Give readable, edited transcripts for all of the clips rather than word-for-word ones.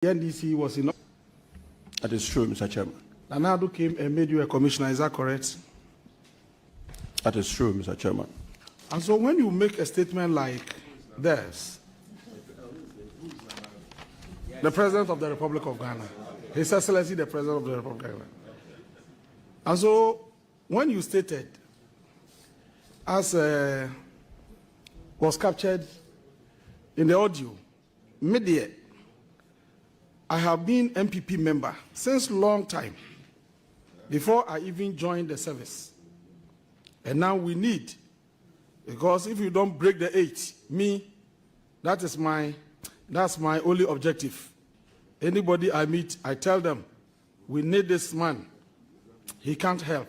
The NDC was in. That is true, Mr. Chairman. Nanado came and made you a commissioner, is that correct? That is true, Mr. Chairman. And so when you make a statement like this, the President of the Republic of Ghana, His Excellency the President of the Republic of Ghana, and so when you stated, as was captured in the audio, media, I have been MPP member since long time, before I even joined the service. And now we need, because if you don't break the 8, that's my only objective. Anybody I meet, I tell them, we need this man. He can't help.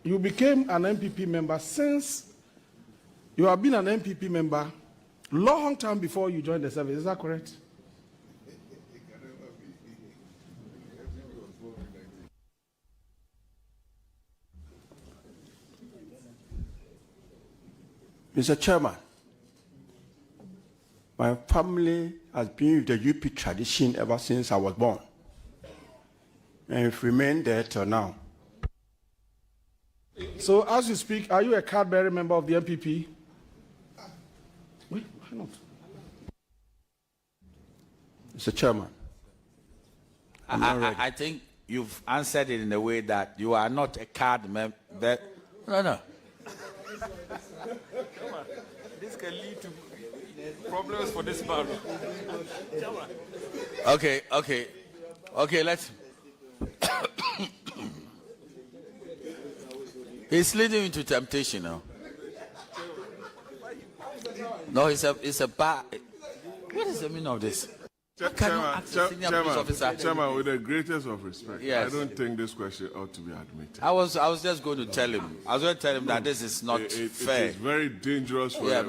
You became an MPP member since you have been an MPP member long time before you joined the service. Is that correct? Mr. Chairman, my family has been with the UP tradition ever since I was born, and it remained there till now. So as you speak, are you a card-bearing member of the MPP? Wait, why not? Mr. Chairman, I think you've answered it in a way that you are not a card member. No. This can lead to problems for this man. Okay, let's. He's leading into temptation now. No, it's a bad. What is the meaning of this? Chairman, with the greatest of respect, yes. I don't think this question ought to be admitted. I was just going to tell him. I was going to tell him that this is not fair. It is very dangerous for the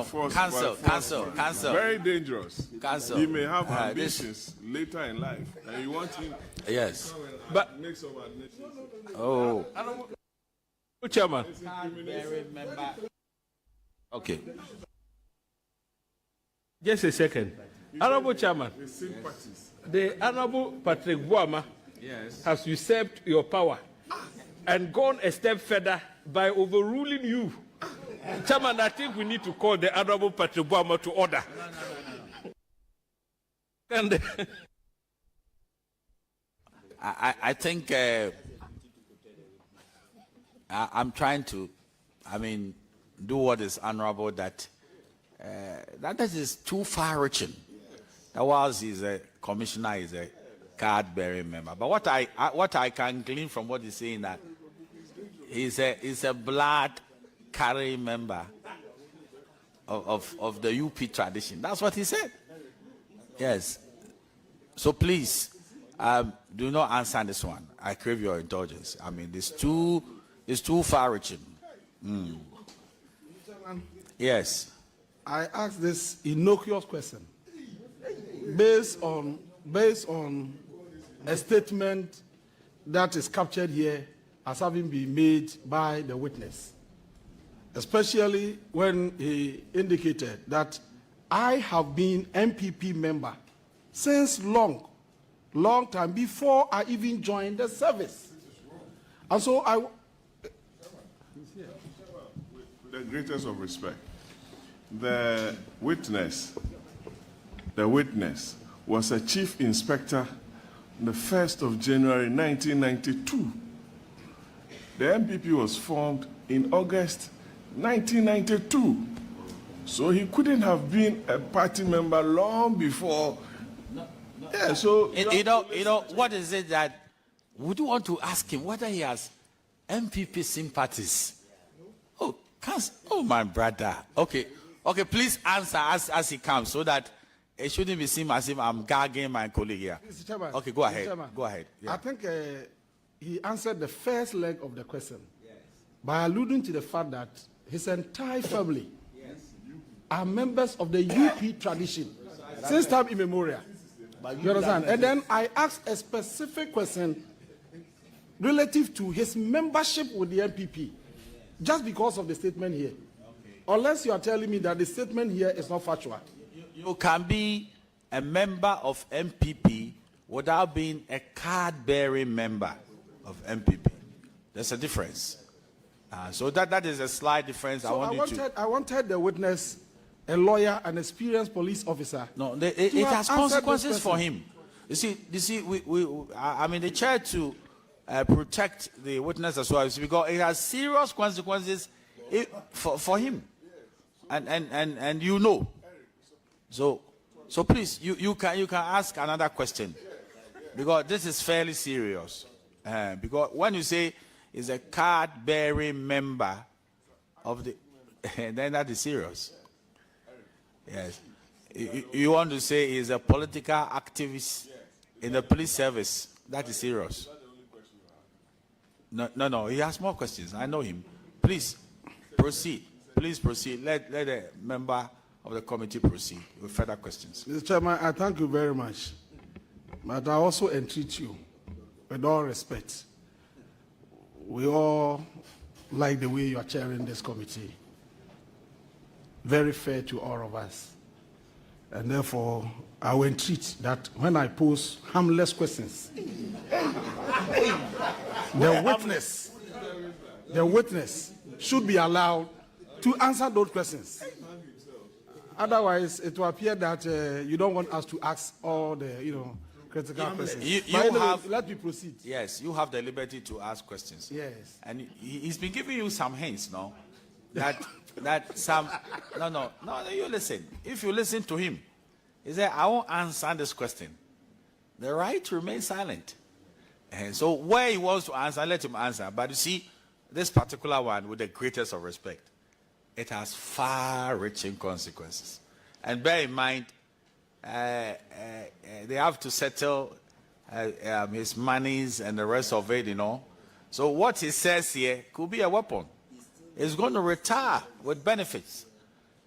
force. Cancel. Very dangerous. Cancel. He may have ambitions later in life, and you want him. Yes. But make some admissions. Oh. Chairman. Okay. Just a second. Honorable Chairman, the Honorable Patrick Boama has usurped your power and gone a step further by overruling you. Chairman, I think we need to call the Honorable Patrick Boama to order. And I think I'm trying to, do what is honorable that is too far-reaching. That whilst he's a commissioner, he's a card-bearing member. But what I can glean from what he's saying that he's a blood-carrying member of the UP tradition. That's what he said. Yes. So please, do not answer this one. I crave your indulgence. It's too far-reaching. Yes. I asked this innocuous question based on a statement that is captured here as having been made by the witness, especially when he indicated that I have been MPP member since long time before I even joined the service. And so with the greatest of respect, the witness was a chief inspector on the 1st of January 1992. The MPP was formed in August 1992. So he couldn't have been a party member long before. Yeah, so you know what is it that would you want to ask him whether he has MPP sympathies? Oh my brother. Okay, please answer as he comes so that it shouldn't be seen as if I'm gagging my colleague here. Mr. Chairman, okay, go ahead. Chairman, go ahead. Yeah. I think he answered the first leg of the question by alluding to the fact that his entire family are members of the UP tradition since time immemorial. You understand? And then I asked a specific question relative to his membership with the MPP, just because of the statement here. unless you are telling me that the statement here is not factual. You can be a member of MPP without being a card-bearing member of MPP. There's a difference. So that is a slight difference. So I wanted the witness, a lawyer, an experienced police officer. No, it has consequences for him. You see, I mean, the chair to protect the witness as well, because it has serious consequences for him, and you know. So please, you can ask another question, because this is fairly serious. Because when you say is a card-bearing member of the, then that is serious. Yes. You want to say is a political activist in the police service. That is serious. No. He has more questions. I know him. Please proceed. Please proceed. Let a member of the committee proceed with further questions. Mr. Chairman, I thank you very much. But I also entreat you, with all respect. We all like the way you are chairing this committee. Very fair to all of us. And therefore, I will entreat that when I pose harmless questions, the witness should be allowed to answer those questions. Otherwise, it will appear that you don't want us to ask all the, critical questions. Let me proceed. Yes, you have the liberty to ask questions. Yes. And he's been giving you some hints, no? That some, no, you listen. If you listen to him, he said, I won't answer this question. The right to remain silent. And so where he wants to answer, let him answer. But you see, this particular one, with the greatest of respect, it has far-reaching consequences. And bear in mind, they have to settle his monies and the rest of it, So what he says here could be a weapon. He's going to retire with benefits.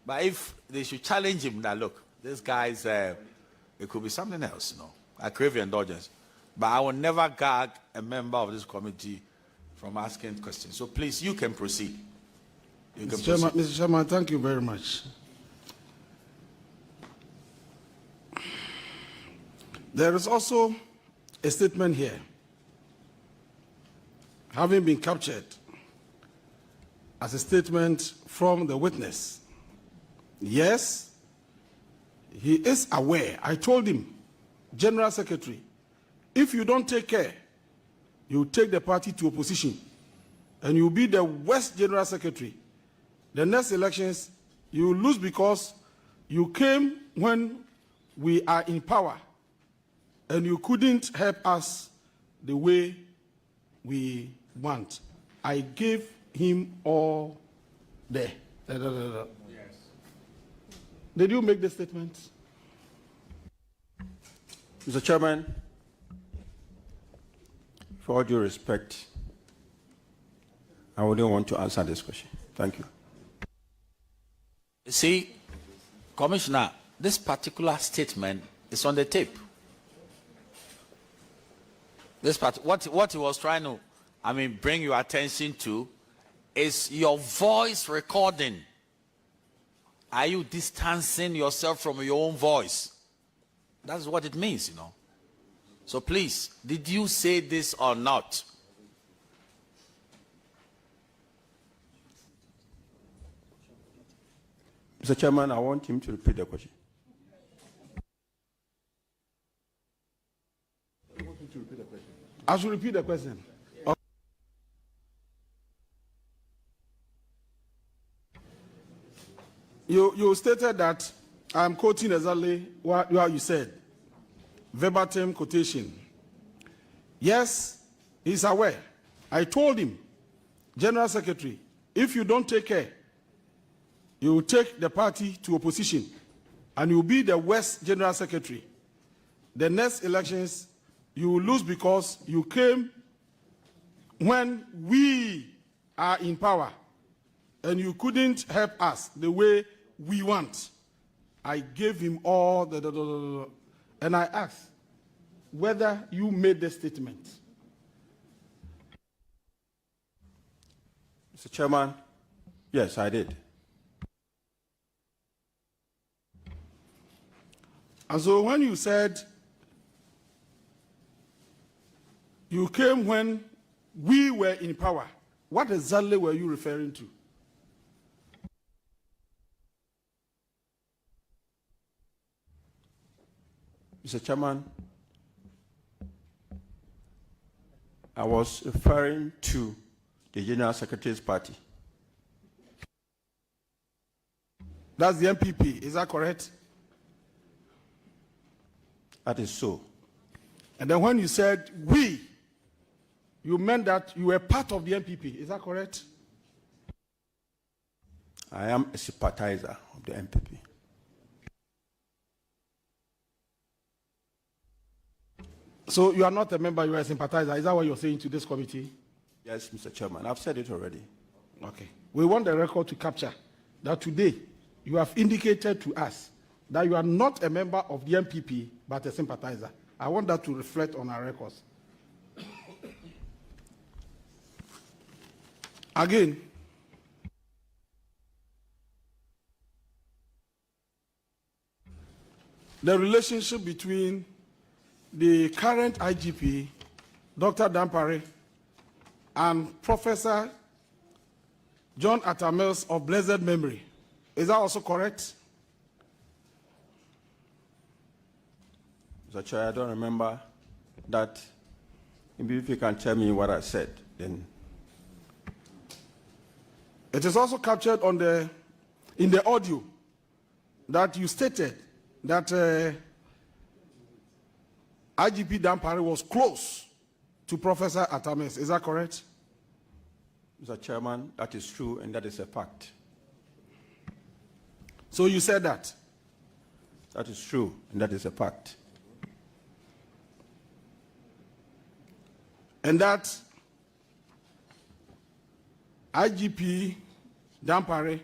But if they should challenge him, that look, this guy's, it could be something else, I crave your indulgence. But I will never gag a member of this committee from asking questions. So please, you can proceed. Mr. Chairman, thank you very much. There is also a statement here, having been captured as a statement from the witness. Yes, he is aware. I told him, General Secretary, if you don't take care, you take the party to opposition, and you'll be the worst General Secretary. The next elections, you will lose because you came when we are in power, and you couldn't help us the way we want. I gave him all the. Yes. Did you make the statement? Mr. Chairman, for all due respect, I wouldn't want to answer this question. Thank you. See, Commissioner, this particular statement is on the tape. This part, what he was trying to, bring your attention to is your voice recording. Are you distancing yourself from your own voice? That's what it means, So please, did you say this or not? Mr. Chairman, I want him to repeat the question. I should repeat the question. Okay. You stated that, I'm quoting exactly what you said, verbatim quotation. Yes, he's aware. I told him, General Secretary, if you don't take care, you will take the party to opposition, and you will be the worst General Secretary. The next elections, you will lose because you came when we are in power, and you couldn't help us the way we want. I gave him all and I asked whether you made the statement. Mr. Chairman, yes, I did. And so when you said you came when we were in power, what exactly were you referring to? Mr. Chairman, I was referring to the General Secretary's party. That's the MPP, is that correct? That is so. And then when you said we, you meant that you were part of the MPP, is that correct? I am a sympathizer of the MPP. So you are not a member, you are a sympathizer. Is that what you're saying to this committee? Yes, Mr. Chairman, I've said it already. Okay. We want the record to capture that today you have indicated to us that you are not a member of the MPP, but a sympathizer. I want that to reflect on our records. Again, the relationship between the current IGP, Dr. Dampare, and Professor John Atamils of blessed memory. Is that also correct? Mr. Chair, I don't remember that. Maybe if you can tell me what I said, then. It is also captured on in the audio that you stated that IGP Dampare was close to Professor Atamils. Is that correct? Mr. Chairman, that is true and that is a fact. So you said that? That is true and that is a fact. And that IGP Dampare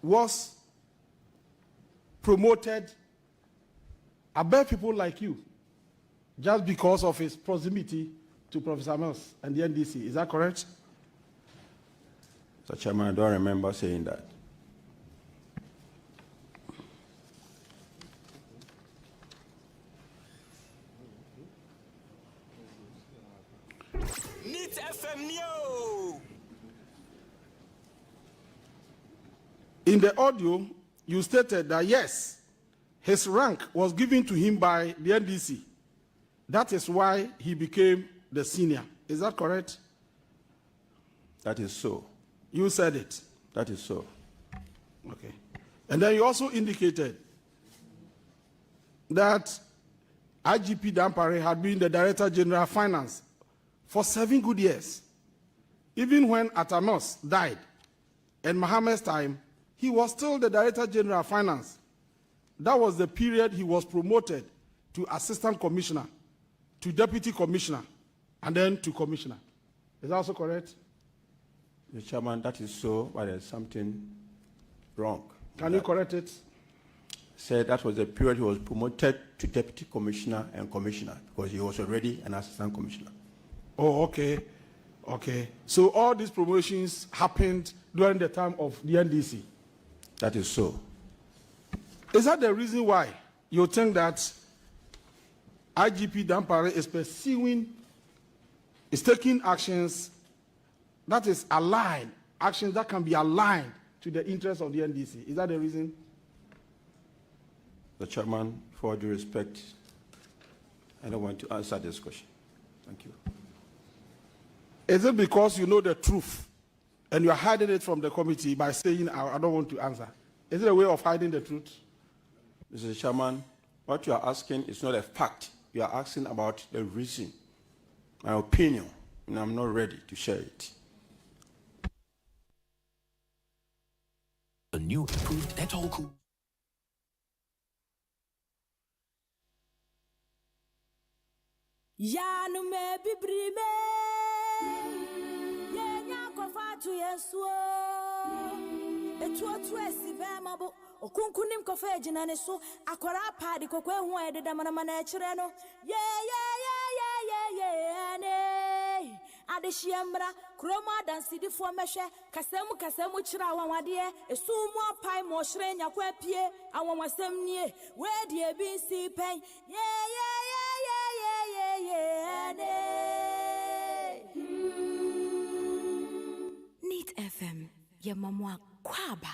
was promoted above people like you just because of his proximity to Professor Mills and the NDC. Is that correct? Mr. Chairman, I don't remember saying that. Neat FM Neo. In the audio, you stated that yes, his rank was given to him by the NDC. That is why he became the senior. Is that correct? That is so. You said it. That is so. Okay. And then you also indicated that IGP Dampare had been the Director General of Finance for 7 good years. Even when Atamos died, in Mohammed's time, he was still the Director General of Finance. That was the period he was promoted to Assistant Commissioner, to Deputy Commissioner, and then to Commissioner. Is that also correct? Mr. Chairman, that is so, but there's something wrong. Can you correct it? Said that was the period he was promoted to Deputy Commissioner and Commissioner because he was already an Assistant Commissioner. Oh, okay. Okay. So all these promotions happened during the time of the NDC? That is so. Is that the reason why you think that IGP Dampare is taking actions that is aligned, actions that can be aligned to the interests of the NDC? Is that the reason? The Chairman, for all due respect, I don't want to answer this question. Thank you. Is it because you know the truth and you are hiding it from the committee by saying, I don't want to answer? Is it a way of hiding the truth? Mr. Chairman, what you are asking is not a fact. You are asking about the reason, my opinion, and I'm not ready to share it. A new improved dental cool. Ya no me bibrime ye nya kofa to yeso etu otu esi be mabo okunkunim kofa ejina ne so akwara paadi kokwe hu ededa mana mana e kire no ye ane adehyiembra kroma dansidi fo mehwe kasemu kira awawade esumu apai mo hire nyakwa pie awawasem nie we die bi si pen Neat FM ya mamwa kwaba.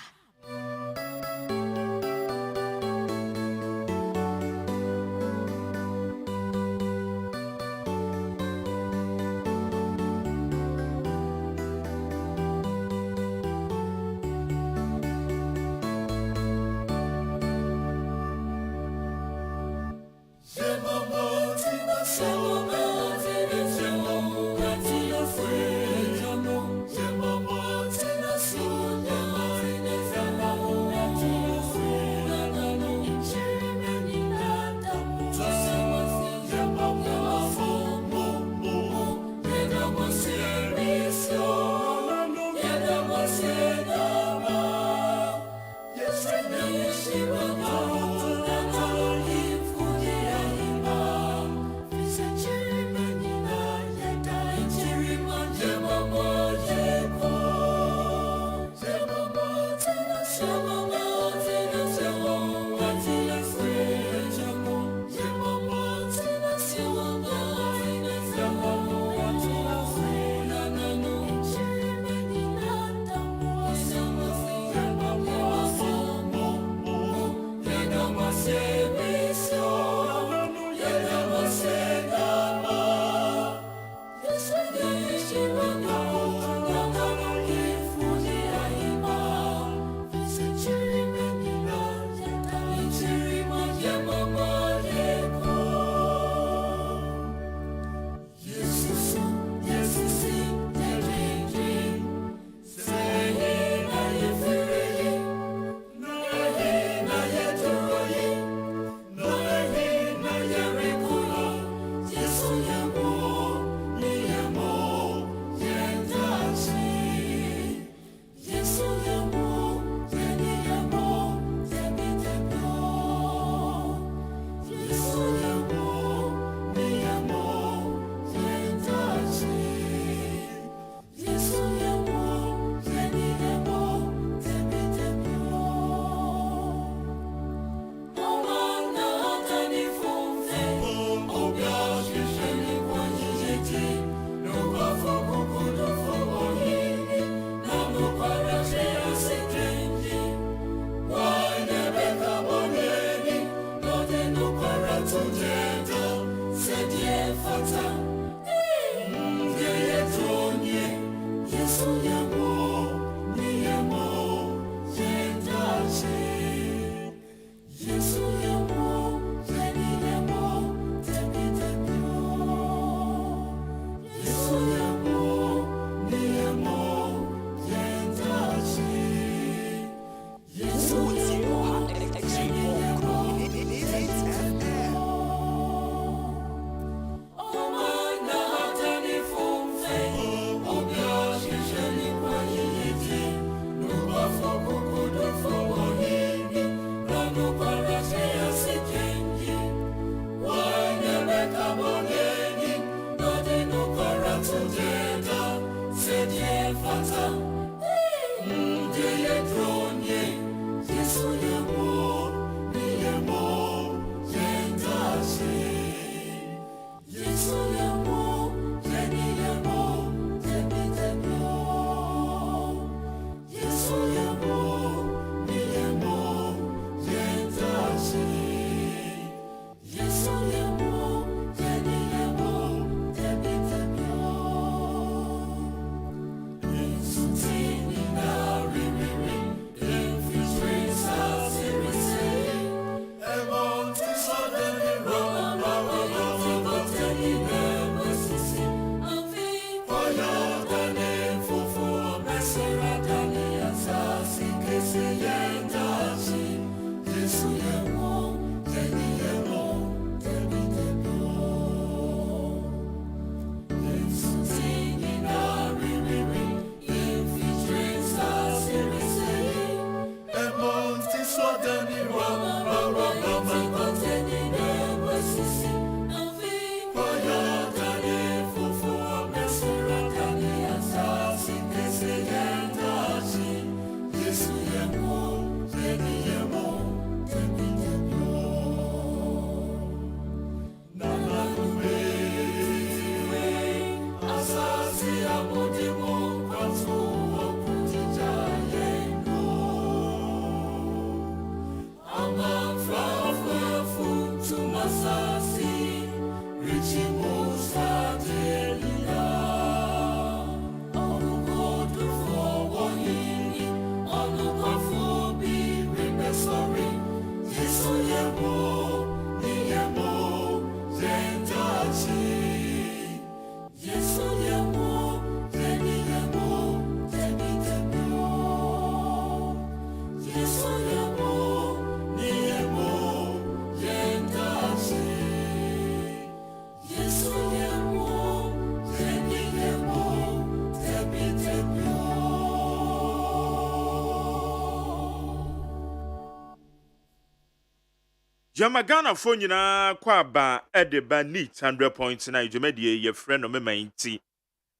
Jamagana phone na kwaba edeba neat 100 points na ijumedie ye friend no mema nti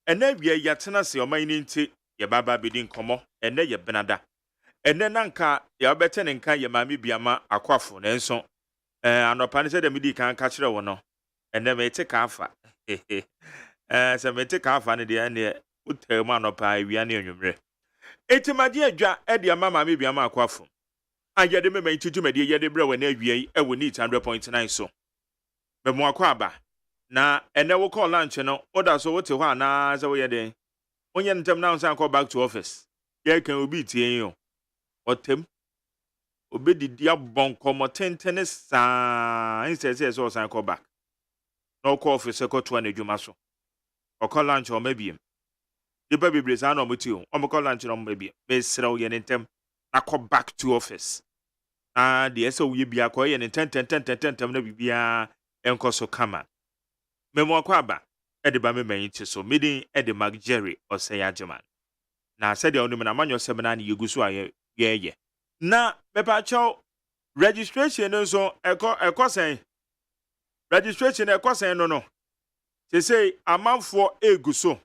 ene wie yatena se oman ni nti ye baba bedi nkomo ene ye benada ene nanka ye obete ne nka ye maami biama akwafo na enso anopa ne se de medi kan ka kire wo no ene me te ka afa se me te ka afa ne de ene utemu anopa awia ne onwumre etimade adwa ede ama maami biama akwafo ayede me mantutu me de yede bre we na awie e wo neat 100.9 so me mo akwaba na ene wo call lunch no oda so wote ho ana za wo yede onye ntem na nsan call back to office ye kan obi tie yo otem obedidi abon komo tentene sa instead so san call back no call office ko to na adwuma so o call lunch o mabiem dipa bibre sa na o moti o mo call lunch no mabiem me sra wo ye ntem na call back to office the eso we bia ko ye ne 10 na bibia enko so kama memo akwaba e de ba me manyi so midin e de Mag Jerry OSEI AGYEMAN na said ya onum na manyo semina na yegusu aye ye na mepa chaw registration nso ekosen registration ekosen no say amanfo eguso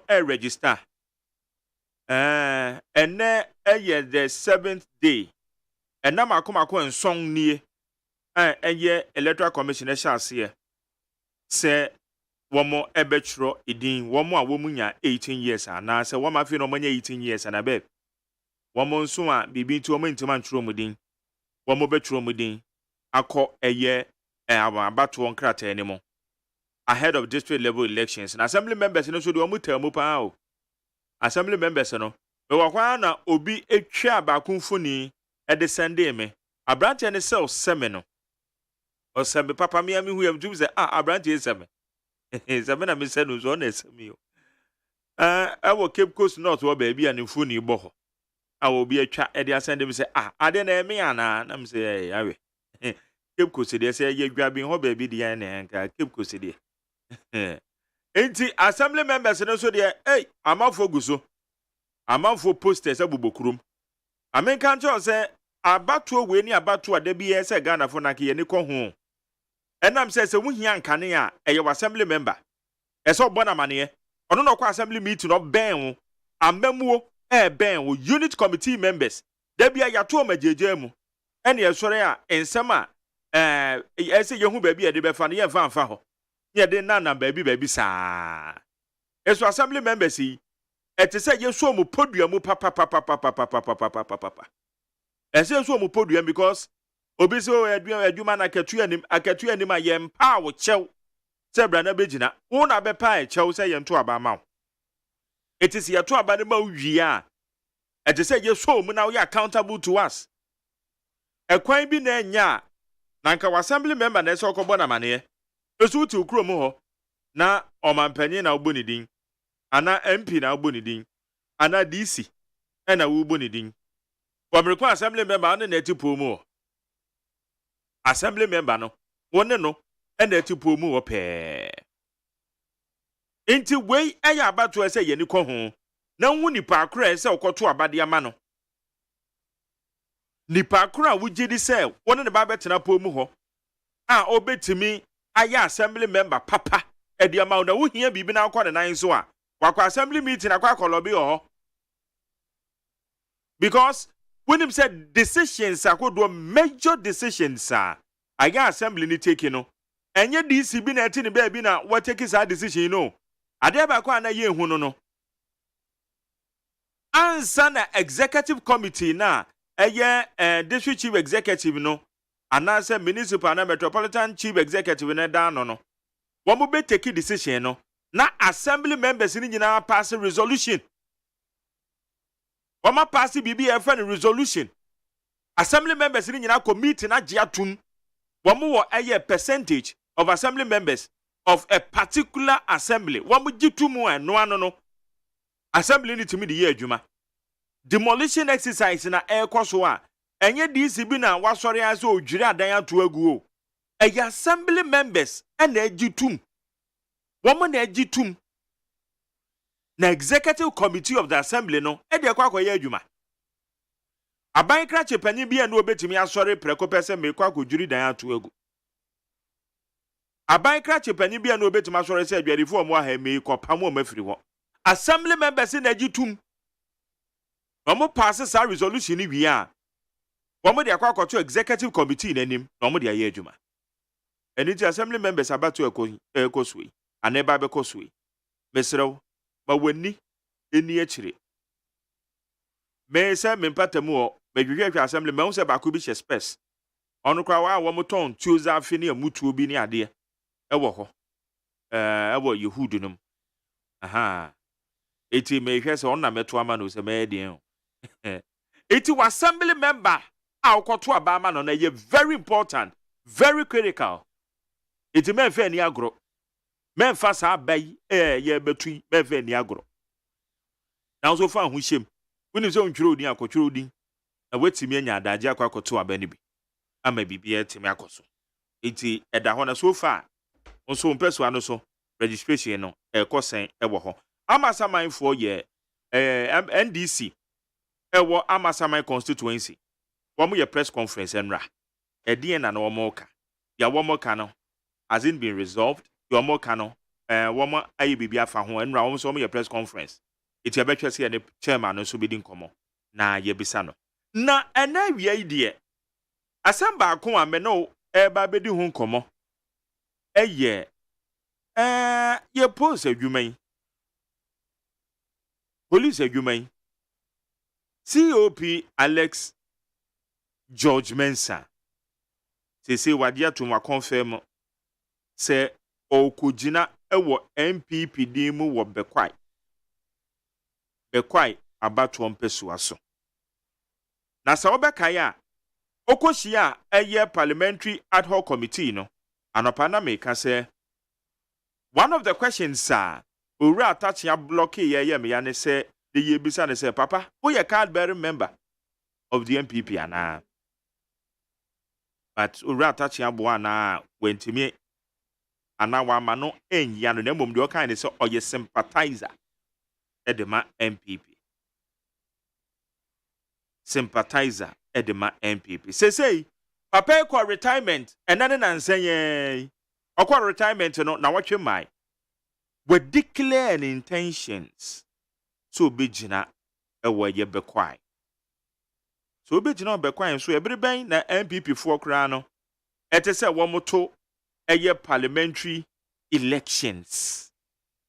e register ene eye the 7th day ena makomako ensong nie eye electoral commission shase se womo ebetro edin womo a womunya 18 years ana se womo afi no manya 18 years ana be womo nso a bibi nti womo ntima ntro mudin womo betro mudin akọ eye abato nkrata ene mo ahead of district level elections and assembly members no so de womo tamu pa o assembly members no me wakwa na obi etwa abakunfuni e de sende me abrante ne sel seme no o seme papa me hu yam tum se abrante seme seme na me se no so na seme o wo Cape Coast North wo ba bia ne mfuni bo ho obi etwa e de asende me se ade na eme ana na me se awe Cape Coast de se ye dwa bi ho ba bi de na nka Cape Coast de enti assembly members no so de amafo guso amafo posters abubokurum amenka ncho se abatuo we ni abatuo da bi se Ghana fo na ke ye ni ko ho enam se wuhia nkane a eye assembly member ese obona mane ono no kwa assembly meeting no ben wo amamuo ben wo unit committee members da bi ayato majeje mu ene esore a ensem a ese yehu ba bi e de be fa ne ye fa ho ye de nana baby saa eso assembly members yi ete se ye so mu podua mu papa ese so mu podua because obi se o adwuma na akatu anim a ye mpa wo chew se bra na begina wo na be pa e chew se ye nto aba ma it is ye to aba ne ma wi a ete se ye so mu na we accountable to us ekwan bi na enya na nka assembly member na se okobo na mane esu ti ukrom ho na omampanyin na ogbonidin ana MP na ogbonidin ana DC na wo ogbonidin Wamrekwa assembly member na etipo mu assembly member no wonne no na etipo mu wo pe enti wei eya abato ese ye ni ko ho na hu nipa akra ese okoto abade ama no nipa akra wugidi se wonne ne ba betena po mu ho obetimi aya assembly member papa edi ama na wo hia bibi na akwa ne nan so a wakwa assembly meeting akwa kolobi ho because when him said decisions akodo major decisions aya assembly ni take no enye DC bi na eti ne ba bi na what take sa decision no ade ba kwa na ye hu no ansa na executive committee na eye district chief executive no anaasɛ municipal na metropolitan chief executive ne da no wɔn be take decision no na assembly members ni nyinaa pass resolution wɔn pass bibi e fa resolution assembly members ni nyinaa committee na gye atum wɔn wɔ ɛyɛ percentage of assembly members of a particular assembly wɔn gye tum ɛno ano no assembly ni timi de yɛ adwuma demolition exercise na ɛkɔ so a enye DCB na wasɔre ase odwiri adan ato agu o ɛyɛ assembly members ɛna agitum wɔn na agitum na executive committee of the assembly no ɛde akɔ akɔyɛ adwuma aban krache panyin bi na obetimi asɔre prɛko pɛsɛ mekɔ akɔdwiri dan ato agu aban krache panyin bi na obetimi asɔre sɛ adwadifo ɔmo aha mekɔ pam ɔmo afiri hɔ assembly members na agitum ɔmo pass sa resolution ni wi a wɔn de akɔ akɔto executive committee n'anim na wɔn de ayɛ adwuma ɛni ti assembly members abato ɛkɔ so yi aneba bɛkɔ so yi mesrɛw ma wani eni akyire mɛsɛ mempatamu wɔ mɛdwehwɛ assembly mɛhu sɛ baako bi hyɛ space ɔno koraa wa wɔn tɔn tuoza afi ne amutuo bi ne adeɛ ɛwɔ hɔ ɛwɔ yehudu nom aha eti mɛhwɛ sɛ ɔno na mɛto ama no sɛ mɛyɛ deɛ o eti wɔ assembly member akoto abama no na ye very important, very critical. Iti menfe ni agro. Menfa sa abai ye betui menfe ni agro. Na so fa hu hyem. Woni se ontwere odin akotwere odin. Na wetimi anya adaje akoto abani bi. Ama bibia timi akoso. Iti eda ho na so fa nso mpeso ano so registration no ekosen ewo ho. Amasamanfo ye NDC ewo Amasaman constituency. Wɔn yɛ press conference enra. Ɛdeɛn na wɔn ka. Ya wɔn ka no hasn't been resolved. Ya wɔn ka no wɔn ayi bibi afa ho enra wɔn so wɔn yɛ press conference. Eti abɛtwa sɛ ne chairman no so bi di nkɔmɔ na yɛ bisa no. Na ɛna awia yi deɛ asɛm baako a me no ɛba bɛdi ho nkɔmɔ. Ɛyɛ yɛ police adwuma yi. Police adwuma yi. COP Alex George Mensah say wadia to ma confirm say okojina ewo MPP din mu wo bekwai abato mpeso aso na sa obeka ya okohia eye parliamentary ad hoc committee no anopa na meka say one of the questions owura atachia block ye me ya ne say the ye bisa ne say papa who ye card bearing member of the MPP ana. But ura tachi aboa na wentimi ana wa ma no enya no na mmom de o kan ne se oye sympathizer edema MPP. Sympathizer edema MPP. Say papa e kwa retirement enane na nsenye okwa retirement no na watwe mai we declare intentions so begina ewo ye bekwai. So be jina obekwan so ebireben na MPP fo kra no etese wo moto eye parliamentary elections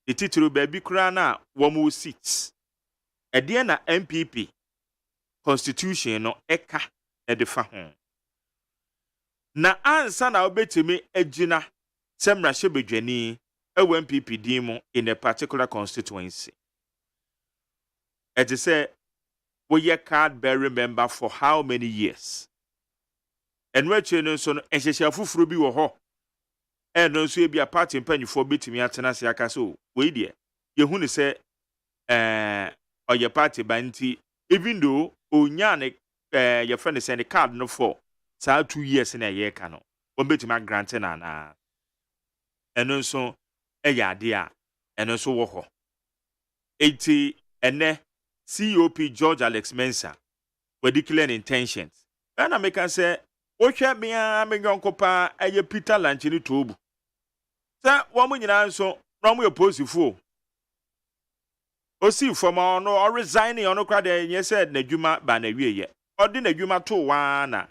etitiro ba bi kra na wo mo seats ede na MPP constitution no eka edefa ho na ansa na obetimi agina semra hyebedwani ewo MPP din mu in a particular constituency etese we card bearing member for how many years? And we're changing so and she shall fufru bi wo ho. And no so be a party penny for bitimi atena se aka so. We dear. You hu ni say or your party banti even though onyane your friend is the card no for sa 2 years in a year cano. One bitimi granted na. And no so ade and no so wo ho. 80 ene COP George Alex Mensah were declaring intentions. And I make say, "Ocha me a me nkopa eye Peter Lanchini tobu." Say, "One mun nyina so, no mo oppose fu." O si from no or resigning on okra de nye said na dwuma ba na wie ye. Odi na dwuma to wa na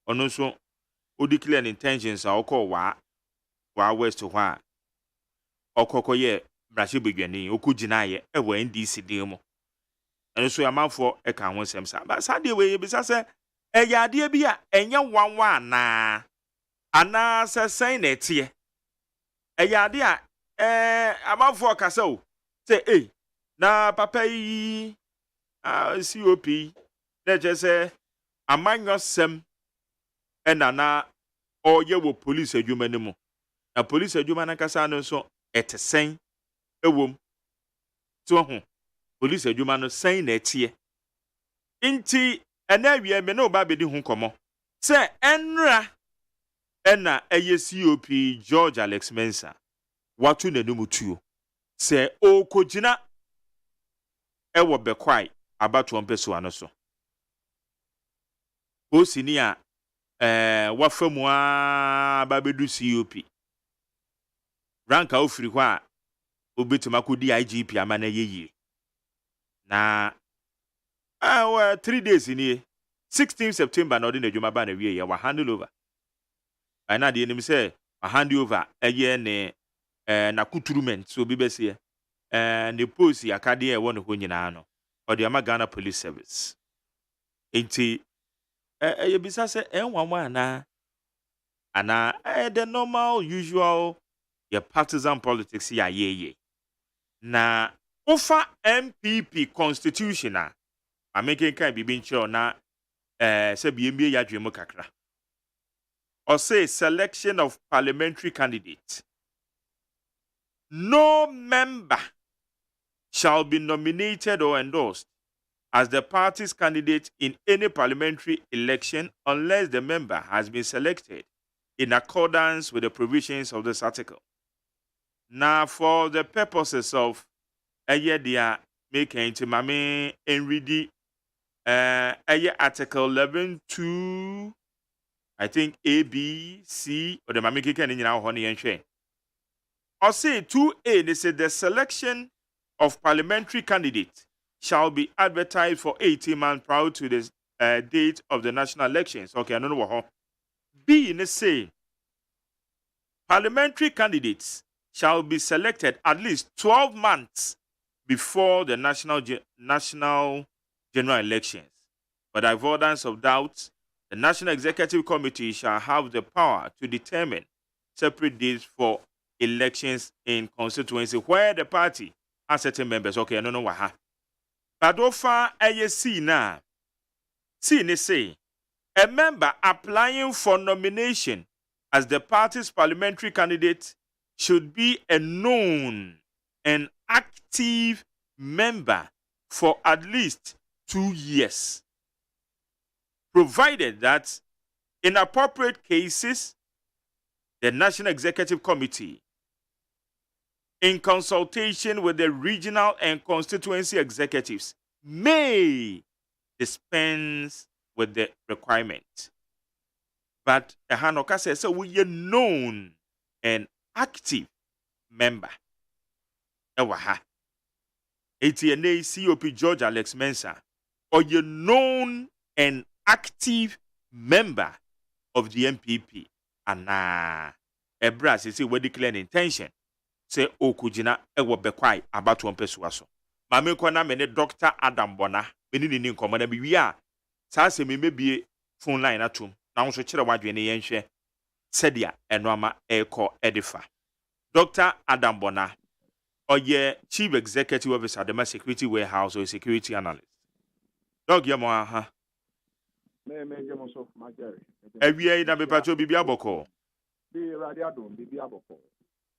ono so o declare intentions a okọ wa west ho a okọkọ ye brashi begwani okugina ye e wa NDC dem mo. And so a man for a can one sem. But Sunday way, besides Eyadeɛ bi a ɛnyɛ wanwa na anaasɛ sɛn na ɛteɛ. Eyadeɛ a amanfoɔ kasa o. Say na papa yi COP na kyerɛ sɛ amanyɔsɛm ɛna na ɔyɛ wɔ police adwuma no mu. Na police adwuma no kasa no nso ɛte sɛn ɛwom. So ho police adwuma no sɛn na ɛteɛ. Inti ɛna awie me na oba bedi ho nkɔmɔ. Sɛ ɛnra ɛna ɛyɛ COP George Alex Mensah watu n'anum tuo. Sɛ okogina ɛwɔ bekwai abatoɔ mpɛsoa no so. Osini a wafa mu a babedu COP. Ranka ofiri hɔ a obetuma kodi IGP ama na yeye. Na 3 days in 16 September na odi na dwuma ba na wie ye wa handle over. Ana de nim say a hand over eye ne na kuturument so bi bese ne post yakade e won ho nyina no. Odi ama Ghana Police Service. Enti ye bisa say enwanwa ana the normal usual your partisan politics ya ye. Na ofa MPP constitution a making kind bibi nkyerɛ na sɛ biemie ya dwemu kakra. Or say selection of parliamentary candidates. No member shall be nominated or endorsed as the party's candidate in any parliamentary election unless the member has been selected in accordance with the provisions of this article. Now, for the purposes of dia making to mame and ready article 11.2, I think A, B, C, or the mame kika in our honey and shame. Or say 2A, they said the selection of parliamentary candidates shall be advertised for 18 months prior to the date of the national elections. Okay, I don't know what. B, they say parliamentary candidates shall be selected at least 12 months before the national general elections. For the avoidance of doubts, the National Executive Committee shall have the power to determine separate dates for elections in constituency where the party has certain members. Okay, I don't know what. But offer ASC now. See, they say a member applying for nomination as the party's parliamentary candidate should be a known and active member for at least 2 years, provided that in appropriate cases, the National Executive Committee, in consultation with the regional and constituency executives, may dispense with the requirement. But Hanoka says, so we are known and active member. Ewaha. ATNA COP George Alex Mensah, or you known and active member of the MPP. Ana Ebra say we declare an intention. Say okujina ewo bekwai about one pesuaso. Mame kwana mene Dr. Adam Bona, meni ni nkomo na bi wi a saa se me mebie phone line atom. Na wo so kire wadwe ne yenhwe sedia eno ama eko edifa. Dr. Adam Bona, or Chief Executive Officer, the Security Warehouse or Security Analyst. Dog Yamo, huh? Every year, na bepacho bibi aboko.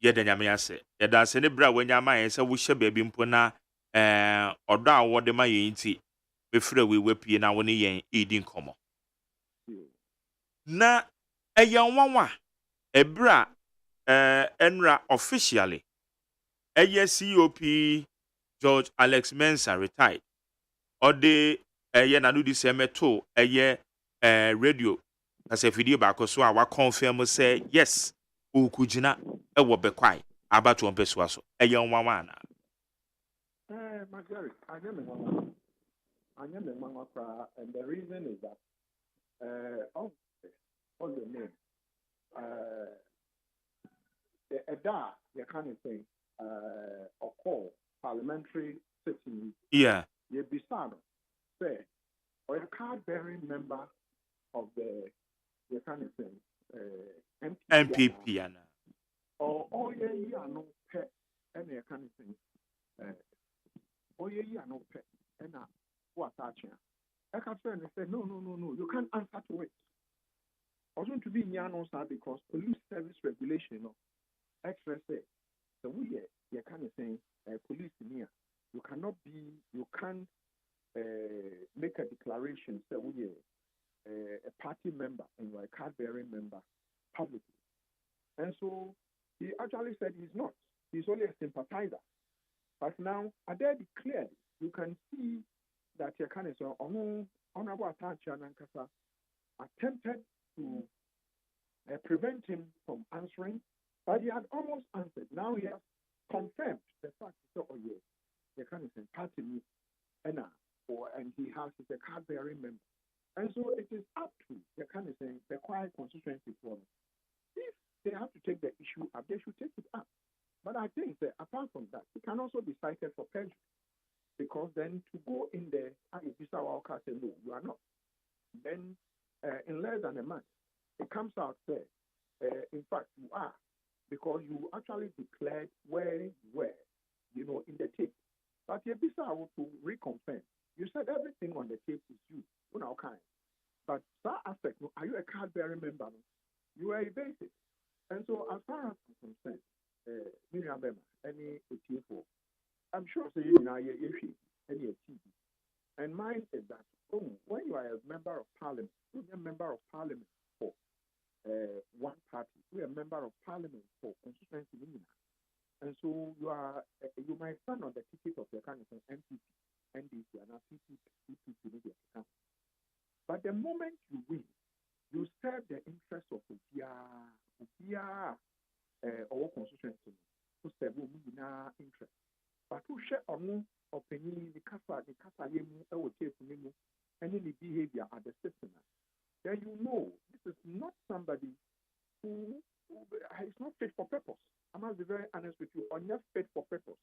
Ye de nyame ase. Ye da se ne bra wanya ma ye se wo hye baabi mpo na odo a wo de ma ye nti be frɛ we wapie na wo ne yen edi nkomo. Na eyan wanwa ebra enra officially COP George Alex Mensah retired. Or the nanu di semeto radio as a video back so I confirm say yes ukujina ewo bekwai about one pesuaso eyan wanwana. Magari, I am a mama, and the reason is that all the name the EDA, the kind of thing, or call parliamentary sitting. Yeah. You be sad, say, or a card bearing member of the kind of thing, MPP ana. or all ye are no pet any kind of thing. All ye are no pet and what touching. I can say no, you can't answer to it. Also to be in answer because police service regulation extra say so we kind of saying police near you can't make a declaration that we a party member and you're a card bearing member publicly. And so he actually said he's not. He's only a sympathizer. But now, I dare declare, you can see that your kind of honorable Atachi attempted to prevent him from answering, but he had almost answered. Now he has confirmed the fact that, oh, yeah, the kind of party and he has a card bearing member. And so it is up to the kind of the quiet constituency forum. If they have to take the issue up, they should take it up. But I think that apart from that, it can also be cited for perjury. Because then to go in there, and say, no, you are not. Then in less than a month, it comes out there. In fact, you are. Because you actually declared where you were, in the tape. But you to reconfirm. You said everything on the tape is you. But that aspect, are you a card-bearing member? You are evasive. And so as far as I'm concerned, Miriam Bema, any TFO, I'm sure say any TV. And mine is that when you are a member of parliament, you're a member of parliament for one party, you're a member of parliament for constituency. And so you might stand on the ticket of your kind of MPP, NDC, and PPP. But the moment you win, you serve the interest of our constituency to serve interest. But who share opinion, the kasa any behavior at the system, then this is not somebody who is not fit for purpose. I must be very honest with you, or not fit for purpose.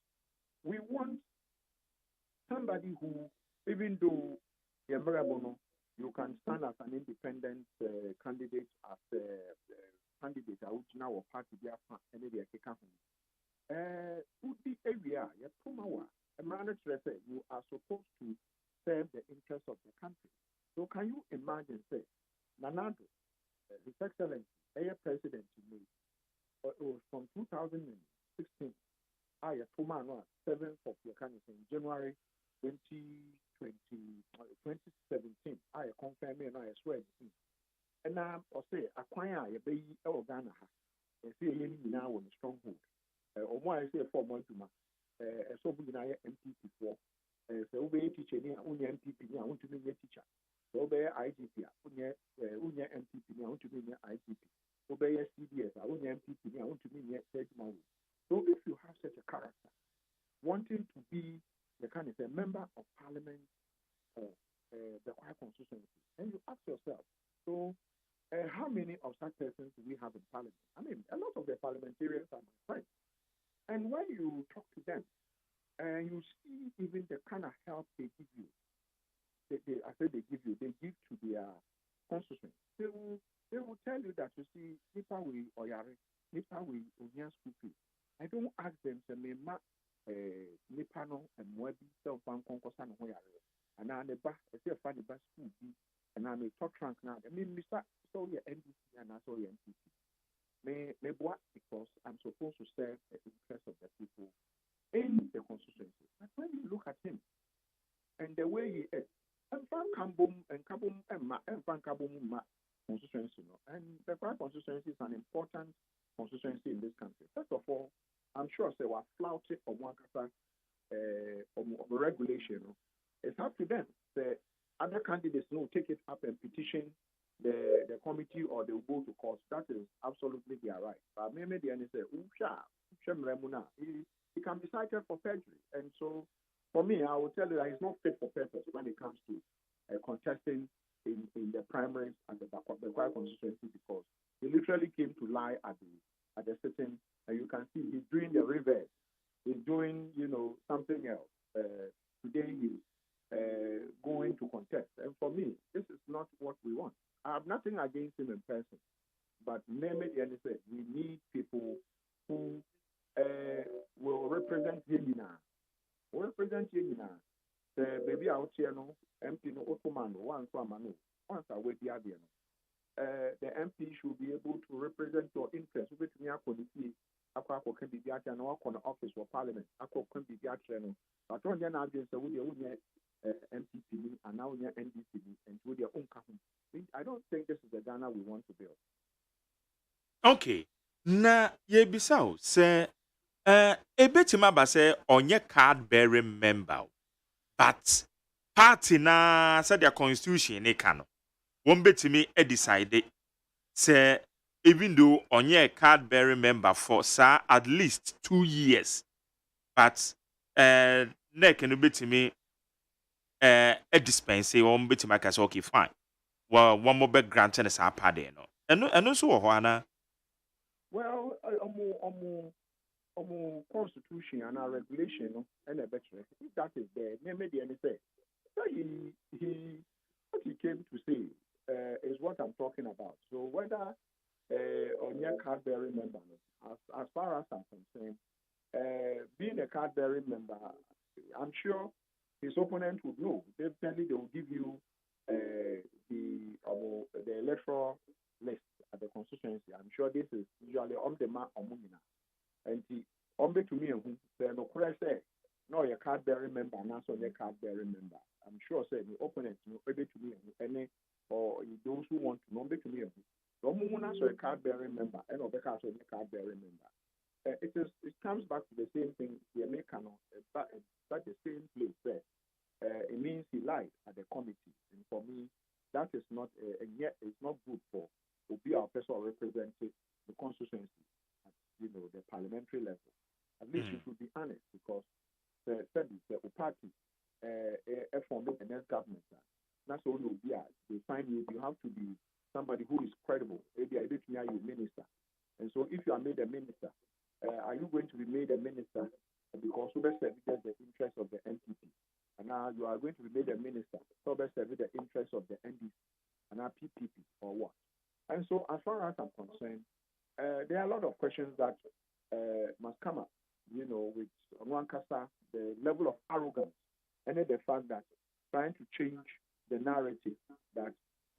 We want somebody who, even though you can stand as an independent candidate as a candidate I would now party their any would be area you are supposed to serve the interests of the country. So can you imagine say Nanado, His Excellency, President from 2016, I 7th of January 2017, I confirm and I swear. And now I say acquire a baby Ghana. I see a now on a stronghold. Or more I say 4 months so we MPP for so we teacher only MPP I want to be a teacher. So be IGP only MPP I want to be IGP. So be CDS I want MPP I want to be a So if you have such a character wanting to be the kind of a member of parliament or the quiet constituency, and you ask yourself, so how many of such persons do we have in parliament? I mean, a lot of the parliamentarians are my friends. And when you talk to them, and you see even the kind of help they give you, they give to their constituents. They will tell you that, you see, Nipa we oyare, Nipa we onya school fee. I don't ask them to me Nipa no and Mwebi self ban konkosa no oyare. And I never say a funny bus school fee, and I'm a top rank now. I mean, Mr. So your NDC and I saw your NPP. May what because I'm supposed to serve the interests of the people in the constituency. But when you look at him and the way he is, and constituency, and the quiet constituency is an important constituency in this country. First of all, I'm sure they were flouted of one of regulation. It's up to them. The other candidates will take it up and petition the committee, or they will go to court. That is absolutely their right. But maybe the say, he can be cited for perjury. And so, for me, I will tell you that he's not fit for purpose when it comes to contesting in the primaries and the quiet constituency, because he literally came to lie at the sitting, and you can see he's doing the reverse. He's doing, something else. Today he's going to contest. And for me, this is not what we want. I'm have nothing against him in person, but name it and say we need people who will represent Yelina. Will represent Yelina. The baby out here no MP no Ottoman once I wait the idea. The MP should be able to represent your interests. With me, I can be the and work on the office or parliament. I can be the channel. But on the other hand, we MPP and now we NDC and with their own company. I don't think this is the Ghana we want to build. Okay. Na ye bisao say ebetima ba say onye card bearing member. But party na said their constitution ne kano. Won betimi decide say even though onye a card bearing member for sir at least 2 years. But ne can betimi dispense won betima ka say okay fine. Well, one more back grant and a party no. And also Juana. Well, constitution and our regulation and a better. If that is there, maybe the say. So what he came to say is what I'm talking about. So whether on your card bearing member, as far as I'm concerned, being a card bearing member, I'm sure his opponent would know. Definitely, they will give you the electoral list at the constituency. I'm sure this is usually on the map of Mumina. And the to me, the no say no your card bearing member, and also your card bearing member. I'm sure say the opponent no to me any or those who want to know to me. So Mumuna so a card bearing member and Obeka so a card bearing member. It comes back to the same thing. The American but the same place there. It means he lied at the committee, and for me, that is not, and yet it's not good for to be our person representing the constituency at the parliamentary level. At least you should be honest, because the party formed the next government. That's all you'll be at. They find you have to be somebody who is credible. Maybe I did you minister, and so if you are made a minister, are you going to be made a minister because you best serve the interest of the NPP? And now you are going to be made a minister, so best serve the interest of the NDC and our PPP or what? And so, as far as I'm concerned, there are a lot of questions that must come up, with Nwankasa, the level of arrogance, and then the fact that trying to change the narrative that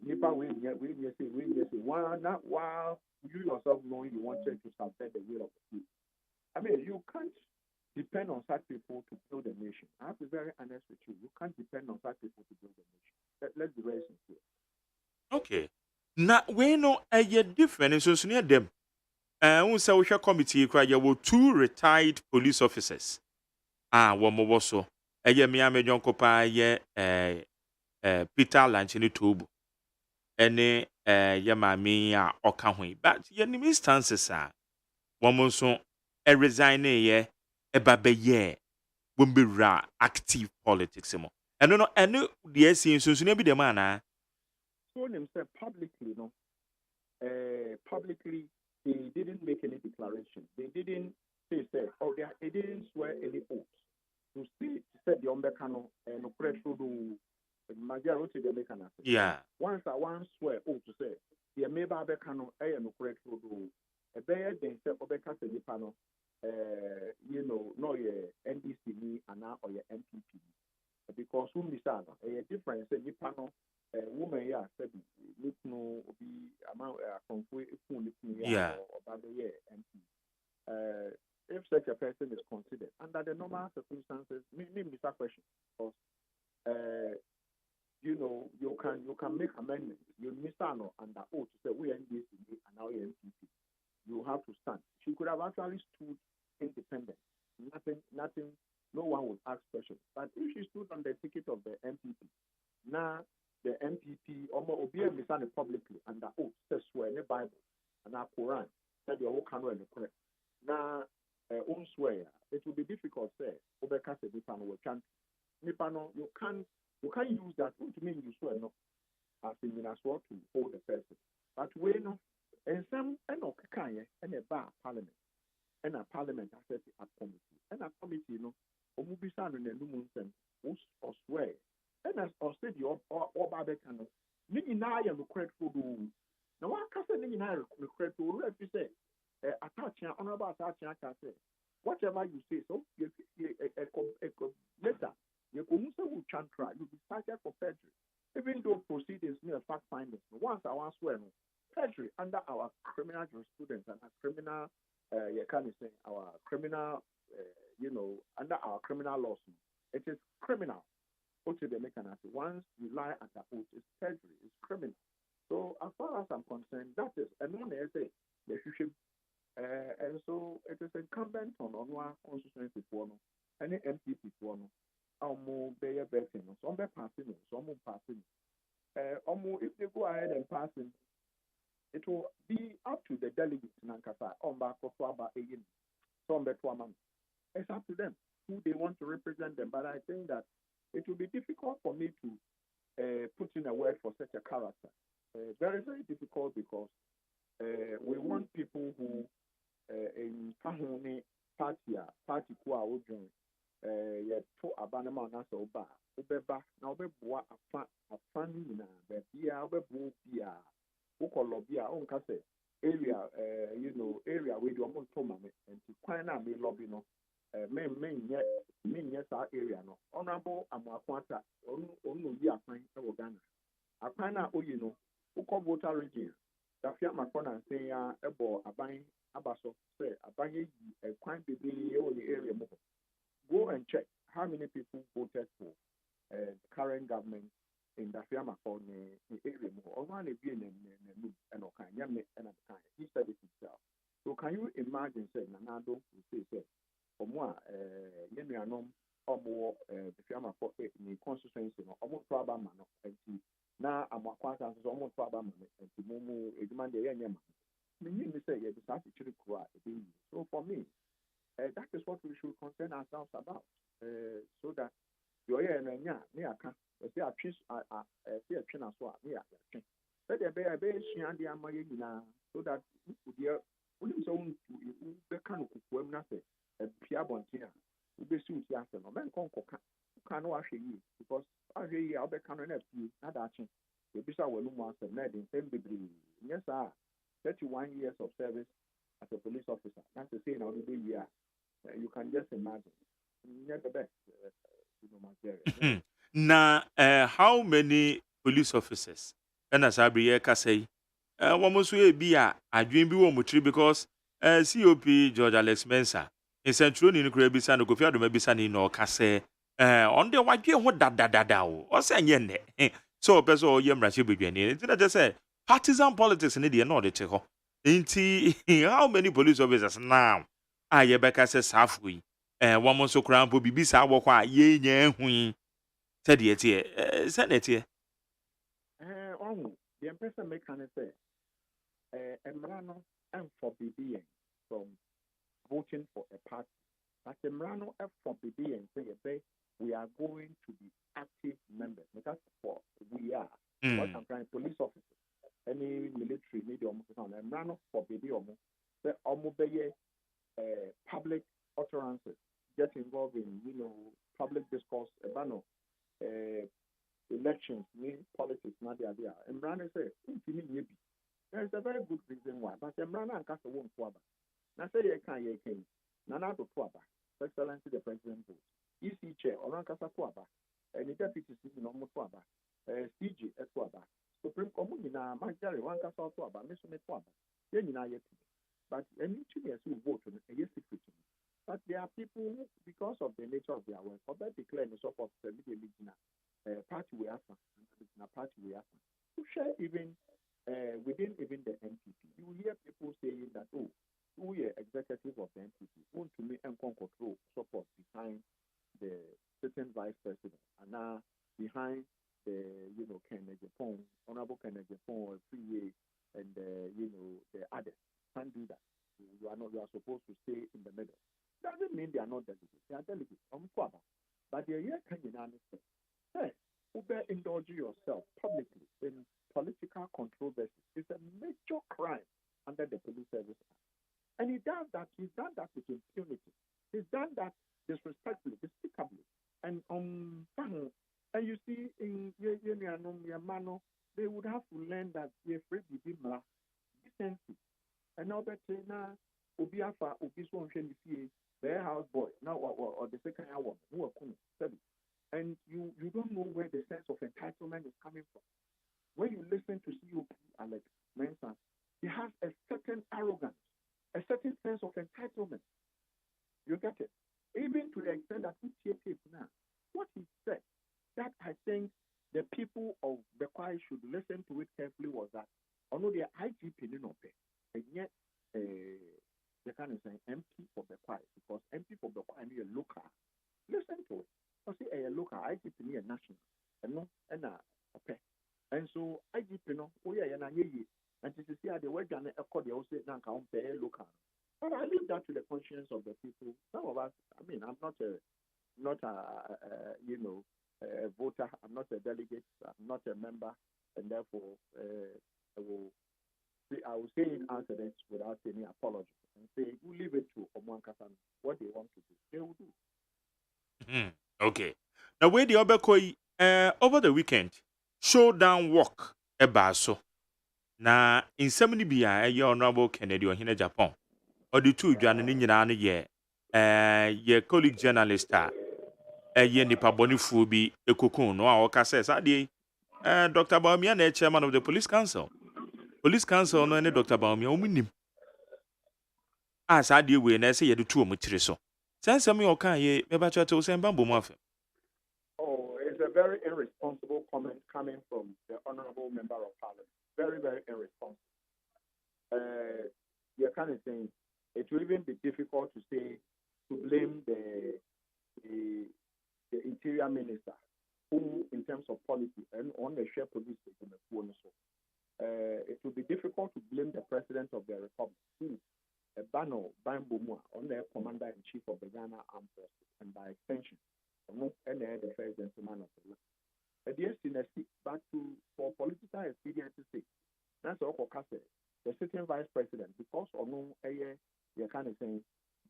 Nipa we say, while you yourself knowing you wanted to subvert the will of the people. I mean, you can't depend on such people to build a nation. I have to be very honest with you. You can't depend on such people to build a nation. Let's be very sincere. Okay. Na we know a different so near them. We say we shall committee cry you 2 retired police officers. One more so. Me ame jonko pa ye Peter Lanchini Tubu. Ene ye mami a oka ho. But ye ni instances one so resign ye eba ye when be active politics mo. And no the SC so be the man Told himself publicly, publicly they didn't make any declaration. They didn't say they didn't swear any oath to say the Ombekano and oppressor do majority the American. Yeah. Once I swear oath to say the Meba Bekano and oppressor do a bear then say Obeka Sedipano, no NDC and now or your MPP. Because whom is a difference in Nipano. Woman, yeah, said, look, no, be amount from yeah, or MP. If such a person is considered under the normal circumstances, maybe Mr. Question, because you can make amendments. You miss no under oath to say we NDC and now MPP. You have to stand. She could have actually stood independent. Nothing. No one would ask questions. But if she stood on the ticket of the MPP, now. The MPP almost be understood publicly and the oath says swear in the Bible and our Quran said the whole canon and the correct. Now, swear it will be difficult. Say, Obeka said Nipano, you can't use that to mean you swear no as in Minnesota to hold the person. But we know, and some and a bar parliament and a parliament access a committee and a committee, Omubisan and the Lumunsen or swear. And as or said, your Obabekano, Nini na ya required for do. Now what can say nini na required for? If you say attaching honorable attaching, I can say whatever you say. So you later you can say chantra. You be cited for perjury, even though proceedings near fact findings. Once I want swear no perjury under our criminal jurisprudence and our criminal you can say our criminal under our criminal laws. It is criminal. Once you lie under oath, it's perjury, it's criminal. So as far as I'm concerned, that is, and then they say, and so it is incumbent on our constituency for any MPP for no, be a betting, some be passing, some passing. If they go ahead and passing, it will be up to the delegates in Ankasa, some be it's up to them who they want to represent them. But I think that it will be difficult for me to put in a word for such a character. Very, very difficult because we want people who in Pahoni party who are join yet to Abanama Nasa Oba, Ubeba, now Beboa, a funny Bia, Bebu Bia, Ukolobia, Onkase, area, area where you want to mame, and to Quina may lobby no. Main yes our area no honorable Amakwata onu yi afan e Ghana afan na oyino ukọ voter region Dafia Makona say ya ebo aban abaso say aban yi kwan bebe e the area mo go and check how many people voted for the current government in Dafia Makona area mo or one be in and okan yame and kan he said it himself. So can you imagine say Nanado will say Omwa Yenuanom Omo the Fiamma for the constituency no Omo Traba man and na Amakwasa Omo Traba man and Mumu Edman de Yanyama. Meaning to say the statutory cry. So for me, that is what we should concern ourselves about. So that your near can say a piece see a chin as well near chin. Let there be a bay and the Amayina so that dear wouldn't own the kind of nothing. Pia Bontina, we be soon to answer no man can wash ye because I hear you, I'll be cannon at you, not action. The Bishop will no answer, Ned in 10 degrees. Yes, sir. 31 years of service as a police officer. That's the same, I'll be here. You can just imagine. You're the best, Nigeria. Na how many police officers? And as I be say, one must be a dream be one because COP George Alex Mensa. In Central in Krabisa, no Gofia do maybe Sunny no Case. On the white year, what da or say yen. So, Peso Yamra Shibian. It's not just say partisan politics in India, not the Checo. How many police officers now? Ah, Yabeka says halfway. One more so crown will be Bisa Waka, ye, said yet here. Send it here. The empress make can say, Emrano and for BBN from voting for a party. But Emrano F for BB and say, we are going to be active members. That's for we are. What I'm trying, police officers, any military, media, Emrano for BB the Omobeye public utterances, get involved in, public discourse, elections, politics, not the idea. Emrano say, there's a very good reason why, but Emrano and Casa won't swab. Now say you can Nana to Twaba, Excellency the President vote. EC chair, Orankasa Twaba, and the deputy sitting on Mutwaba, CG at Twaba, Supreme Communina, Magari, Wankasa Twaba, Mission Twaba, yet. But any engineers who vote on a yes secret. But there are people who, because of the nature of their work, for that declare the support of the party we have, and party we have, to share even within even the NPP. You hear people saying that, oh, we are executive of the NPP, want to make and control support behind the sitting vice president, and now behind the, Kennedy Pong, Honorable Kennedy Pong, Free and the others. Can't do that. You are supposed to stay in the middle. Doesn't mean they are not delegates. They are delegates. But the year can you understand? Hey, indulge yourself publicly in political controversy is a major crime under the Police Service Act. And he's done that with impunity. He's done that disrespectfully, despicably. And you see in Yemano, they would have to learn that they're free to be decency. And now that now, Obi Afa, Obi Swan their house boy, now or the second hour, who are study. And you don't know where the sense of entitlement is coming from. When you listen to COP Alex Mensah, he has a certain arrogance, a certain sense of entitlement. You get it? Even to the extent that he tape now, what he said, that I think the people of Bekwai should listen to it carefully was that, although the IGP didn't pay, and yet they kind of say MP for Bekwai, because MP for Bekwai is a local. Listen to it. Because a local IGP is a national, and a pay. And so IGP no, oh yeah, and to see how the way Ghana echo the also now can pay local. But I leave that to the conscience of the people. Some of us, I mean, I'm not a voter. I'm not a delegate. I'm not a member, and therefore I will say in answer this without any apology and say you leave it to Omwan Kasan what they want to do. They will do. Okay. Now where the Obekoi over the weekend showdown walk so. Na in semini bia your honorable Kennedy or Hina Japan. Or the two Jan Ninja ye colleague journalist ye nipa bonifu bi ekokun no a oka says ade Dr. Baumia na chairman of the police council no any Dr. Baumia omunim as ade we na say ye de two omutire so sense me oka ye meba chato say mbambo mu afa. Oh, it's a very irresponsible comment coming from the honorable member of parliament. Very, very irresponsible. You're kind of saying it will even be difficult to blame the interior minister, who, in terms of policy and on the share police station, it will be difficult to blame the president of the republic, who, Bano Bambumua, on the commander in chief of the Ghana Armed Forces, and by extension, and the first gentleman of the land. But for political expediency's sake, that's all the sitting vice president, because of no you're kind of saying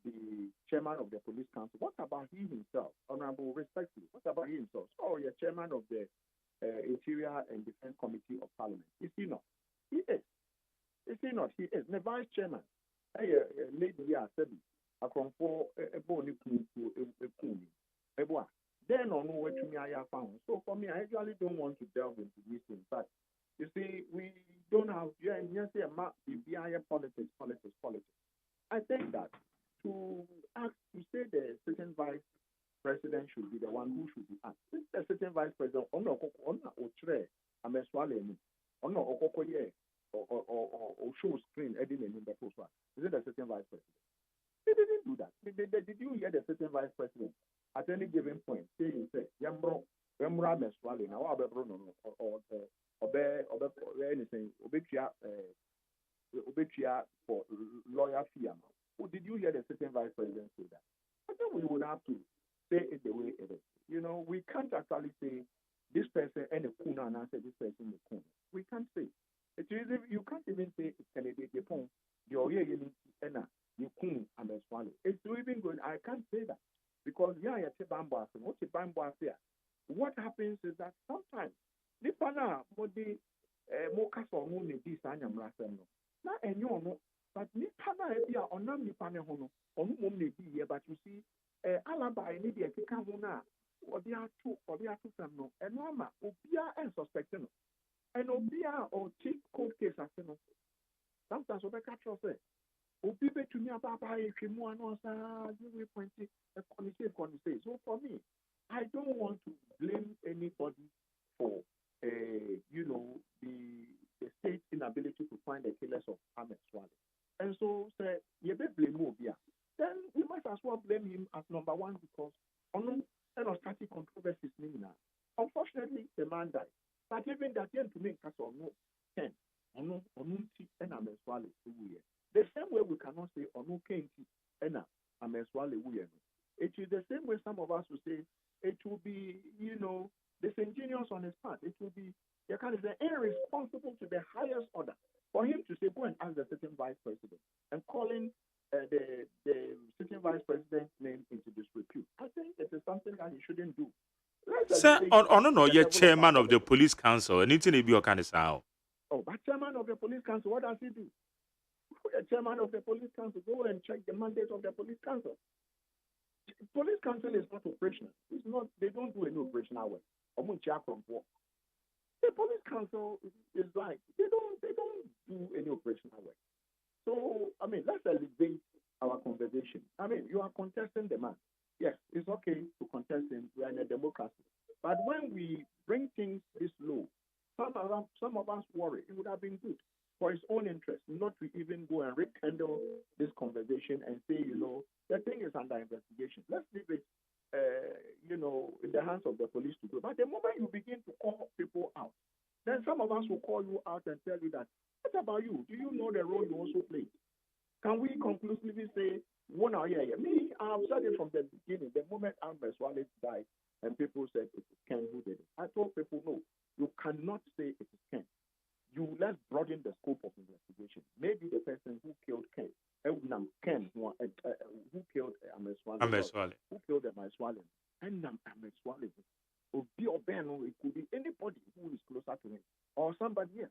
the chairman of the police council. What about he himself? Honorable, respectfully, what about he himself? Oh, you're chairman of the Interior and Defense Committee of Parliament. Is he not? He is. Is he not? He is. The vice chairman. Lady said, I come for a bony then on where to me I have found. So for me, I actually don't want to delve into these things. But you see, we don't have politics. I think that to say the certain vice president should be the one who should be asked. If the certain vice president or show screen editing in the post, is it the certain vice president? They didn't do that. Did you hear the certain vice president at any given point saying, Yambro, Yamra Meswali, now or anything, Obetia for lawyer fee amount? Or did you hear the certain vice president say that? I think we would have to say it the way it is. You know, we can't actually say this person and a kuna and answer this person the kuna. We can't say. You can't even say it's Kennedy Japon, your ear you and you kun and the swallow. It's even good. I can't say that because what happens is that sometimes Nipana Modi Mokaso Moon this Anyam Rasem. Not and you know, but Nipana Ebia or Nam Nipane Hono, or Mum here, but you see, Alaba, I need a Kikamuna, or the are two, no, and Mama, Obia and suspecting. And Obia or chief court case as sometimes Obeka say, Obibe to me about if you want to you point a conversation. So for me, I don't want to blame anybody for the state's inability to find the killers of Ahmed Swale. And so say you be blame Obia. Then we might as well blame him as number one because on starting controversies now. Unfortunately, the man died. But even that to make us or no 10 or no and Ameswale. The same way we cannot say or no Kenti and Ameswale. It is the same way some of us will say it will be, disingenuous on his part. It will be irresponsible to the highest order for him to say, go and ask the sitting vice president and calling the sitting vice president's name into disrepute. I think it is something that he shouldn't do. Let's Sir, no, you're chairman of the police council. Anything to be your kind of sound. Oh, but chairman of the police council, what does he do? The chairman of the police council, go and check the mandate of the police council. Police council is not operational. It's not. They don't do any operational work. The police council is like they don't do any operational work. So I mean, let's elevate our conversation. I mean, you are contesting the man. Yes, it's okay to contest him. We are in a democracy. But when we bring things this low, some of us worry it would have been good for his own interest not to even go and rekindle this conversation and say, the thing is under investigation. Let's leave it, in the hands of the police to do. But the moment you begin to call people out, then some of us will call you out and tell you that, what about you? Do you know the role you also played? Can we conclusively say, me, I've said it from the beginning. The moment Ahmed Swale died and people said it is Ken who did it, I told people, no, you cannot say it is Ken. Let's broaden the scope of investigation. Maybe the person who killed Ken, who killed Ahmed Swale, who killed Ahmed Swale, and Ahmed Swale, it could be anybody who is closer to him, or somebody knows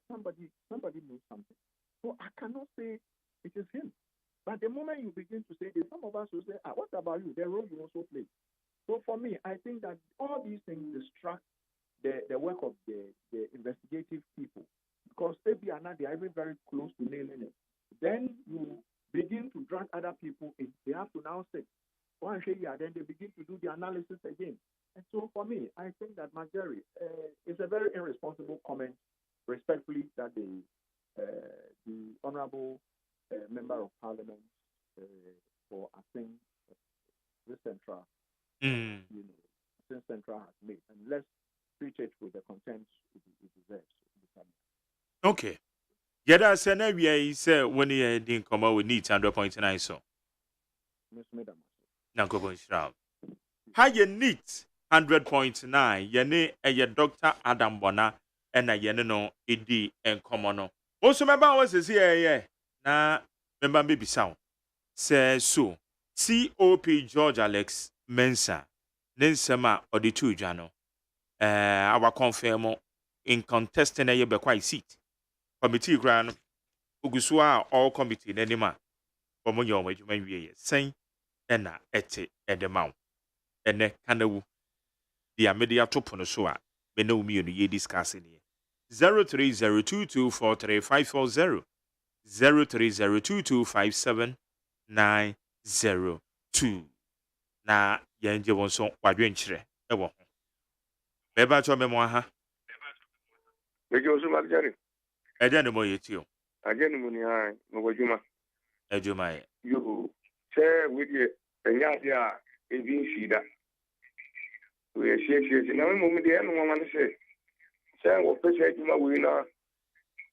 something. So I cannot say it is him. But the moment you begin to say this, some of us will say, what about you? The role you also play. So for me, I think that all these things distract the work of the investigative people. Because they are even very close to nailing it. Then you begin to drag other people in. They have to now say, then they begin to do the analysis again. And so for me, I think that Marjorie is a very irresponsible comment, respectfully, that the Honorable Member of Parliament for Asing this Central, Asing Central has made. And let's treat it with the contempt it deserves. Okay. Yada sena we say when you didn't come out with neat 100.9 so. Miss Madam. Now go on shroud. How you neat 100.9 yene a Dr. Adam Bona and a yenno edi and common. Also member was here na member baby sound. Say so. COP George Alex Mensa Nensema or the two jano. Our confirm in contesting a be seat. Committee grand Ugusua all committee nenima. Omonyo wajuman we saying ena ete edemount. Ene kanawu. The media toponosoa. Beno mi onu ye discussing here. 0302243540 0302257902 na yenje wonso wadwenkyere ewo ho. Beba cho memo aha. Mejo osu Marjorie. Ede no moye tio. Agenu mu ni ai mo wajuma. Ejuma ye. Yo se we die enya dia ebi nfida. We shie na mo mu de no wan se. Se wo pese ejuma we na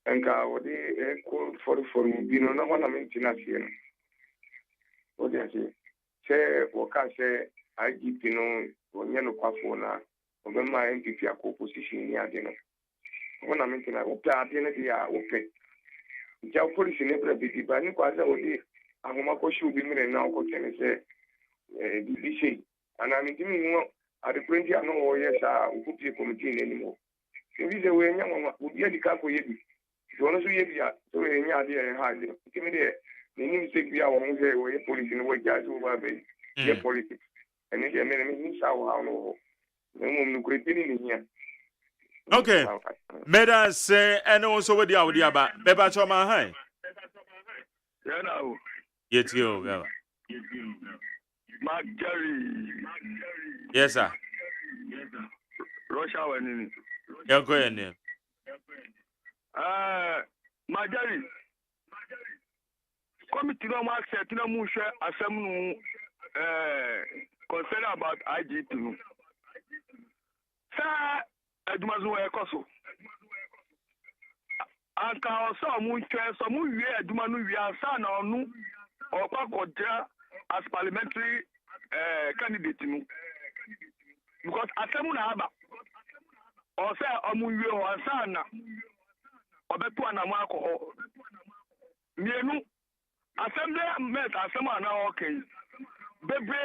enka wo de ko for bi no na wana mentina sie no. O de se wo ka se IGP no onye no kwafo na obema NPP akọ position ni ade no. Wana mentina o pla ade ne dia o pe. Ja police ne bra bi ba ni kwa za o de ahoma ko shu bi mire na ko kene se bi shey ana mi timi no ade prenti ano o ye sa o ku committee ne ni mo. Ebi ze we nya mama o bi adika ko ye bi. So no so ye bi a so we nya ade e ha je. Timi de ni ni se bi a wo mo se o ye police ne we ja so ba be. Ye politics. Ene de me ni sa wo ha no. No mo kure tini ni nya. Okay. Meda say and also with the audio about Beba Choma High. Yeah, now. Yet you, Beba. Marjorie. Yes, sir. Russia when You're going in. Marjorie. Committee no mark set no mu share asem concern about IGP. Sir, Edumazu Ekoso. Anka oso mu twa so mu wie aduma no wie asa na onu okwakodra as parliamentary candidate nu. Because asemu na aba. O say omu wie o asa na obetu anamu akọ. Mienu assembly met asemu ana okay. Bebe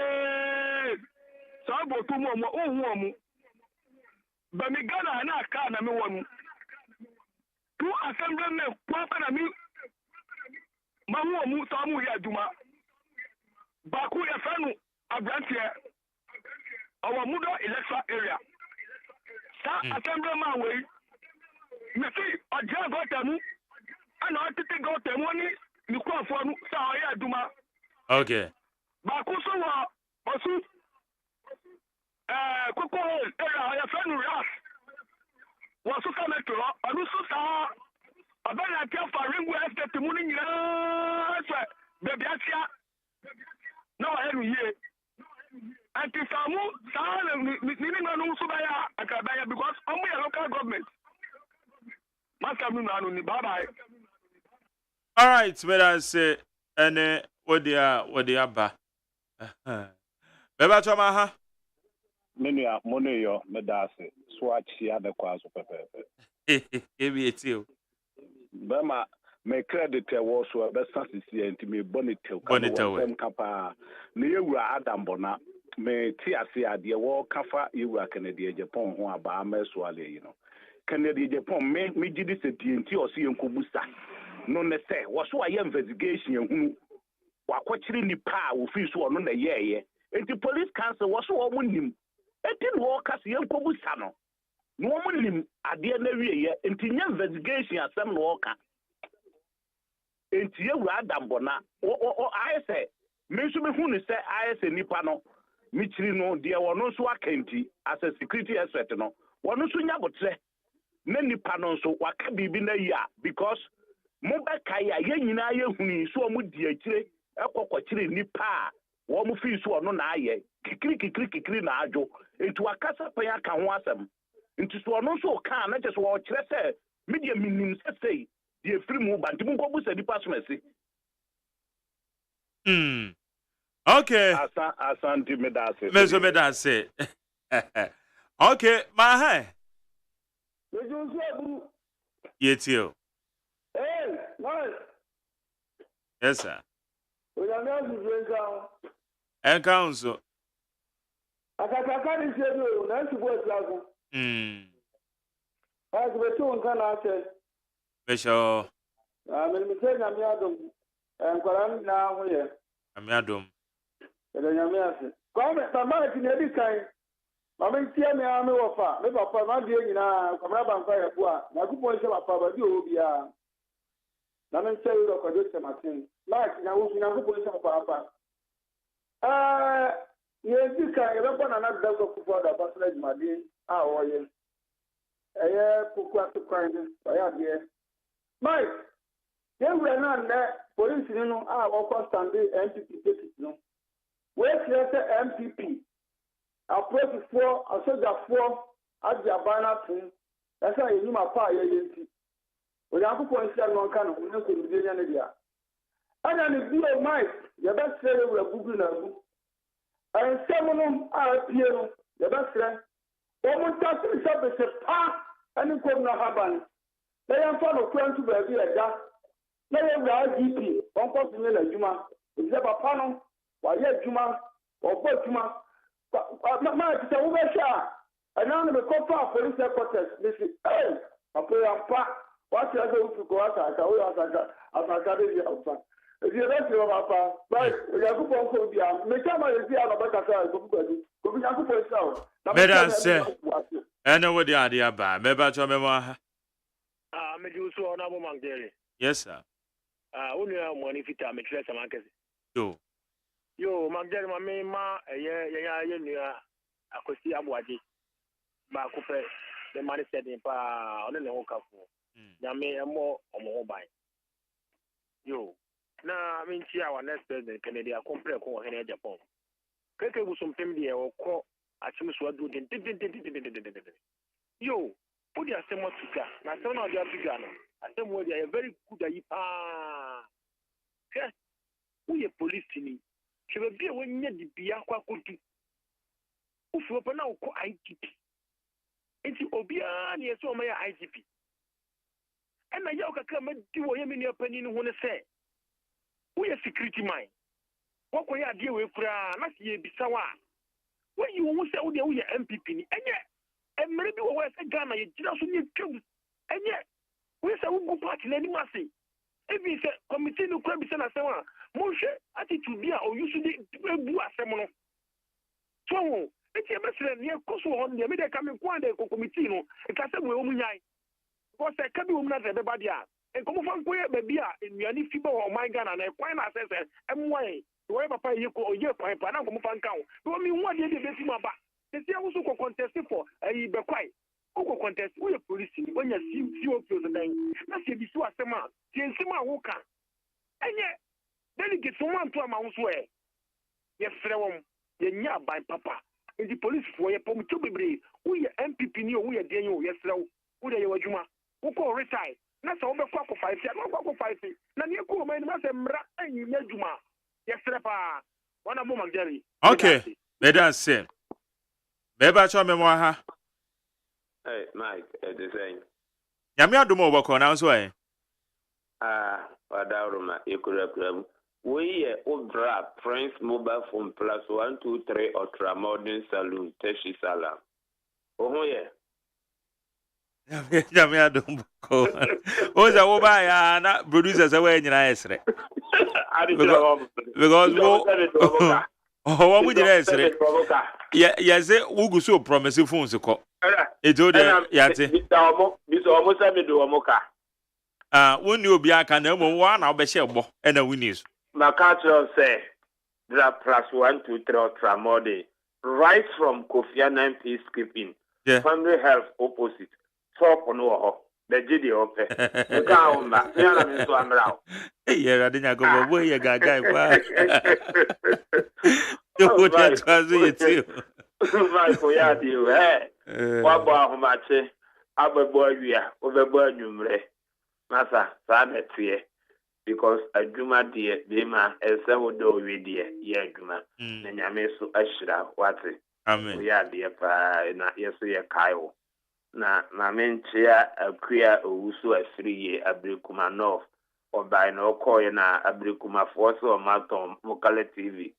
so abotu mu omu But me Ghana na car na me wonu. Two assemblymen kwapa na me mahu mu samu ya adwuma. Baku ya fanu abrantie. Our mudo electoral area. Sa assemblyman we. Me see oja got mu. Ana otete got mu ni mi ko afo nu sa ya adwuma. Okay. Baku so wa osu koko area ya fanu ras. Wasu kametro anu so sa abana tia fa ringu estate mu ni nyina so bebi atia na wa henu ye anti samu sa ni no so ba ya akabaya because omu ya local government masa mu anu ni bye bye. All right, but I say ene what they are ba. Beba choma ha. Menua monoyo medase swachi adekwa so pepepe. Ebi etio. Bema me credit e wo so be sasisi enti me bonite kapa ne yewura adambona me ti ase ade wo kafa yewura Kennedy Japan ho aba ameso ale yi no Kennedy Japan me gidi se enti o se yenkobusa no ne se wo so aye investigation ehunu wakwachiri ni pa wo fi so no na yeye enti police council wo so wo munim enti no kase yenkobusa no no munim ade na wieye enti nya investigation asem no ka enti yewura adambona o ayese me so me hu ni se ayese nipa no michiri no de wono so akenti as a security expert no wono so nya botre na nipa no so waka bibi na yi a because mo be kai a ye nyina ye huni so mo di akire ekokochire nipa a wo mo fi so no na aye kikiri na ajo enti wakasa pan aka ho asem enti so wono so ka na je so wo kire se media minim se the free move and people go busa department. Okay. Asanti medase. Meso medase. Okay, my hi. Yetio. Hey, man. Yes, sir. We are not to And council. Akataka ni sedo na sibo tlago. As we to nkan ase. Besho. Me say na mi adom. Enkwara na ho ye. Ami adom. Ele nyame ase. Kwa me mama ti na di kan. Mama ntia me ame wofa. Me papa ma die nyina kwamra banka ya bua. Na kupo nse papa ba di obia. Na me nse ro ko do sematin. Like na wo na kupo nse papa. Ye di kan ye ba na na da ko kupo da ba sele jumadi a wo ye. Eye kuku atukwan ni ya die. Mike, you were not there. Police, you know, I was standing MPP ticket. No, we created MPP. I put for, I said that for, at the Abana team. That's why you know my fire agency. We have to point out one kind of window to the area. And then the video, Mike, the best seller will Google now. And some of them are appearing, the best seller. Woman touching something, a path, and you couldn't have. They are found a friend to be a gas. They are IGP, Uncle Sinela Juma, is a panel, while yet Juma, or both Juma. But my is a woman shot. And now the copper police headquarters, this is, hey, I pay a pack. What's the other to go out? I got it. If you rest your papa, right, we have to go for the make sure I see how about that. Go be uncle for yourself. Better say, I know what the idea about. Maybe I told me more. Me do so on Abu Mangere. Yes, sir. Only money fit am try some market. Yo, Mangere ma ye nua akosi abuade. Ba ko pe the money said in pa on le ho kafo. Nyame emo omo ban. Yo, na me nti our next president Kennedy akompre ko he na Japan. Keke bu some pem de o ko achim so adu den. Yo, put the asemo tuka. Na so na dia tuka no. Asemo dia very good ayi pa. Yes. We police ni. Chebe bia wonya di bia kwa kodu. Ufu pa na ko IGP. Enti obia na yeso ma ya IGP. Ena ya okaka ma di wo yemi ni apani ni ho ne se. We security man. Wako ya die we kura na se ye bisawa. When you wo se wo de wo ye MPP ni enye and maybe we were Ghana, you just need to, and yet, we say we go party in any massy. If we say committee no crime, send us one, Moshe, attitude be or usually do a seminar. So, it's a message near Kosovo on the media coming one day, committee, no, and Casa Womunyai. Because I can't be woman at everybody. And come from where baby in Yanni Fibo or my Ghana, and I quite assess M1, wherever you go, your pipe, and I'm from Fancao. You want me 1 year to get my back. They say also contest for a Bequai. Who contest with a police when you see few close the name. That's a before a sema, Tiensima Woka. And yet, delegate someone to a mouse way. Yes, Frewam, ye nya by Papa. In the police for a pom to be brave. We are MPP new, we are Daniel, yes, Row, who are your Juma, who call retire. That's all the quack of 5 years, no 5 years. Nanyako, my master, and you Juma. Yes, Repa. One moment, Jerry. Okay, Medan say. Beba cho me mo ha. Hey, Mike, the same. Nyame adomo obako na nso eh. Wadaruma, Ekurakram. We Obra Prince mobile phone plus 123 Ultra Modern Saloon, Teshi Salam. Oh, yeah. Nyame adomo ko. Oza wo ba ya na producers we nyina esre. Because oh, we did esre. Yeah, say we so promise phones ko. E do de ya te. Biso almost me do omoka. When you be aka na mo wa na obehye egbo e na winis. Makatro say Dra plus 123 Ultra Modern right from Kofi Annan peacekeeping. Yeah. Family health opposite. Top no the GD open. You can't back. Me and me so amrao. Yeah, I didn't go boy you guy kwa. You put that was you too. My for ya deal eh. Wa bo ahomache abebo awia obebo anwumre. Masa sa na tie because adwuma de be ma ese wodo we de ye adwuma. Na nyame so ahyira wate. Amen. Ya de pa na yeso ye kaio. Na menchia akua owusu afiriye Abrikuma North obai na okoye na Abrikuma force o maton Mokale TV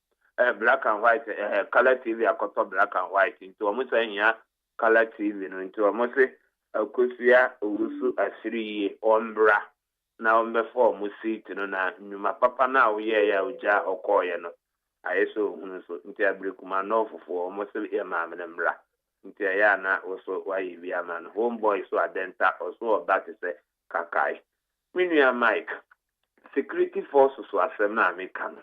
black and white color TV akoto black and white into omusa hia color TV no into omose akosia owusu afiriye ombra na ombefo omusi tino na nyuma papa na oye ya oja okoye no ayeso hunu so into Abrikuma North for omose e ma amemra nti ya na oso wayi bia man homeboy so adenta oso oba te se kakai minua Mike security forces so asem na America no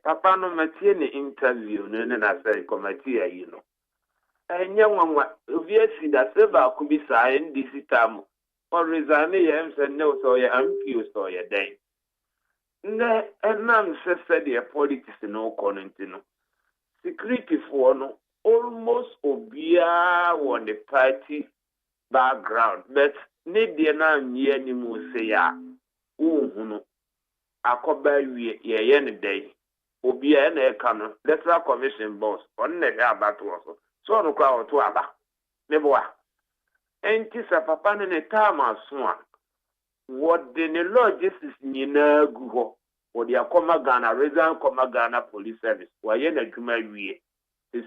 papa no matie ni interview no na say committee ayi no enye nwanwa obviously da seba kubisa NDC tam or resign ye say no so ye MP so ye den na enam se the politics no konenti no security for no almost obia on the party background, but need na nye ni mu se ya uhunu akoba wie ye ne day obia na e kan electoral commission boss on na ya battle so no kwa oto aba meboa enti sa papa ne tama so a what the logistics nyina gu ho wo dia koma Ghana reserve koma Ghana police service wa ye na dwuma wie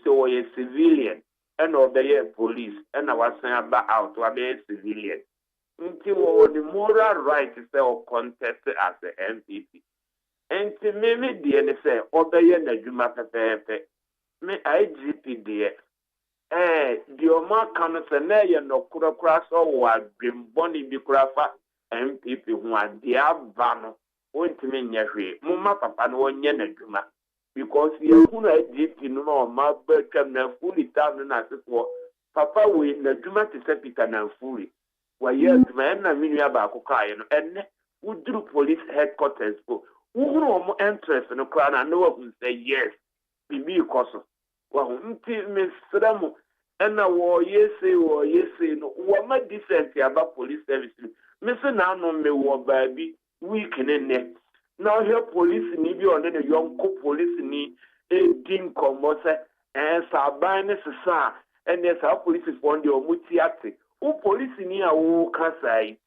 so we civilian and obey police and our samba out to obey civilian until the moral right to say or contest as the MPP. And to me the say obey na juma pepe me IGP there the Oma can say na ye no kura so wa dwimboni bi kura fa MPP ho adia ba no ontimi nya hwe mumma papa no onye na juma because you who are deep in no my become na fully down na so papa we na duma te se Peter na fully wa ye duma na minua ba akoka ye no enne udru police headquarters go who no interest no kra na no who say yes bibi koso wa nti mesramu ena wo yese no wo ma decent aba police service me se na no me wo ba bi week ne now here police ni bi on the young police ni din komo se saban ne sesa and yes our police for the omuti ate o police ni a wo kasai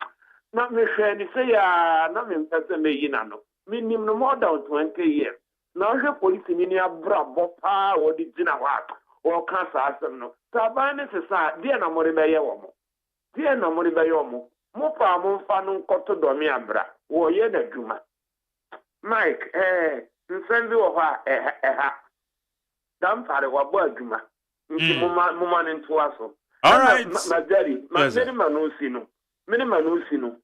na me hwe ni say ya na me mpese me yina no minim no more than 20 years now here police ni abra bo pa o di gina wa o kasa asem no Sabane se sa dia na mo be ye wo mo. Dia na mo be ye wo mo. Mo pa mo mfa no nkoto do me abra. Wo ye na dwuma. Mike nsendi wo ha ha. Dam fare wa bo adwuma. Nti mo ma ne nto aso. All right. Magari, many manusi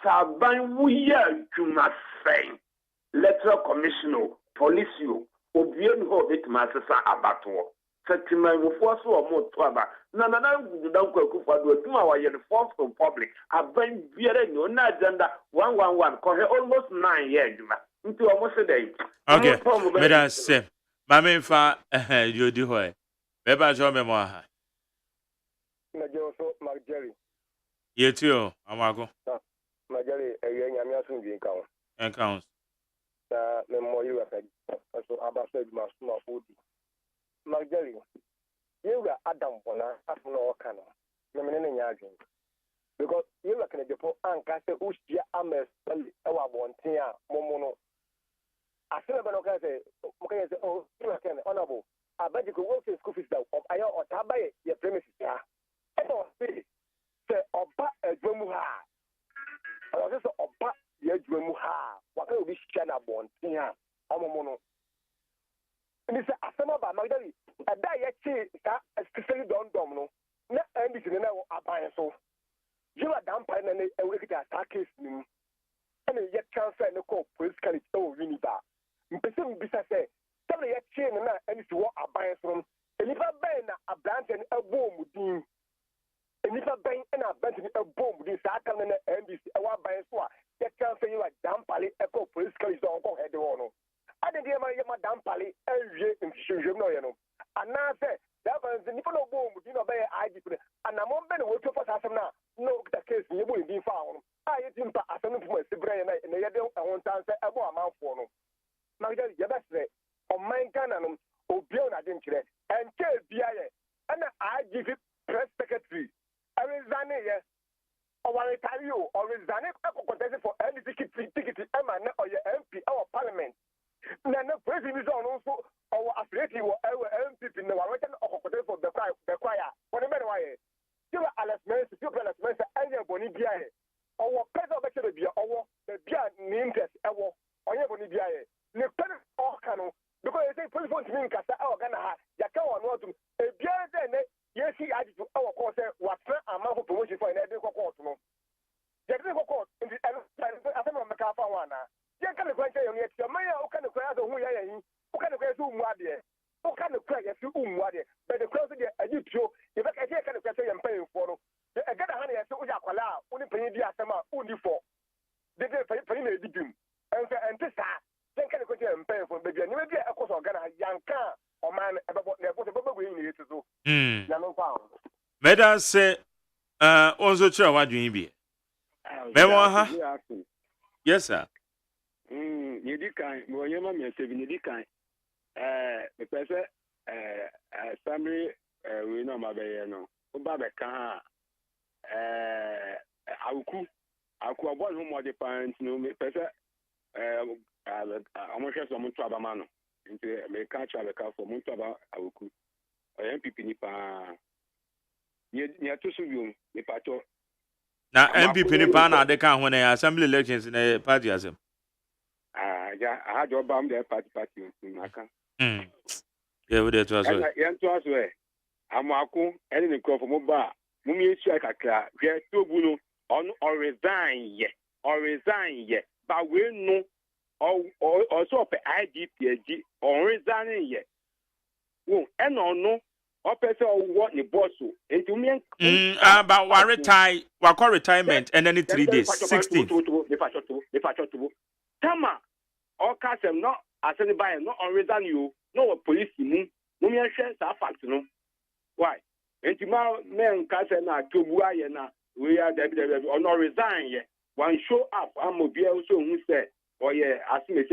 Saban wuya juma fain. Electoral Commissioner, police you, obien ho it masasa abato. Satima mu force or more twaba. Na don't go for do our force from public. Aban biere no na agenda 111 cause almost 9 years juma. Into almost a day. Okay. Madam say, Mama fa you do hoy. Beba jo me mo ha. Najoso Marjorie. Yetio, amago. Marjorie, nyame aso bi nka ho. Encounts. Na me mo yi waka. So abasa bi masuma fodi. Marjorie. Yewa Adam bona afuna oka no. Me ne nya adwen. Because yewa kana depo anka se ushia ames e wa bonten a momo no. Asema be no ka se mo ka se oh yewa kana honorable. Abaji ko wo se school fees da ayo otabaye ye premises ya. Edo se oba adwamu ha. Oyo se oba ye adwamu ha. Waka obi hia na bonten a omomo no. Ni se asema ba Magdali ada ye chi ka especially don no. Na NBC na wo aban so. Yewa dampa na e we kita attack case ni. Ene ye transfer ne ko police college o Uniba. Mpese mbisa se tell ye chi na NBC wo aban so. Enipa ben na abrante ne abo mudin. Enipa ben na abrante ne abo mudin sa aka na NBC e wa aban so a ye transfer yewa dampale e ko police college on ko head no. Ade de ma ye ma dampale ewie mfihwehwem no ye no. Ana se that was the nipa no bo mudin no be IGP ana mo be no to for asem na no the case ye bo ndin fa ho. A ye timpa asem no puma sibre na ye de ehon tan se ebo amanfo no. Magdali ye besre o man Ghana no obio na de nkire enke bia ye ana IGP press secretary Arizana ye o wa retire o resign e contest for NDC ticket e ma na o ye MP our parliament na na president on so o affiliate wo MPP na wa return o contest for the choir for the men why you Alex Mensa you Alex Mensa anya boni bia ye o president of the bia o the bia ni interest e wo onye boni bia ye ne pen o kanu because they say police to me kasa e Ghana ha ya ka won no tum e bia de ne yes he added to our course what amount of promotion for any court no the court in the I think I'm ka fa wana you can question you yet my o kan ko ya do hu ya yin o kan ko so mu ade o kan ko ya so mu ade but the cross the ajipio you be ka je kan ko so ya mpan for no the Ghana ha ya so o ja kwala o ni pan di asema o ni for the pan na edidim and this then can go to mpan for be ni be e ko so Ghana yanka o man e be na ko so be go yin ni so ya no fa Madam say onzo chira wadwen bi. Memo ha? Yes sir. Nidikan, Moyama Mesevi Nidikan, the person, Sammy, we know my bayano, Ubabeka, Auku, Aku, one whom are the parents, no, person, almost as a Muntabamano, into a catch of a car for Muntaba, Auku, MPP Nipa, near to Subium, the pato. Now MPP Nipa na de kan when assembly elections in a party as him. Yeah, I had your bomb there, party in Maka. Yeah, we did to us. Yeah, to us, where I'm Aku, and in the for Moba, Mummy check a car, get to Bunu, or resign yet, but we know also IGPG or resigning yet. Oh, and no, or person what the boss, and to me, about what retirement, and then 3 days, 16. Tama, all cast them not as anybody, not on reason you, no police in no me share that fact, no. Why? And tomorrow, men cast and to Buayana, we are the or not resign yet. One show up, I'm a be also who said, oh yeah, as me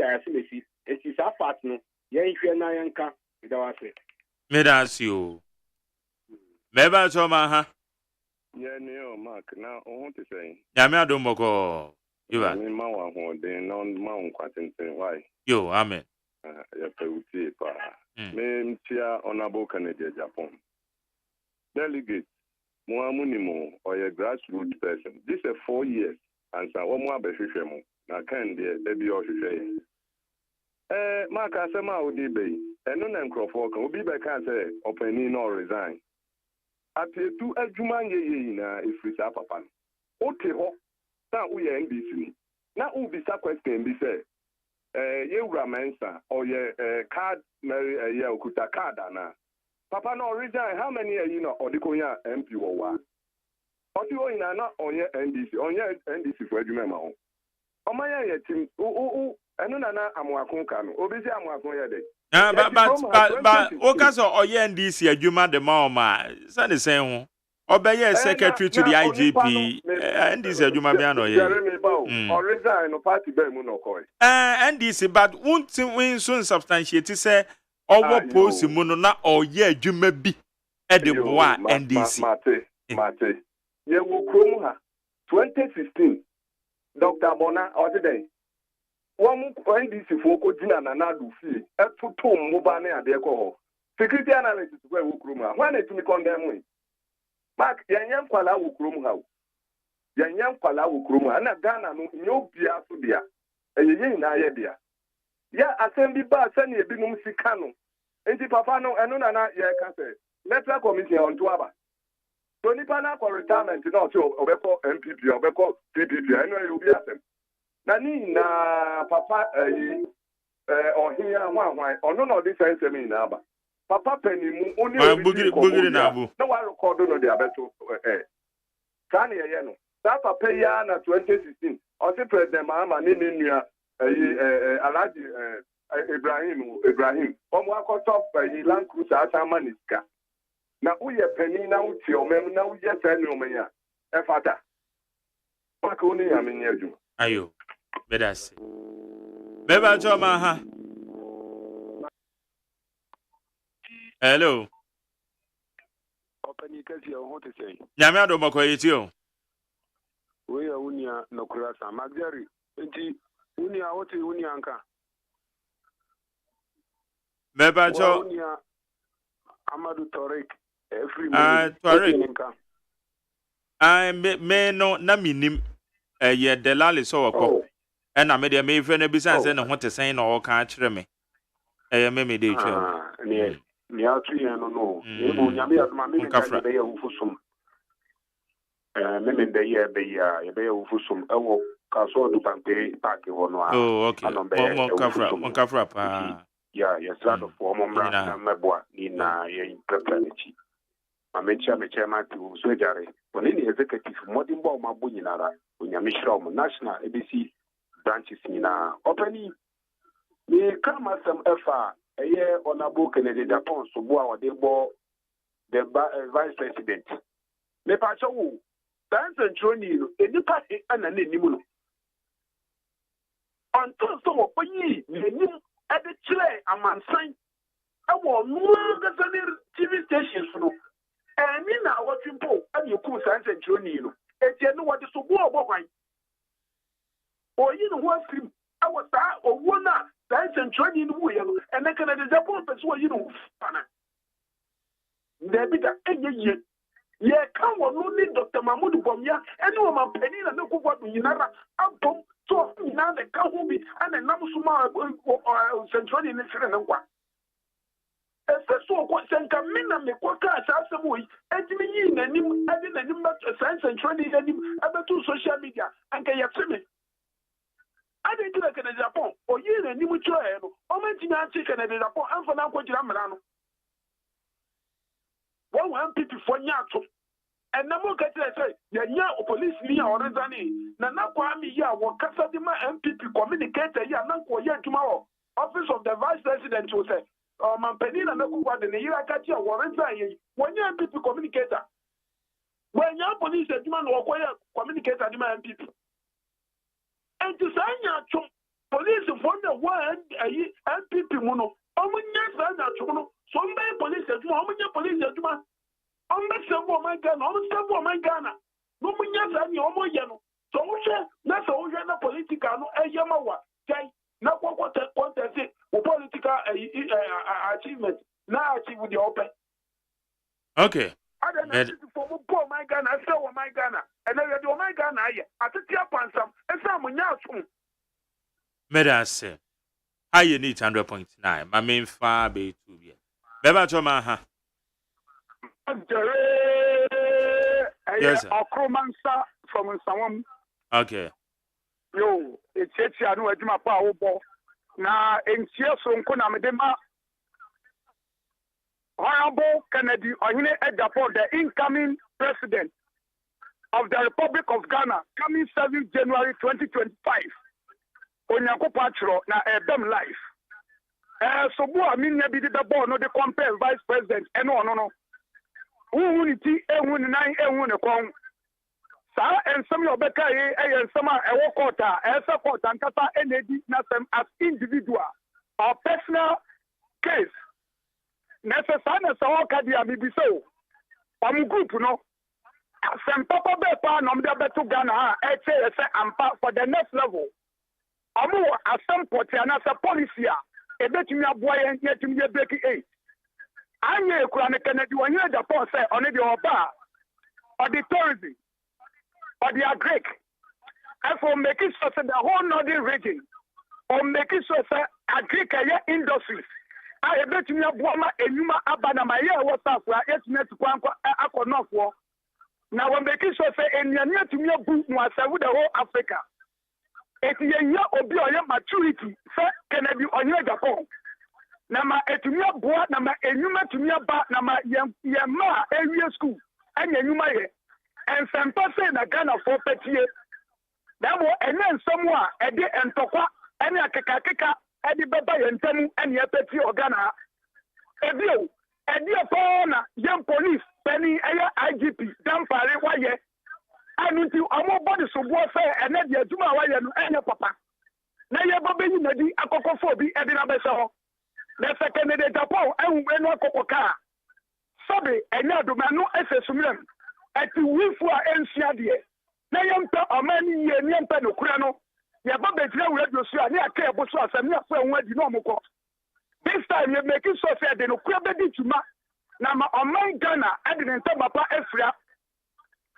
see, it is a fact, no. Yan Yanka, it was it. Medas you. Meba Toma, huh? Yeah, no, Mark, now I want to say. Yamia Domoko. You are in my one, non mount quatin, why? Yo, amen. Me, Tia, honorable Canadian Japan. delegate, Muamunimo, or a grassroots person. This is 4 years, and so one more befishemo. Now, can there be or Mark Asema Odibe, and no name Crawford, will be back and say, opening or resign. At the 2 Juman if we say Papa. Okay, now we are NBC. Now, who be that question be said? You Ramensa or your card, Mary, a year, Kuta card, Papa no resign. How many are you know, or the Koya MP or what? Or you in not on your NDC, on your NDC for Jumema. Oh, my team, and no, I'm walking, obviously, I'm walking. But Okaso or NDC, Juma the Mama, son is saying, obey secretary to the IGP, NDC, Juma Biano, or resign or party Bemuno Koi. NDC, but won't win soon substantiate to say, or what post Munona or Juma be at the Bois NDC. Mate, you will Krumha 2016, Dr. Bona or today. One NDC for Kodina and Nadu fee, at two Mobane and their call. Security analysis where Ukruma, when it me condemn. Mark, Yan Pala Ukrumha. Yan Pala Ukruma, and a Ghana no Bia Subia, and Yin Ayabia. Ya assembly bar send a binum Sicano. And the Papa no, and Nana, ya can say, letter committee on Tuaba. So Nipana for retirement, not your Obeco MPP, Obeco PPP, I know you'll be at them. Nani na Papa or here one or no this sense me naba. Papa penny only boogie nabu. No one record no the abeto Kani yeno. That Papa na 2016. Also President Mahama ni Alaji Ibrahim. Omwa top Land Cruiser Ashamaniska. Na uye penny na uti omem na uye penny omenya. Efata. Makoni aminyeju. Ayo. Bedasi. Beba Joma ha. Hello. Openi kasi ya hote say. Nyame adoma kwa yitio. We ya unia no kurasa magari. Enti unia wote unia anka. Beba Jo. Unia Amadu Torik. Torik. Me no na minim ye delali so wako. And I made a me friend besides and what to say no can't me. I may be near no. Yami at my mimic Ufusum. Mimim the year be a bay Ufusum. Oh, Castle du Pante, Paki or no. Oh, okay. One cover. Yeah, yes, sort of form of Mabua in a preparatory. I mentioned the chairman to Swedari. When any executive Modimbo Mabunara, when Yamishram National ABC branches in opening. Me come as some effort a year on a book and a Japan so boa de bo the vice president. Me pacho dance and training in the party and an animal. Until some of ye, at the Chile, a man sign. I want more than TV stations. And in our simple, and you could dance and training. And you know what is so boa boy. Or you know what film I was that or one dance and training and I can Japan person you know. There be that any yeah, come on, no need Dr. Mahmoud Bomia, and no man penny and no what you know. I'm so now the Kahubi and the Namusuma Central in the one. So what sent a mina me quaka as a way, and me in him, I didn't science and training about two social media and Kayatimi. I didn't look at Japan or you and you try or mention chicken at Japan and for now, what you have. One people for Yato. And now look at it, say, yeah, police me or Rezani. Nana Kwami, ya, what Casadima MPP communicator, ya, Nanko, ya, tomorrow. Office of the Vice President will say, Mampenina, Nakuwa, the Irakatia, Warrenzani, when your MPP communicator. When your police demand or communicator, the MPP. And to say, police found the word MPP Muno. Somebody police police my Ghana. No Yano. So that's all political not what political achievement. Now achieve with the open. Okay. for my Ghana, I saw my Ghana, and I do my Ghana. I took your pansam, and some when you're Medase. I need 100.9. My main far be 2 years. Beba Choma. Yes, Okromansa from someone. Okay. Yo, it's I know my power. Now, in Chieso, Kunamedema. Honorable Kennedy Oyine Edapo, the incoming president of the Republic of Ghana, coming 7th January 2025. Onyanko Patro na Ebem life. So bo aminya bi the board no the compare vice president no. Who unity ehun nine ehun ne kon. Sa ensem yo beka ye ensem a ewo court a esa court ankata enedi na sem as individual or personal case. Necessary so kadi abibiso. Am group no. Sem papa be pa no mde beto Ghana e say ampa for the next level. Amu asempoti anasa policy a ebetumi aboa yen yetumi ye break 8 anye ekura ne Kennedy wanye Japan say on the oba or the tourism or the agric and for making sure the whole northern region or making sure agric industries a ebetumi aboa ma enyuma abana ma ye whatsapp a yetumi tukwanko akonofo na we making sure enyanya tumi abu no asawu the whole Africa. Eti ye obi oye maturity se Kennedy onye Japan na ma etumia boa na ma enyuma tumia ba na ma ye ma ewie school anya enyuma ye ensempa se na Ghana for petie na mo ene nsemu a ede entokwa ene akeka ede beba ye ntemu ene petie Ghana ebio ede po na ye police penny eye IGP damfare waye anuti omo body so bo say ene de aduma wa ye no enye papa na ye bo beyi na di akokofo bi e bi na be so na second de Japan ehun enu akokoka sobe enye aduma no esesumlem ati wifu a ensia de na ye mpa omani ye ni mpa no kura no ye bo be tire radio so ani aka e bo so asem ya fa enwa di no omko this time ye make so say de no kura be di tuma na ma oman Ghana adine nta papa efria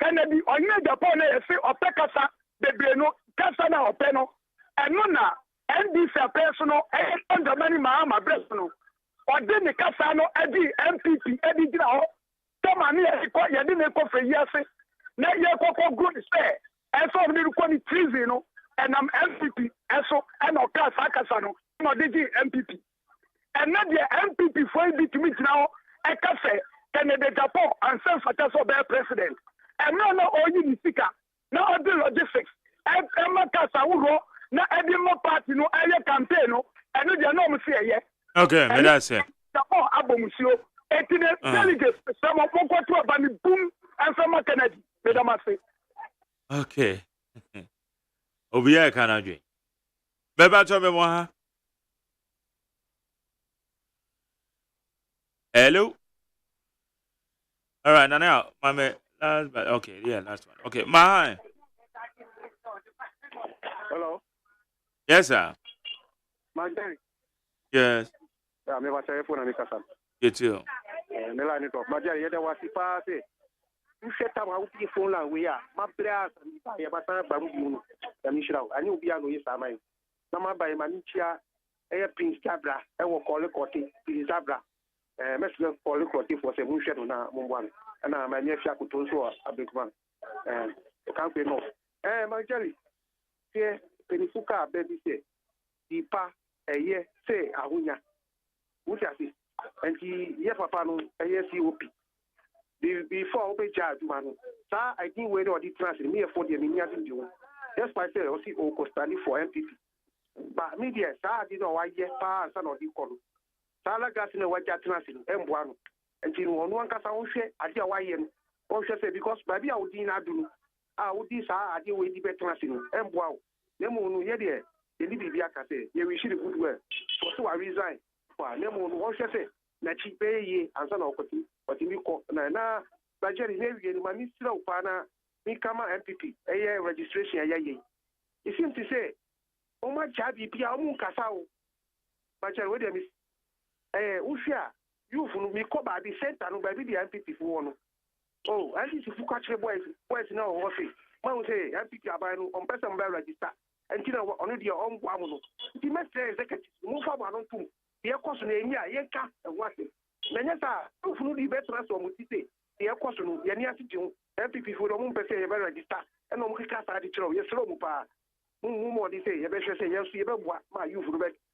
Kennedy onye Japan na efi opekasa bebre no kasa na openo eno na NDC personal under many Mahama Bresono ode ne kasa no edi MPP edi gira ho toma ni ye de ne ko fe yase na ye kokko good say eso ni ko ni treason no enam MPP eso eno kasa kasa no no digi MPP eno de MPP for bi to meet now e kase Kennedy Japan and self for be president. And no only the speaker, no other logistics. And Kasa Uro, no Edimo party, no area campaign, and no Janom say, okay, may I say? The Abomsio, 18 delegates, some of Moko to a boom, and some Kennedy, Madame say. Okay. Obia Canada. Beba Chome. Hello. All right, now, my okay, yeah, last one. Okay, my. Hello. Yes, sir. My Jerry. Yes. Yeah, me was phone and Kasa. You too. Me la ni to. My Jerry, you was pa say. You set up how you phone la we are. My players, ya bata babu mu. Ya mi shira. Ani obi anu yi samai. Na ma ba ma ni chia. Prince Tabra. Wo call Prince Tabra. Messi call for 7 share na mo and I'm a near Shakuto, a big man. Can't be no. My jelly. Here, Penifuka, baby say, the pa a year say, Ahunya. Which I see. And he, Papa, a year COP. Before open charge, man. Sir, I think whether or the transit me for the miniature do. Just by say, I see Oko study for MPP. But media, sir, I didn't know why yet, pa, son of the call. Sala gas in a white transit, M1. And you know, one cast on share, I dear YN, or shall say, because maybe I would dinner do. I would this, I deal with the better and wow. Nemo, yeah, dear, the Libby Biacate, you wish it good well. So I resign. For Nemo, what shall say, Nachi Bay, and son of Coti, but you call Nana, but Jerry Navy, my Mr. Opana, Mikama MPP, a registration, it seems to say, oh, my chabby, Piamu Casao. But Jerry, what do Ushia. You from me come by the center no by the MPP for one. Oh, I think if you catch the boys now, what say? Man say, I pick your bino on person by register. And you know, on your own guamuno. The messenger executive, move up on two. The question in here, Yanka, and what it. Menesa, who flew the veterans on Mutite, the question, Yania Sitio, MPP for the moon per se, register, and on Kikasa, the show, yes, Romupa. More they say, you better say, yes, you better my youth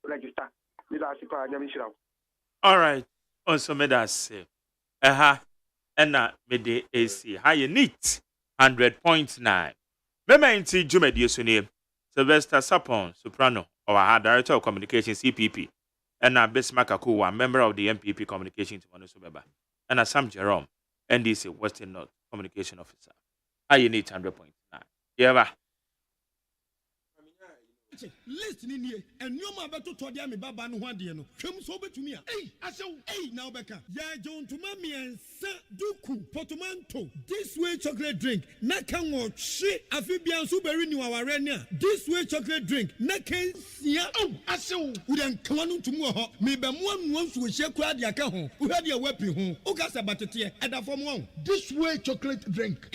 register. With us, Yamishra. All right. Also, made us say, and mede AC high neat 100.9. Mementi Jumedi Sunim, Sylvester Sapon, soprano, or our director of communications CPP, and Bismarck Akuwa, member of the MPP communications to Manusubeba, and Sam Jerome, NDC Western North communication officer. High neat 100.9. Yeah. Listen in here, and no man better to me Baba no one no. Come so to me. Hey, I say, hey, now Becca. Yeah, John to mommy and Duku, Portomanto. This way chocolate drink. Nakan watch shit. Afibian super renew our renia. This way chocolate drink. Nakan yeah. Oh, I say, we then come on to more. Maybe one wants to share crowd your home. Who had your weapon home? Who got about it here? And from one. This way chocolate drink.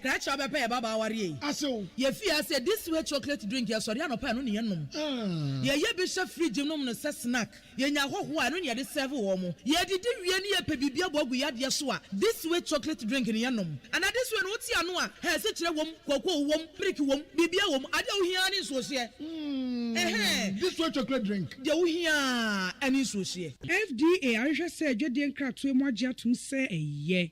Catch up a pair, Baba Wari. I say, yes, I said this way chocolate drink. Yes, sorry. No pan on the enum. Yeah, bishop free genome no snack. Yenya ho anu ne de serve wo mo. Ye didi wie ne ye pebibia bogu ya de so a. This way chocolate drink ne enum. And this way no ti anu a, he se kire wom, koko wom, prick wom, bibia wom. Ade wo hia ne so se. This way chocolate drink. De wo hia ani so se. FDA ahwe se adwede nkratoe mo agye atum se eye.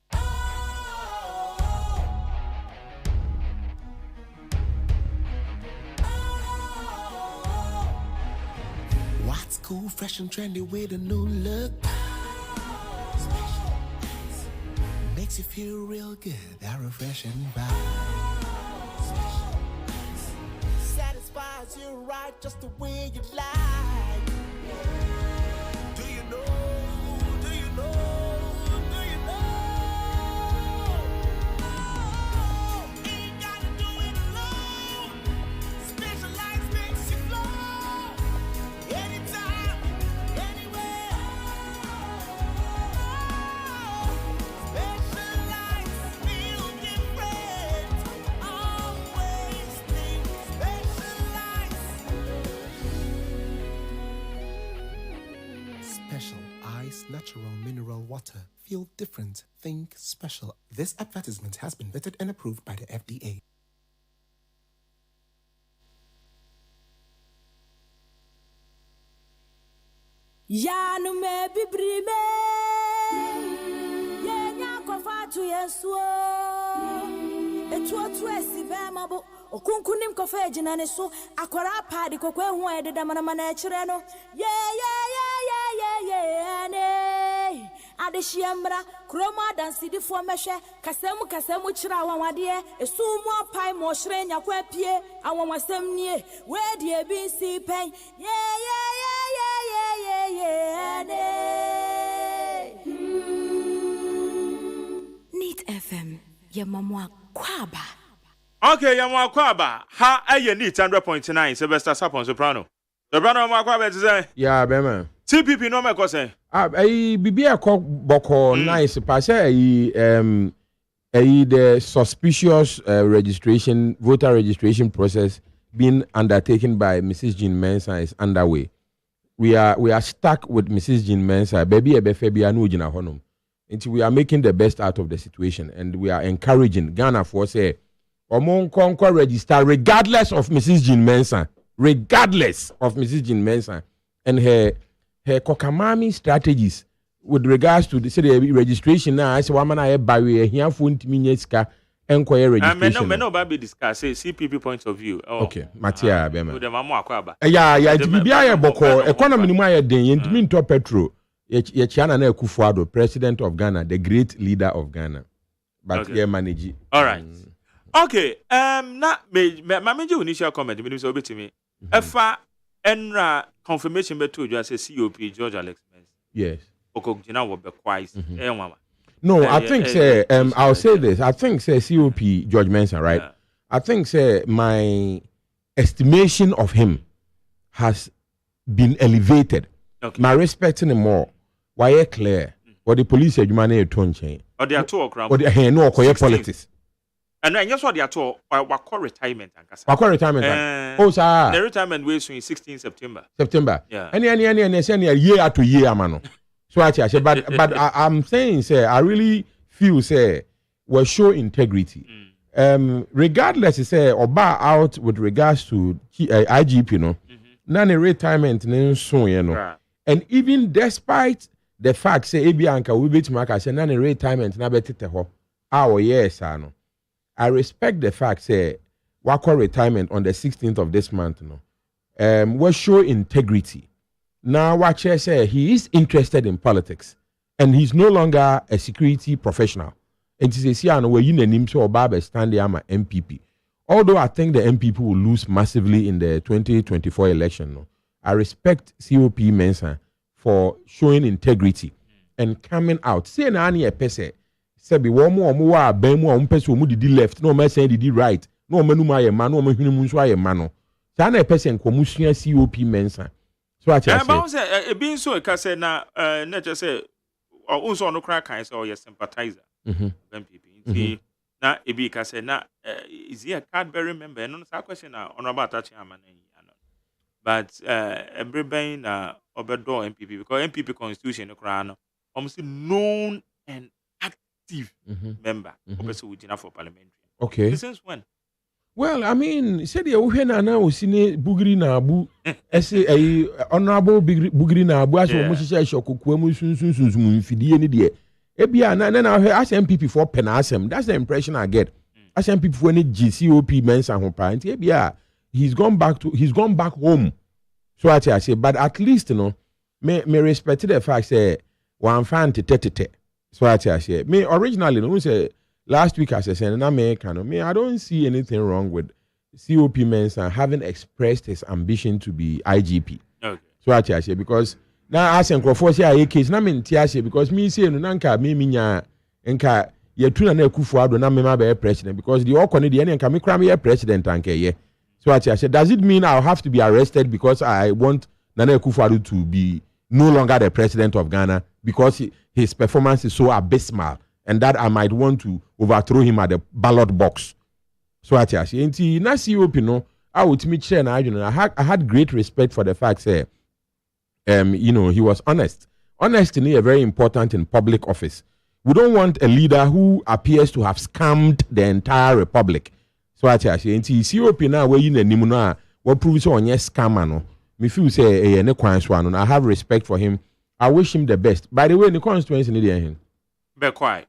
What's cool, fresh and trendy with a new look? Makes you feel real good, that refreshing vibe. Satisfies you right just the way you like. Do you know? Do you know? Do you know? Ain't gotta do it alone. Specialized makes you flow. Anytime, anywhere. Specialized feel different. Always think specialized. Special Ice Natural Mineral Water. Feel different. Think special. This advertisement has been vetted and approved by the FDA. Yanu me bibrime Yenya kofa tu yesuo Etu esi be mabo Okunkunim kofa ejina ne so Akwara padi kokwe hu ededa mana echire no ne Adeshiembra kroma dansidi fo mehwe kasemu chira wanwade esumu apai mo hire nyakwa pie awonwasem nie we die bi si pen Neat FM, ya mamwa kwaba. Okay, ya kwaba. Ha aye neat 100.9 Sylvester Sapon soprano. Soprano mamwa kwaba to say. Yeah, bema. TPP no me ko say. Bibia ko boko nice pa say the suspicious registration voter registration process being undertaken by Mrs. Jean Mensah is underway. We are stuck with Mrs. Jean Mensah. Baby Ebefebi anu jina honum. Until we are making the best out of the situation, and we are encouraging Ghana for say, Omon Konko register regardless of Mrs. Jean Mensah, and her kokamami strategies with regards to the registration. Now, I say woman I buy we here for intimidate enquire registration. Me no be discuss CPP point of view. Oh. Okay, Matia Bema. With the mamu akwaba. Yeah, bibia ye boko economy ni mu aye den yentimi nto petrol. Ye Chiana na Akufo-Addo, president of Ghana, the great leader of Ghana. But Okay. ye manage. All right. Okay. Na me major initial comment me so bit me. Efa enra confirmation beto you say COP George Alex Mens. Yes. Okogina wo be kwise. No, I think say I'll say this. I think say COP George Mensah, right? Yeah. I think say my estimation of him has been elevated. Okay. My respecting him more. Why clear? or the police adwuma na eto nchen or they are two or or the no okoye politics and just what they are two or retirement ankasa retirement oh sir the retirement we so in 16 September yeah any say year to year amano so I say but I'm saying say I really feel say we show integrity regardless say oba out with regards to IGP no na ne retirement ne so ye no and even despite the fact say ebi anka we bet maka say na ne retirement na betete ho yes no I respect the fact say wako retirement on the 16th of this month no we show integrity now watch say he is interested in politics and he's no longer a security professional and he says no we yin so oba stand there ama MPP although I think the MPP will lose massively in the 2024 election no I respect COP Mensah for showing integrity and coming out say na any a pese say be one more wa ban mu on pese mu didi left no man say didi right no man no aye man no man hwenu mu so aye man no say na pese nkomu sua COP Mensah so I say e bin so e ka say na na just say o so no kra kan say o yes sympathizer MPP na e bi ka say na is he a Cadbury member no say question na honorable attaching am na but everybody na obedo MPP because MPP constitution no kra no almost known and active member obviously we for parliamentary. Okay. Since when? Well, I mean, said the uhena na usine bugiri na abu ese honorable bugiri na abu aso mo hye shokokuo mu sunsunsun mu mfidie ni de ebia na as MPP for penasem that's the impression I get. As MPP for any GCOP Mensah ho pa nti ebia he's gone back home. So I say but at least you know me respect the fact say one fan tete. So I say me originally no say last week as I said na me I don't see anything wrong with COP Mensah having expressed his ambition to be IGP. Okay. So I say because now as enkrofo say aye case na me ntia say because me say no na nka me nya nka yetuna na Akufo-Addo na me ma be president because the okone de nka me kra me president anka ye. So I said, does it mean I'll have to be arrested because I want Nana Akufo-Addo to be no longer the president of Ghana because his performance is so abysmal and that I might want to overthrow him at the ballot box? So I said, na COP no, I would meet share na I had great respect for the fact that he was honest. Honesty is very important in public office. We don't want a leader who appears to have scammed the entire republic. So I say nti COP na we yin anim no a we prove so onye scammer no me feel say ne kwan so no I have respect for him. I wish him the best. By the way, in the constituency ni dey hin be kwai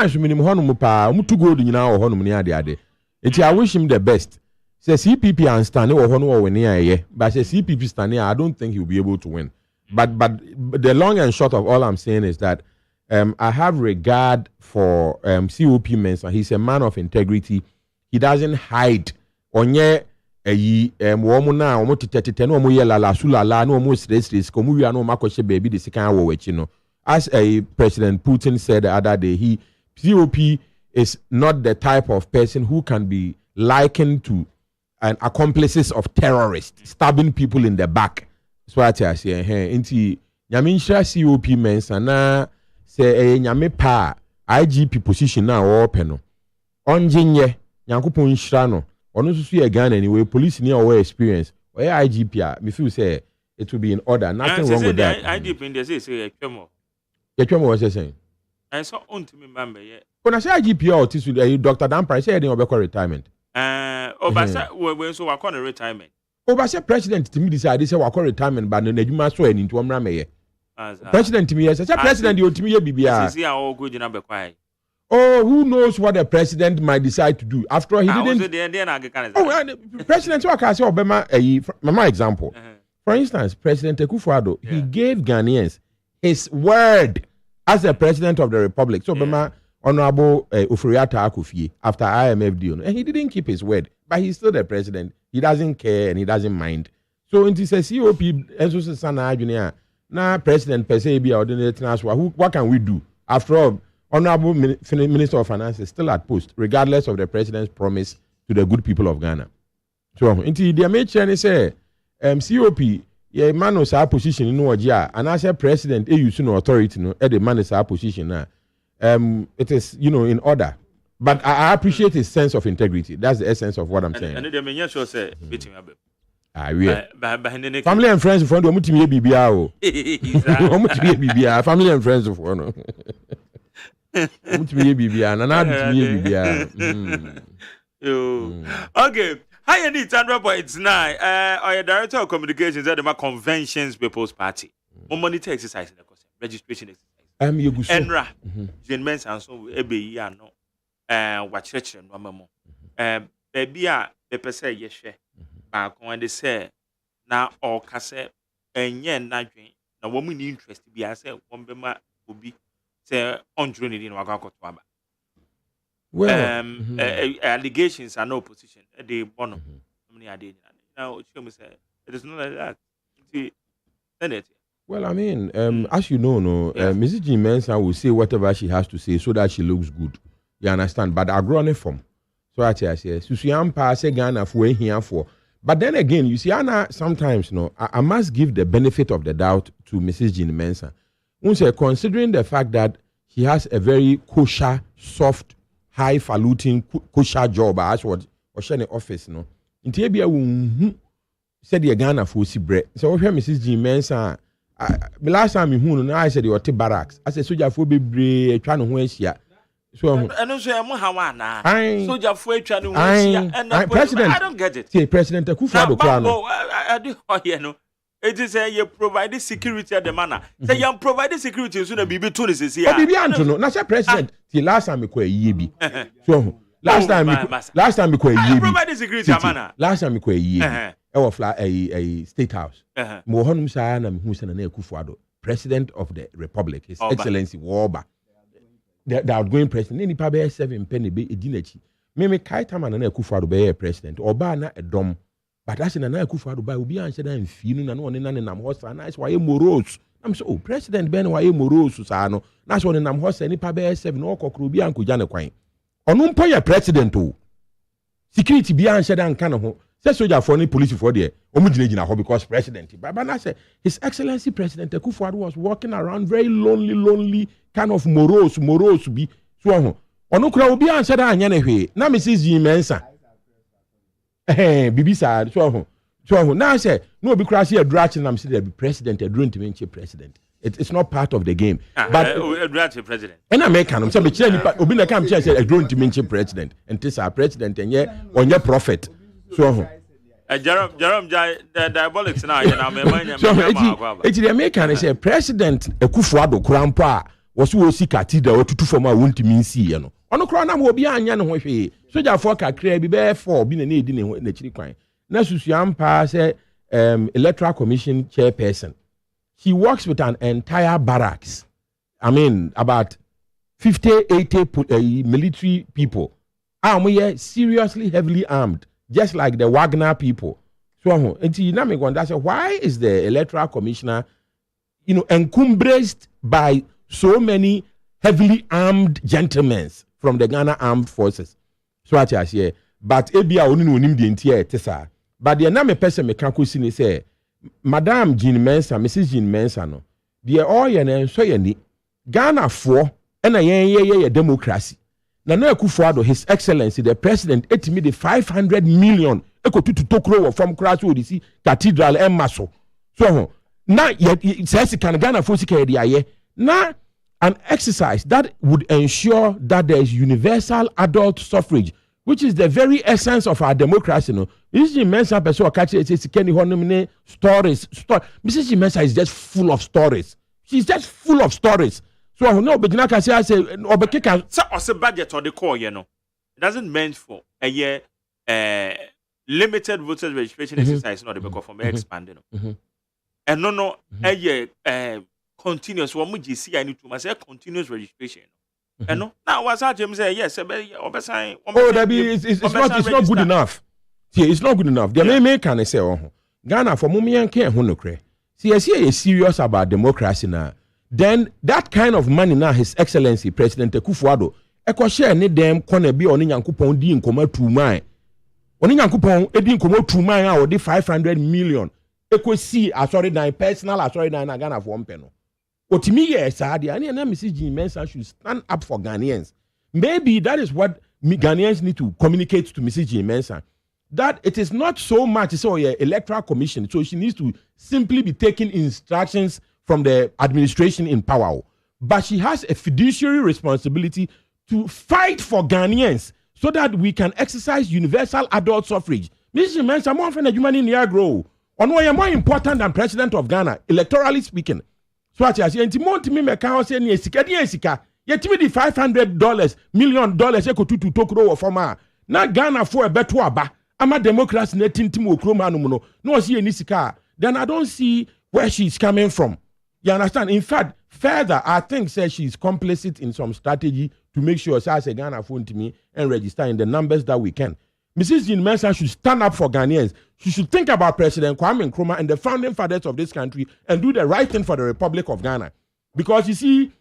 so minimum honum pa mutu gold nyina wo honum ni ade nti I wish him the best. Say CPP and stand wo honum wo win here but say CPP stand here I don't think he'll be able to win. But the long and short of all I'm saying is that I have regard for COP Mensah. He's a man of integrity. He doesn't hide. Onye womu na omo tete no omo ye lala sulala no omo stress komu wi no makoshe baby de sikan wo wechi no. As President Putin said the other day, COP is not the type of person who can be likened to an accomplices of terrorists stabbing people in the back. So I say inti nyame nhira COP Mensah na say nyame pa IGP position na wo pe no. Onjinye Yankupon Shrano, or no see a gun anyway, police near our experience, or IGP, me feel say it will be in order. Nothing wrong with that. IGP in the say, Chemo was saying. I saw on to me, member, yet. When I say IGP or Tissu, Dr. Dampra said in Obeko retirement. But so I call a retirement. But say president to me decided say wako retirement, but no Nejuma so into Amrame. President to me, yes, I said president, you to me, BBR. See how all good in number quiet. Oh, who knows what the president might decide to do? After all, he didn't. President, so I can say, Obama example. For instance, President Akufo-Addo, he gave Ghanaians his word as the president of the republic. So, Obama, Honorable Oforiatta Akufo, after IMF deal, and he didn't keep his word, but he's still the president. He doesn't care and he doesn't mind. So, in this COP, and so Sana Junior, now President per se be ordinary. What can we do? After all, Honorable Minister of Finance is still at post, regardless of the president's promise to the good people of Ghana. So, until the main say, COP, yeah, man was our position in Wajia, and as a president, you should know authority, no, the man is our position now. It is, in order. But I appreciate his sense of integrity. That's the essence of what I'm saying. And the main sure say, beating up. Family and friends of one, Omutimi BBA. Omutimi BBA, family and friends of one. Omutimi BBA, and another BBA. Okay. Hi, Andy, 100.9. Or director of communications at the Conventions People's Party. Monitor exercise in the course, registration exercise. Enra, Jane Men's and so Ebe Yano, what church and Mamma. Baby, the per se, yes, back when they say, now all cassette, and yen not drink. Now, woman interest to be as a woman will be, say, on journey in Wagako. Well, allegations are no opposition. They one of many are did. Now, show me say it is not like that. Send it. Well, I mean, as you know, Mrs. Jean Mensa will say whatever she has to say so that she looks good. You understand? But I grow on a form. So I say, Susian pass Ghana for here for. But then again, you see, Anna, sometimes, I must give the benefit of the doubt to Mrs. Jean Mensa. Considering the fact that she has a very kosher, soft, highfalutin kosher job as what was in the office, no. In Tibia, said the Ghana for si bread. So, Mrs. Jean Mensa, the last time I said you were barracks. I said, Soja for be trying to win here. So, and also, I'm Hawana. Soja for trying to win here. President, I don't get it. See, President Akufo-Addo. I do, you know. It is you provide security at the manner. Say you provide security so the BB tools is here. BB Antono, na say president. The last time we go yebi. So last time we go yebi. Provide security manner. Last time we go yebi. E wo fly a state house. Mo honum sa na me hu se na Akufo-Addo, president of the republic, his excellency Woba. The outgoing president ni pa be 7 penny be edinachi. Me kai time na Akufo-Addo be president. Oba na edom. But as in an Akufo-Addo will be answered and feeling and one in an horse and that's why morose. I'm so President Ben why morose Susano. That's one in am horse any pabe 7 or cockrubi and Kujana Quine. On umpire president too. Security be answered and canoe. Say soldier for any police for there. Omujina because president. But I said His Excellency President Akufo-Addo was walking around very lonely, kind of morose be so. Onukra will be answered and yaneway. Now Mrs. Jean Mensa. Bibi sad so now I say no be crash here draching am say the president a drone to mention president. It's not part of the game. But president. And American say be chere obi na come say a drone to mention president. And this our president and on your prophet. So Jerome the diabolics now you know so it's the American say president Akufo-Addo krampa was wo si cathedral otutu form a won't mean see you know. Ono kro na mo bi anya ne ho hwe soja for kakra bi be 4 bi na edi ne na chiri kwan na susuam pa say electoral commission chairperson. He works with an entire barracks. I mean about 50-80 military people. We seriously heavily armed just like the Wagner people. So until na me wonder say why is the electoral commissioner encumbered by so many heavily armed gentlemen from the Ghana Armed Forces. So I say, but ebia oni no nim de ntia etesa. But the na me person me kan kosi ni say, Madam Jean Mensa, Mrs. Jean Mensa no. The all ye na so ye ni Ghana for na ye democracy. Na Akufo-Addo, His Excellency the President etimi the 500 million ekotutu tokro from crash we see cathedral emmaso. So na ye says can Ghana for sika ye aye. Na an exercise that would ensure that there is universal adult suffrage, which is the very essence of our democracy. No, Mrs. Mensa person catch it says stories. Mrs. Mensa is just full of stories. She's just full of stories. So no, but I say obekeka. So budget or the core, it doesn't meant for a year limited voters registration exercise, not the back of expanding. And no, a year continuous one muji see I need to say continuous registration. And no, now what's that James say yes, obesign. Oh, that be it's not good enough. See, it's not good enough. The may can say Ghana for mummy and care who no cre. See, I see is serious about democracy now. Then that kind of money now, His Excellency President Akufo-Addo, eko share ne dem kona bi oni Nyankopon di nkoma 2 man. Oni Nyankopon edi nkoma 2 man a odi 500 million Ekosi asori dan personal asori dan na Ghana for mpeno. Otimi yes ade and na Mrs. Jean Mensah should stand up for Ghanaians. Maybe that is what Ghanaians need to communicate to Mrs. Jean Mensah. That it is not so much so electoral commission, so she needs to simply be taking instructions from the administration in power. But she has a fiduciary responsibility to fight for Ghanaians so that we can exercise universal adult suffrage. Mrs. Jean Mensah, more often human in the grow. Or more important than president of Ghana, electorally speaking. So I say, "Anti me me can say ni sika di sika. Yet me the $500 million eko to tokro of former. Na Ghana for a better aba. Ama Democrats na tintim okroma no no see any sika. Then I don't see where she's coming from. You understand? In fact, further, I think says she's complicit in some strategy to make sure say Ghana phone to me and register in the numbers that we can. Mrs. Jean Mensah should stand up for Ghanaians. She should think about President Kwame Nkrumah and the founding fathers of this country and do the right thing for the Republic of Ghana. Because you see,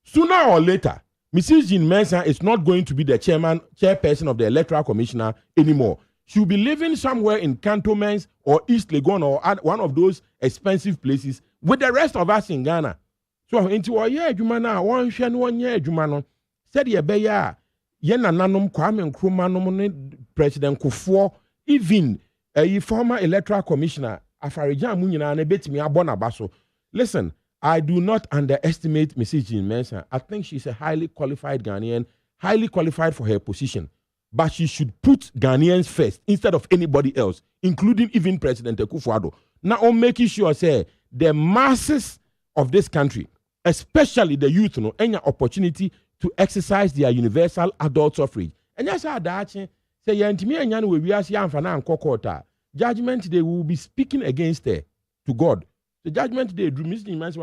sooner or later, Mrs. Jean Mensah is not going to be the chairperson of the Electoral Commissioner anymore. She'll be living somewhere in cantonments or East Legon or at one of those expensive places with the rest of us in Ghana. So, into a year, Jumana, 1 year, Jumano, said ye beya. Yena nanom Kwame Nkrumah nominate President Kufuor, even a former electoral commissioner, Afarija Munyina, and betimi abona baso. Listen, I do not underestimate Mrs. Jean Mensah. I think she's a highly qualified Ghanaian, highly qualified for her position. But she should put Ghanaians first instead of anybody else, including even President Kufuor. Now, on making sure, say, the masses of this country, especially the youth, any opportunity to exercise their universal adult suffrage. And yes, I say, Yantimi and Yan will be as Yanfana and Kokota. Judgment they will be speaking against her to God. The judgment they drew Mr. Man's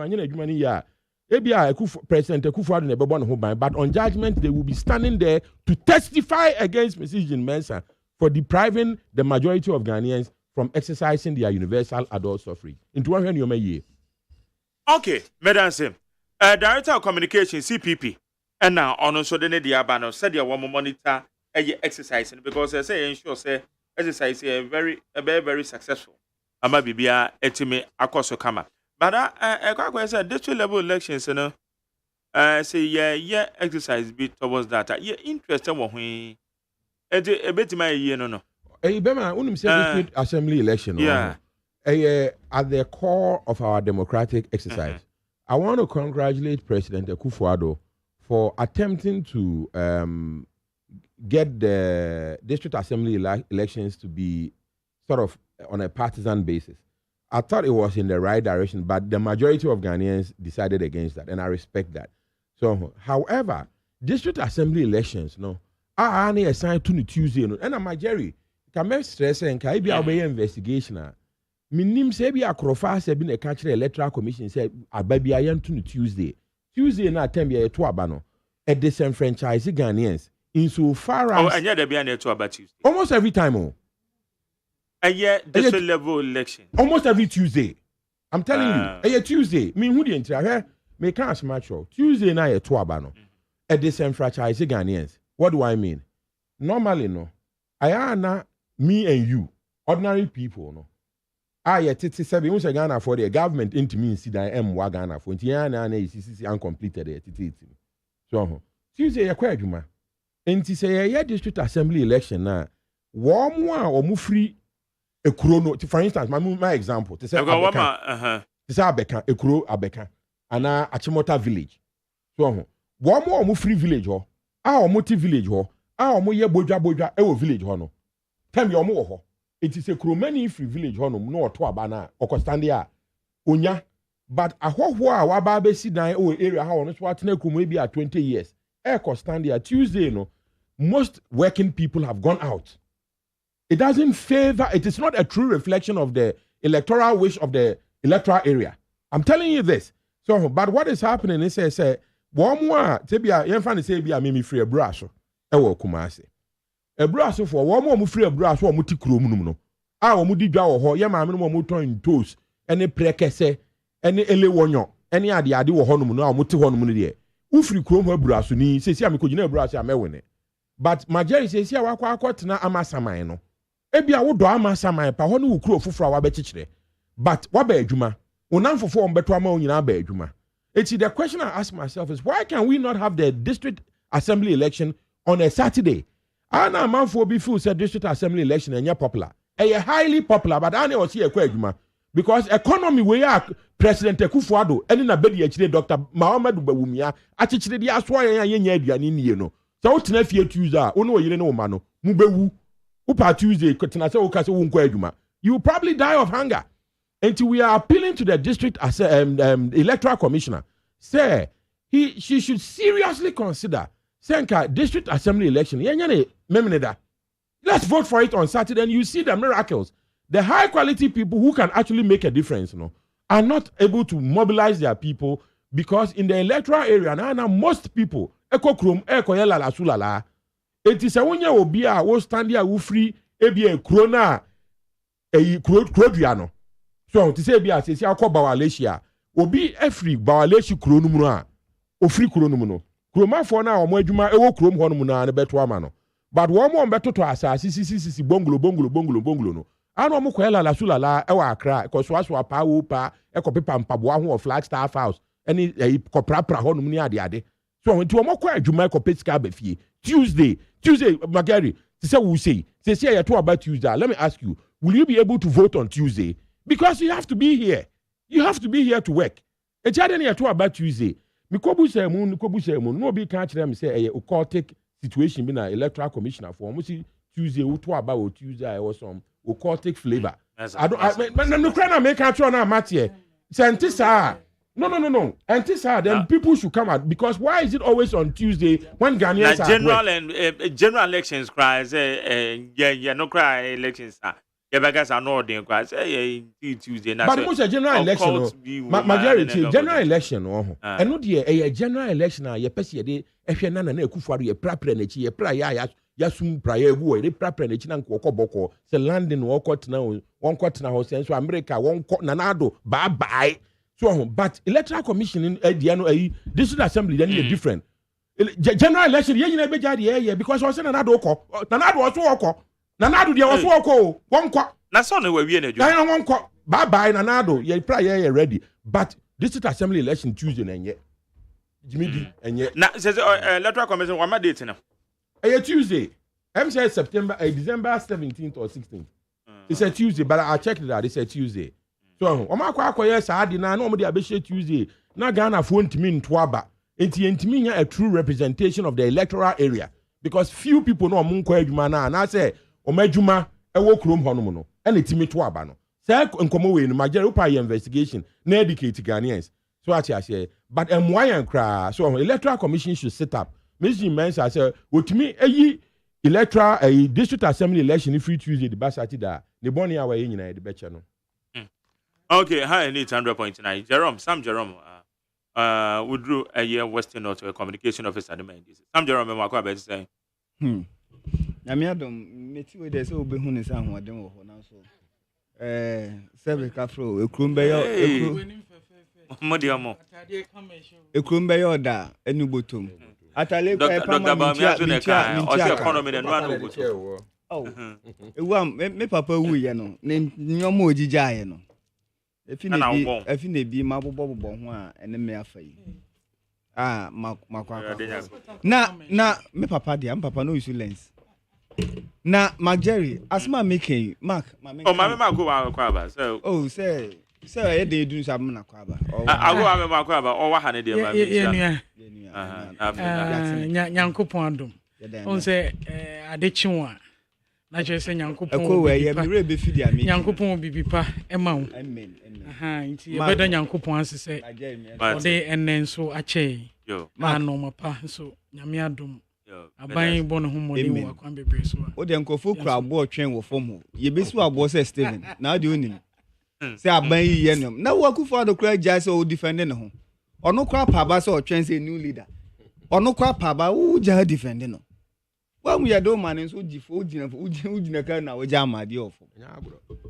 President Kufuor never born home, but on judgment they will be standing there to testify against Mrs. Jean Mensah for depriving the majority of Ghanaians from exercising their universal adult suffrage. Into one year. Okay, Madam Sim, Director of Communication, CPP. And now, on so the Diabano said you want to monitor exercise because I say ensure say exercise is very successful. Ama bibia etime akoso kama. But I said district level elections, say yeah exercise bit towards that. Yeah, interesting one when a bit my year no. Bema, district assembly election. Yeah. At the core of our democratic exercise, I want to congratulate President Kufuor for attempting to get the district assembly elections to be sort of on a partisan basis. I thought it was in the right direction, but the majority of Ghanaians decided against that, and I respect that. So, however, district assembly elections, are only assigned to Tuesday, and I'm Jerry, can I stress and can I be our investigation? Minim say be a crofa say be a country electoral commission say ababi ayan to Tuesday. Tuesday na time be to abano. A disenfranchised Ghanaians insofar as and yeah there be an to about Tuesday. Almost every time and yeah district level election. Almost every Tuesday. I'm telling you. A Tuesday. Me who the entire me can't smash out. Tuesday na to abano. A disenfranchised Ghanaians. What do I mean? Normally Ayana me and you ordinary people titi sebi unse Ghana for the government into me see that Ghana for Ghana is uncompleted titi. So Tuesday ya kwa adwuma. Enti say ya district assembly election na wo mo a o mu free ekuro no for instance my example to say Abeka ekuro Abeka ana Achimota village. So wo mo o mu free village ho a o mo ti village ho a o mo ye bodwa e wo village ho no. Time yo mo wo ho. It is a Kromani free village honum no to abana okostandia onya but ahoho a waba be si dan o area ha ono so atena kumu bi 20 years e kostandia Tuesday most working people have gone out. It doesn't favor, it is not a true reflection of the electoral wish of the electoral area. I'm telling you this. So but what is happening is say one more tebia yemfa say bia me free braso e wo Kumasi. Ebraso for one more free ebraso or muti krom no. Ah, or mudi dwa wo ho, ye ma me no mo ton toast, any prekese, any ele wonyo, any ade wo ho no no a muti ho no no de. Ufri krom ho ebraso ni, se sia me kogina ebraso a me wene. But Majeri se sia wakwa akotena amasaman no. Ebia wo do amasaman pa ho no wo kro fufura wa be chichire. But what be adwuma? Onam for mbeto ama onyina be adwuma. It's the question I ask myself is why can we not have the district assembly election on a Saturday? Ana man for be full said district assembly election and popular. A highly popular, but I know see a adwuma because economy we are President Akufo-Addo and na bedi actually Dr. Mahamadou Bawumia actually the aswa yenya aduane nie no. So tena fie Tuesday, ono yire no ma no, mu bewu. Upa Tuesday tena se wo ka se wo nkɔ adwuma. You will probably die of hunger. Until we are appealing to the district electoral commissioner, say she should seriously consider Senka district assembly election. Let's vote for it on Saturday, and you see the miracles. The high quality people who can actually make a difference, are not able to mobilize their people because in the electoral area now most people eko krom eko yela la sulala. It is a one year obi a wo stand here wo free ebi e krona krodua. So to say be as say akọ Bawaleshia obi efri Bawaleshi kuro no mu a ofri kuro no mu no kromafo na omo adwuma ewo krom ho no mu na ne beto ama no but wo mo beto to asase sisi bongolo no ana omo kwela la sulala e wa Accra ko so pa wo pa e ko pepa mpaboa ho Flagstaff House eni ko prapra ho no mu ni ade so nti omo kwa adwuma ko petika ba fie Tuesday Magari to say we say you talk about Tuesday. Let me ask you, will you be able to vote on Tuesday? Because you have to be here. You have to be here to work. It's hardly you talk about Tuesday. Mikobu say moon. No be can't them say a occultic situation being an electoral commissioner for almost Tuesday. We talk about Tuesday or some occultic flavor. I don't. No cry make a try now, Matthew. Say No. And this then people should come out because why is it always on Tuesday when Ghanaians are general and general elections cries no cry elections beggars are not doing cries Tuesday. But most a general election majority general election and not a general election a person dey ehwe na Akufo-Addo ye prapra na chi ye pra ya sum prayer wu e prapra na chi na nkokoboko se London wo kwotena ho so America won nanado bye. So, but electoral commission in district assembly then is different. General election, because I said Nanado That's only where we are. Bye, Nanado. You prayer ready. But district assembly election Tuesday and yet. Jimmy and yet. Now says electoral commission. What am I dating now? Tuesday. I'm saying December 17th or 16th. It's a Tuesday, but I checked it out. It's a Tuesday. So, Omakwa Saadi na no de abeshe Tuesday. Na Ghana phone ntimi ntwaba. Enti a true representation of the electoral area because few people know omunkwa adwuma na say omadwuma ewo krom ho no mo no. Ene timi twaba no. Say nkomo we no majere upa investigation na educate Ghanaians. So I say but emwayan kra so electoral commission should set up. Mr. Mensa say otimi eyi electoral district assembly election free Tuesday the basati da. Ne boni awa ye nyina de beche no. Okay, hi, I need 100.9. Sam Jerome, withdrew a year Western North communication officer. Sam Jerome, I'm going to say. Yamiadom, Meti, there's no Behunis and what they were now. Several Cafro, a Crumbayo, Modiamo, a Crumbayo da, a new bottom. Atale, economy and one. Oh, me papa, we, name no more Giano. If you be my bobo, and then me afraid. Na me papa dear, papa no issue lens. Na Mark Jerry, as my making Mark, my go out so oh say I do some crabber. I go out my crabber or what had it Yanko Pondum. On say Adechua. Na je se Nyankopon Nyankopon bibipa ema wo nti ye beda Nyankopon asese ode enen so ache ano mapa so nyame adom aban bo no homode wo akwan bebre so ode nkofo kura abo otwen wo fom ho ye besu abo se Steven na ade onim se aban yi ye nom na wo Akufo-Addo kura gya se o defend ne ho ono kura paba se otwen se new leader ono kura paba wo gya defend no. When we are doing man, so Ujina can now jam the offer.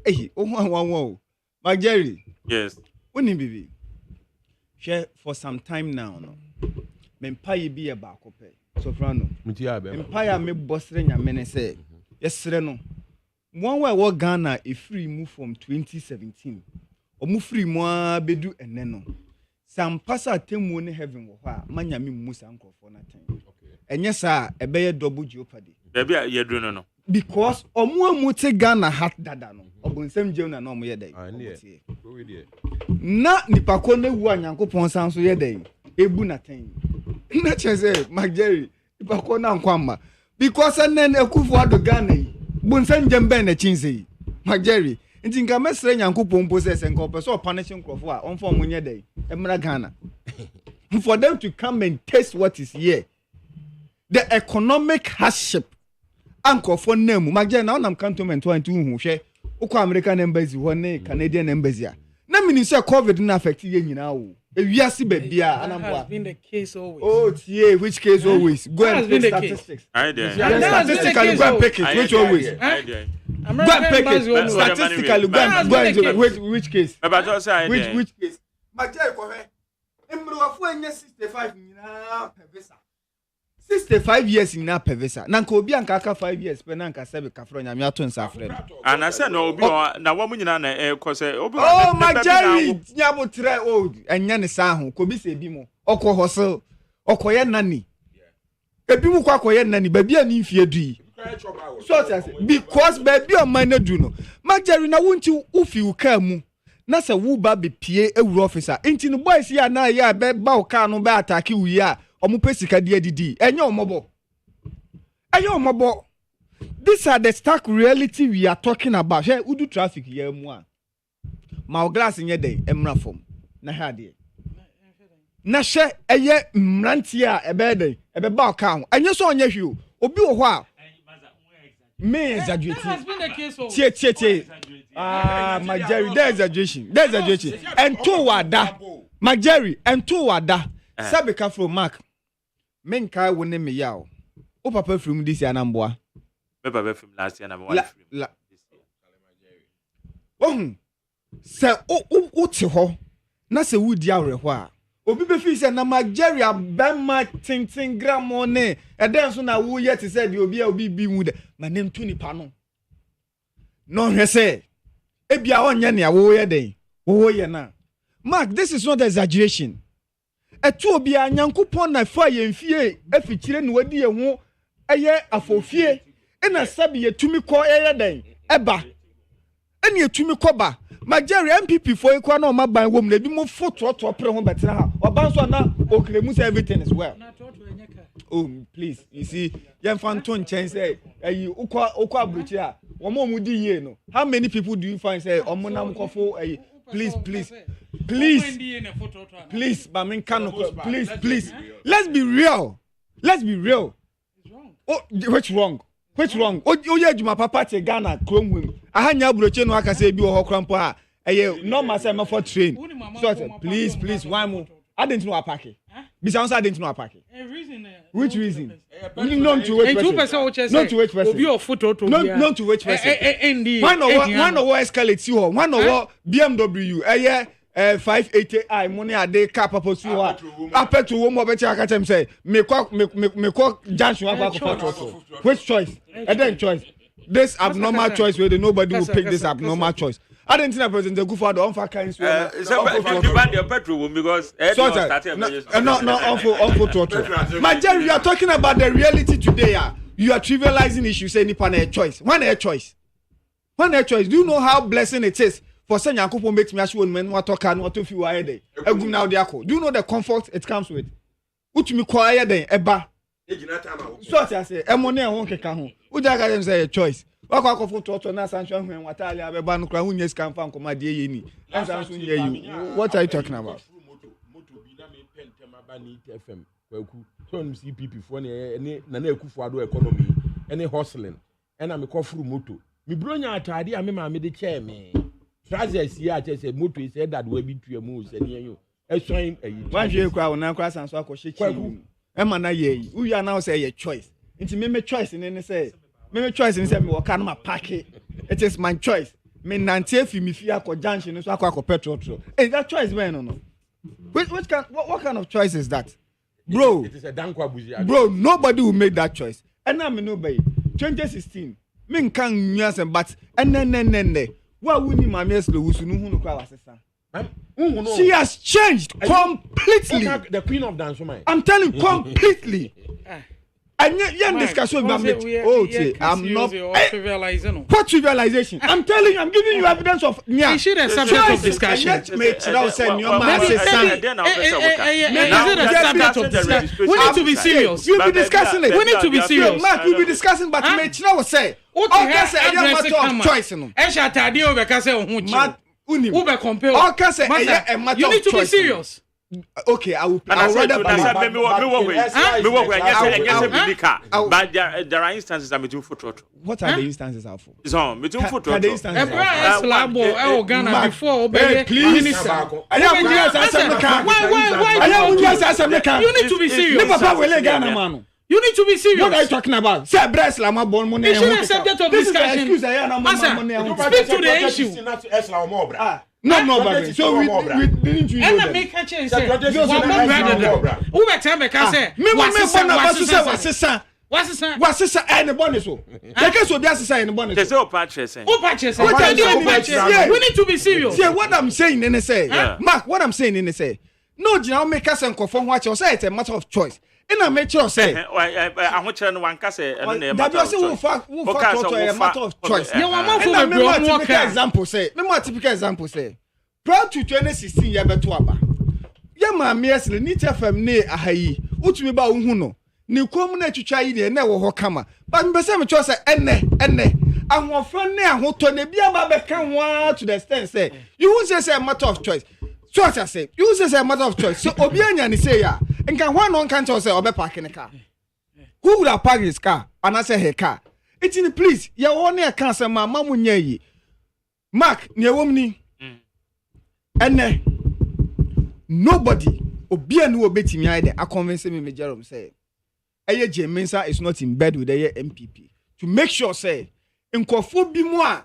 Hey, oh, my Jerry. Yes. When baby. Share for some time now. Empire be a bacope. Soprano. Empire me bossing a menace. Yes, Reno. One way what Ghana a free move from 2017. omu free mo bedu enne no sam pasa temu ne heaven wo ha manyame mu sankrofo na ten enye sa ebeye double jeopardy baby ye do no because omu amuti Ghana hat dada no obonsem jew na omu ye dai na nipako na wu anyankopon san so ye dai ebu na ten na cheze Jerry nipako na nkwama because enen ekufu ado Ghana yi bonsem jembe na chinse Jerry nti nka mesre nyankopon process nka opeso punish nkrofo a onfo munye dai emra Ghana for them to come and taste what is here the economic hardship anko for name Jerry na onam cantonment 22 hu hwe ukọ American embassy ho ne Canadian embassy a na mini say COVID na affect ye nyina wo ewiase babia anambo has been the case always. Oh yeah, which case always go and pick statistics statistically go and pick it which always go and pick it statistically go and which case which case Jerry ko he emruafo enye 65 nyina pevisa 65 years in na pevisa na nka obi anka aka 5 years pe na nka sebe kafro nyame ato nsafre ana se na obi na wo munyina na ko se obi Jerry nyabo tre old enya ne sa ho ko bi se bi mo okọ hosel okoye nani ebi mu kwa koye nani ba bia ni mfie dui so because ba bia man na du no Jerry na wonti ufi uka mu na se wu ba be pie ewuro officer enti no boys ya na ya be ba uka no be attack wu ya omupesika dia didi enye omobo these are the stark reality we are talking about hey udu traffic here mu a ma glass nye dey emra form na ha de na she eye mrantie a ebe dey ebe ba uka ho enye so onye hwi obi wo ho a me exaggerate has been the case of tie Jerry there exaggeration and to wada Jerry and to wada sabeka from Mark men kai woni me yawo o papa from this year namboa me papa from last year number 1 from oh se o ti ho na se wudi awreho a obi be fi se na Jerry abema tintin gram one e den so na wo yet said obi bi mu de ma ne ntu nipa no hwe se ebia onye ne wo ye den wo ye na Mark, this is not exaggeration. Etu obi anyankopon na fa ye mfie afikire ne wadi ye ho eye afofie ena sabi ye tumi ko eye den eba ene etumi ko ba Jerry MPP for ekwa na o maban wom na bi mo foto pre ho betre ha oban so na okremu say everything is well. Oh please, you see yan fanton chance say ayi ukwa abruchi a wo mo mudi ye no. How many people do you find say omonam kofo ayi please Bamin Kano, please let's be real oh which wrong oh yeah juma papa te Ghana krom wim ahanya broche no aka say bi wo hokrampo a eye normal say me for train so please why mo I didn't know apake because I didn't know apake which reason not to which person not to which person obi of photo to not to which person one or escalate you one or BMW 580i money a day car purpose you apetu wo mo be che aka tem say me ko junction aba ko which choice choice this abnormal choice where nobody will pick this abnormal choice I didn't think President Gufado on for kind you ban your petrol because no Jerry, you are talking about the reality today. You are trivializing issues say nipa na choice. One choice. Do you know how blessing it is for saying Yankopon makes me ashu men what talk and what to feel aye dey. Egum now dey akọ. Do you know the comfort it comes with? Utumi kwa aye dey eba. So I say emone e won keka ho. Uja ga dem say a choice. Wakwa photo na sanction hwen watali abeba no kra hunye scan fan koma de ye ni. What are you talking about? Moto bi na me pentem aba ni FM kwaku. So no CPP fo na ekufu ado economy any hustling. Na me kofuru moto. Me bronya atade a me ma me de chair me. Trousers here say moto is said that we be tuamu se ne yo. Esoin ayi. Wan hwe kwa na kwa sanso akoshe chi. E ma na ye. Uya na say your choice. Nti me choice ne say me choice in say me work na pack it is my choice me nante fi me fi akọ junction so akọ petrol is that choice man no what kind of choice is that bro it is a dankwa buzi bro nobody will make that choice and now me no by 2016 me nkan nyasen but enenenene wa wuni mama eslo wusu no hu no kwa wasesa She has changed completely. The queen of dance woman. I'm telling you, completely. And yet discussion about I'm not what trivialization. I'm telling you, I'm giving you evidence of yeah. Is it a subject of discussion? Is it a subject of discussion? We need to be serious. We'll be discussing it. We need to be serious. Mark, we'll be discussing, but Mechina will say, okay, say I don't matter of choice. You need to be serious. Okay, I will rather but there are instances I'm doing for trot. What are the instances are for? So, me doing for trot. Please. You need to be serious. You need to be serious. What are you talking about? Say breast lama bon money. Is it a subject of discussion? Speak to the issue. No, but so we didn't you know that? Make a change. One more brother. Who be tell me can say? What's any bonus? I guess what that's any bonus. There's no patches. We need to be serious. See what I'm saying in say. Mark, what I'm saying in say. No, you make us and conform what you say. It's a matter of choice. And I make sure say. I want to know one case. That was a matter of choice. You want typical example say. Typical example say. Prior to 2016, you have to aba. Ya ma miesle ni TFM ne ahayi. Utumi ba unhu no. Ni kom na twitwa yi de na wo ho kama. But me say me cho say enne. Ahofra ne ahoto ne bia ba be kan ho to the extent say. You won't say a matter of choice. So what I say, you say a matter of choice. So obi anya ni say ya. Nka one on can say obe park in the car. Who would have parked his car? And I say her car. It's in please. Ya one ya can say mama munye yi. Mark, ni womni. And nobody obi anu obetimi aide a convince me Jerome say AGYEMAN is not in bed with the MPP to make sure say nkofo bi mu a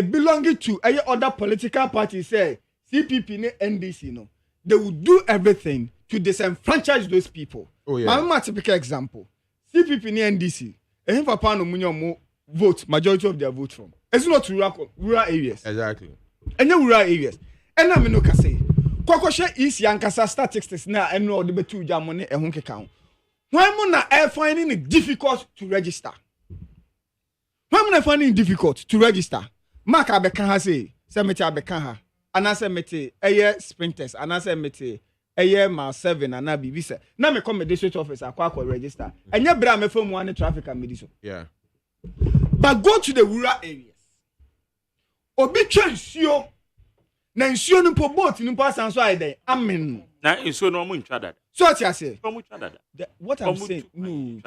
belonging to other political parties say CPP ne NDC no, they will do everything to disenfranchise those people. Oh yeah. My typical example, CPP ne NDC ehim papa no munyo vote majority of their vote from. It's not rural areas. Exactly. And rural areas. And I no ka say kokoshe is yankasa statistics na eno de betu jamone ehun keka ho. When mo na finding it difficult to register. When mo finding it difficult to register. Mark abeka ha say meti abeka ha. Anase meti sprinters anase meti mile 7 ana bibi say na me come district office akwa register. Enye bra me fam one traffic and mediso. Yeah. But go to the rural areas. Obi twensuo na nsuo no po boat no pass and so I dey amen na nsuo no mo ntwa dada so what you say what I'm saying no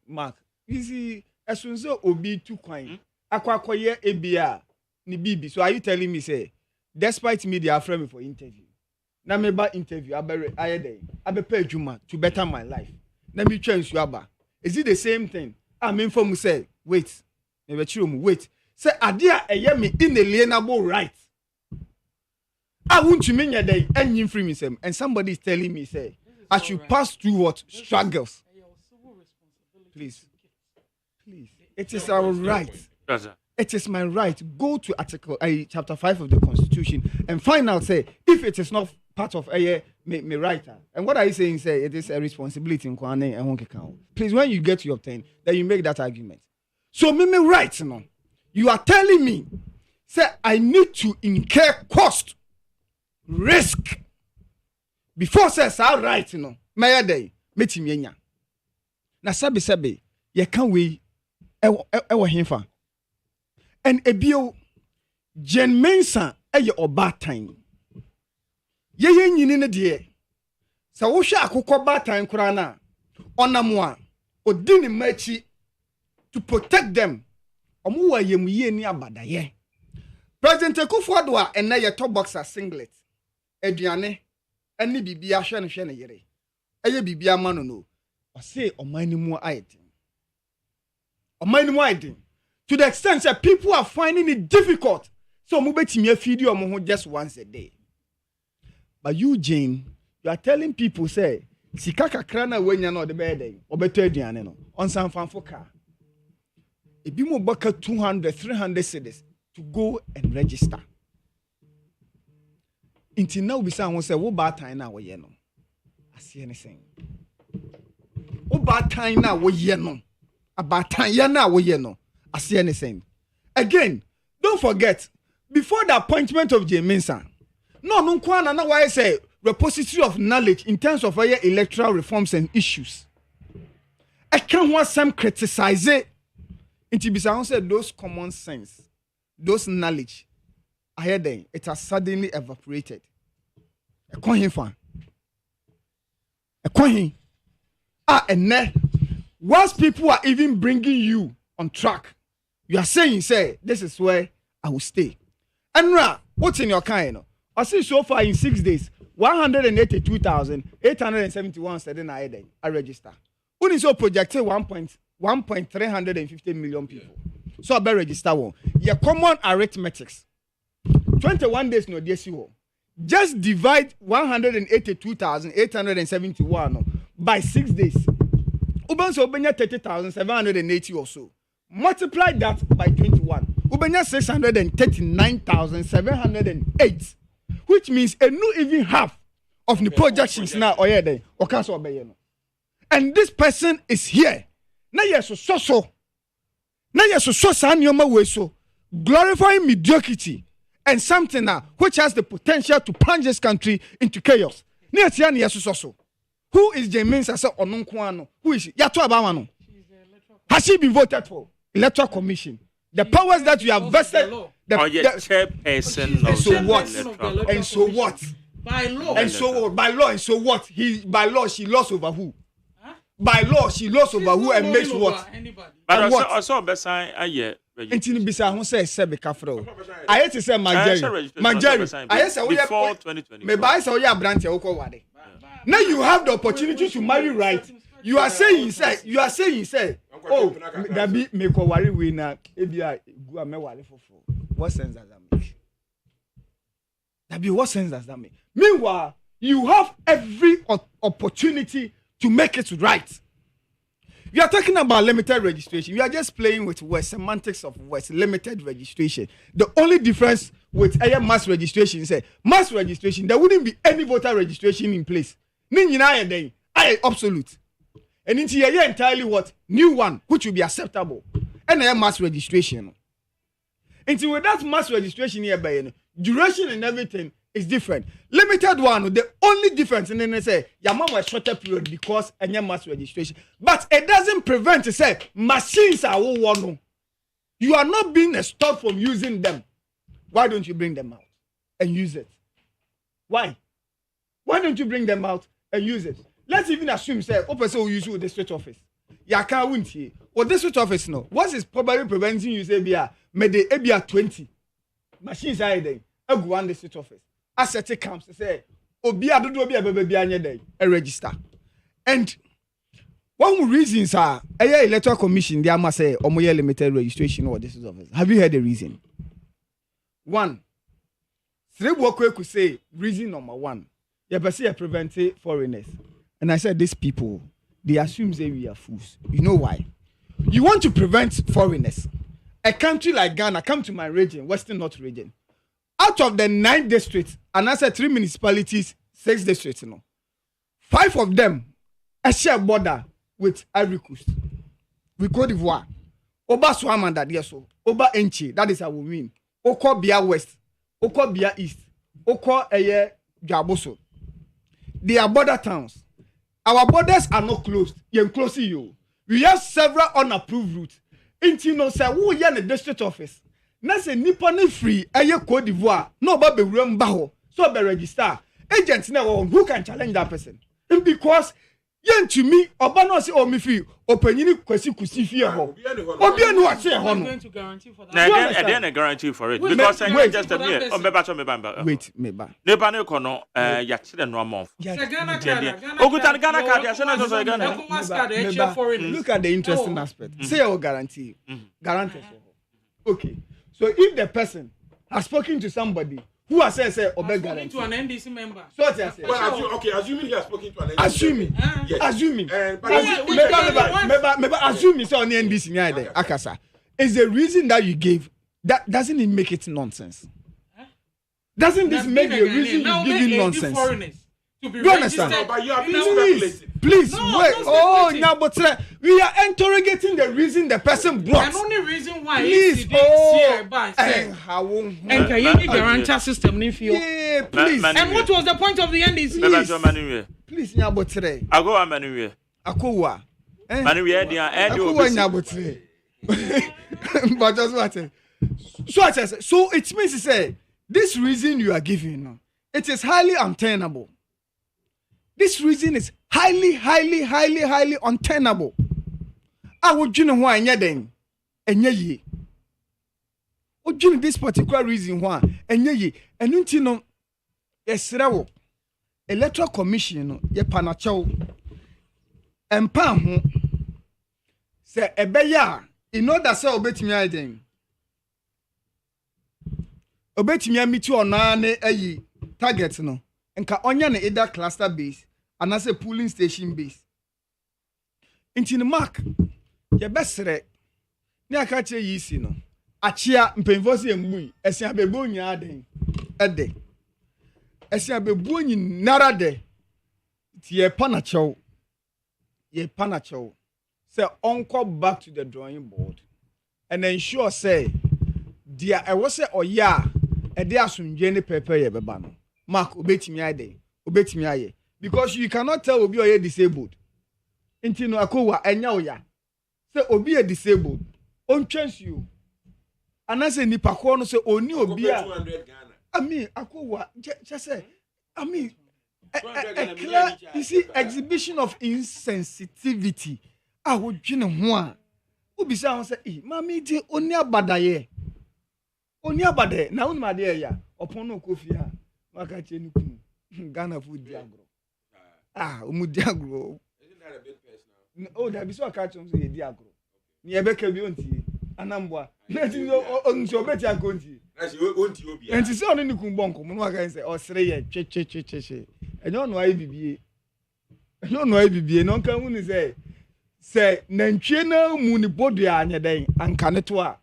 Mark you see esunzo obi tu kwan akwakoye ebia ni bibi so are you telling me say despite me they are frame me for interview na me ba interview aye pay adwuma to better my life na me twa nsuo aba is it the same thing I mean for me say wait me be chiro mu wait say adia eye me inalienable right I want to mean that and free me and somebody is telling me say I should pass through what struggles. Please, it is our right. It is my right. Go to article chapter 5 of the Constitution and find out say if it is not part of me right. And what are you saying? Say it is a responsibility in Kwane and Honky County. Please, when you get to your 10, then you make that argument. So me right now. You are telling me say I need to incur cost. Risk before says all right my day metimi anya na sabe ye kan we e wo hemfa and ebio Jen Mensa eye obatan ye nyini ne de sa wo hwe akokọ batan kura na onamo a odi ni machi to protect them omo wa yemu ye ni abadaye President Akufo-Addo a ena ye top boxer singlet Eduane eni bibia hwe ne yere eye bibia ma no o say omanimu aidin to the extent that people are finding it difficult so mo betimi afidi omo ho just once a day but you Jane you are telling people say sika kakra na wanya na o de be den obeto aduane no onsan fanfo ka ebi mo baka 200 300 cedis to go and register. Inti now be saying say wo bad time na wo ye no. I see anything. Wo bad time na wo ye no. About time ya na wo ye no. I see anything. Again, don't forget, before the appointment of AGYEMAN, no kwana na why say repository of knowledge in terms of electoral reforms and issues. I can't want some criticize it. Inti bisa say those common sense, those knowledge, I hear them, it has suddenly evaporated. A coin fan. A coin. And then, once people are even bringing you on track, you are saying, say, this is where I will stay. And now, what's in your kind? I see so far in 6 days, 182,871 said I register. When is so projected 1.350 million people. So I better register one. Your common arithmetics. 21 days no DSU. Just divide 182,871 by 6 days. Uben so ubenya 30,780 or so. Multiply that by 21. Ubenya 639,708. Which means a new even half of the projections now or yeah then or cancel obeyeno. And this person is here. Now yes so. Now yes so sanyoma we so glorifying mediocrity and something now which has the potential to plunge this country into chaos. Who is AGYEMAN Sasa Onunkwano? Who is Yato Abamano? Has she been voted for? Electoral Commission. The powers that you have vested. The chairperson. And so what? And so what? By law. And so what? By law. And so what? By law, she lost over who? By law, she lost over who and makes what? But I saw Bessan a year. Intini bisa who say Sebe Kafro. I hate to say Majari. I say before 2020. Me buy so ya branch oko wade. Now you have the opportunity to marry right. You are saying say oh that be me ko worry we na ebia go me wale fofo. What sense does that make? That be what sense does that make? Meanwhile, you have every opportunity to make it right. You are talking about limited registration. You are just playing with words, semantics of words, limited registration. The only difference with mass registration is mass registration, there wouldn't be any voter registration in place. Absolute. And into here entirely what? New one, which will be acceptable. And mass registration. Into with that mass registration here, duration and everything is different. Limited one, the only difference, and then they say, Yamama was shorter period because any mass registration. But it doesn't prevent to say machines are all one. You are not being stopped from using them. Why don't you bring them out and use it? Why? Why don't you bring them out and use it? Let's even assume, say, person will use you with the district office. Yaka won't here. Or district office, no. What is probably preventing you, say, maybe 20 machines are there. I go on the district office. Asset comes to say, Obia do be a baby day, a register. And one reasons are a electoral commission, they must say, Omoya limited registration or district office. Have you heard the reason? One, three workers could say, reason number one, you prevent foreigners. And I said, these people, they assume say we are fools. You know why? You want to prevent foreigners. A country like Ghana, come to my region, Western North region. Out of the 9 districts, and I said 3 municipalities, 6 districts, 5 of them a share border with Ivory Coast, with Cote d'Ivoire. Oba Swamanda, yes, so Oba Enchi, that is how we win. Oko Bia West, Oko Bia East, Oko Eye Gaboso. They are border towns. Our borders are not closed. You're closing you. We have several unapproved routes. Inti no say who here in the district office. Na say nipa ne free eye Cote d'Ivoire. No ba be wura mba ho. So be register. Agent na who can challenge that person? And because yen to me oba no say o me free opanyini kwasi kusi fie ho. Obi anu a say ho no. Na then guarantee for it because I just a mere on beba to me bamba. Wait, me ba. Neba ne ko no ya kire no month. Okutan Ghana card ya say na so Ghana. Look at the interesting aspect. Say your guarantee. Guarantee. Okay. So if the person has spoken to somebody who has said obey guarantee to an NDC member. So what I say? Well, assuming he has spoken to an NDC. Assuming. Yes. Assuming. But assuming so on the NDC there. Akasa. Is the reason that you gave that doesn't it make it nonsense? Doesn't this make the reason you giving nonsense? Do you understand? No, but you are being speculative. Please wait. Oh, now, but we are interrogating the reason the person brought. The only reason why please, is guarantee system. Yeah, please. And what was the point of the NDC? Please, Nyabotre. I go on Manuel. Akowa. Manuel, Nyabotre. But just what? So it means to say this reason you are giving, it is highly untenable. This reason is highly untenable. I would you know why and ye. Would you this particular reason why and ye and you know yes, Electoral Commission ye panacho and pam say ebeya in order say obet meiden. Obet me meet you on a target no. Nka onya na either cluster base and as a polling station base. Inti mark ye besere ni aka che yisi no achia mpemfosi embui esia bebo nya aden ede esia bebo nyi narade ti ye panacho say uncle back to the drawing board and ensure say dia e wo say oya e de asundwe ne pepe ye beba no. Mark obetimi aye because you cannot tell obi oye disabled inti no akowa enya oya say obi e disabled on chance you anase nipa ko no say oni obi a I mean akowa just say I mean a clear you see exhibition of insensitivity a wo dwene ho a obi say won say mami di oni abadaye na won ma de ya opon no kofi a Waka cheni kunu. Ghana food diagro. Diagro. Isn't that a bit personal? Oh, that be so catch on say diagro. Ni ebeke bi onti. Anambwa. Na ti so beti akonti. Na si onti obi. Enti se oni nikun bonko mo waka say osere ye che. Enyo no ayi bibie. No kan hu ni say nantwie na mu ni bodu a anya den anka ne to a.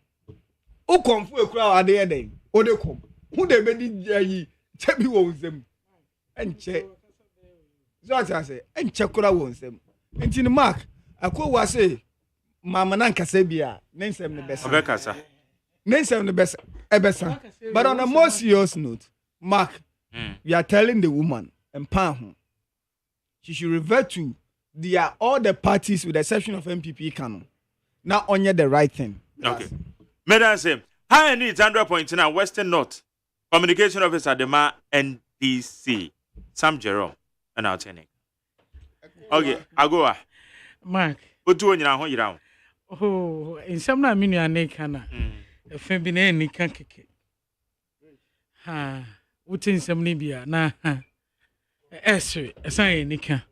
O konfu ekura wa de den. O de kom. Hu de be di ayi Chebi wonsem enche so I say enche kura wonsem enti ni mark akowa say mama na nkasa bia nensem ne besa obekasa nensem ne besa ebesa but on a more serious note mark we are telling the woman empower she should revert to all the parties with the exception of MPP canon now only the right thing. Okay madam say how any 100.9 Western North Communication Officer Dema NDC Sam Jerome and our turning. Okay, I go. Mark. Otu onyina ho yira ho. Oh, in some na minu aneka na. Efe bi na ni kan keke. Ha, utin sem ni bia na ha. Esre, esan ni kan.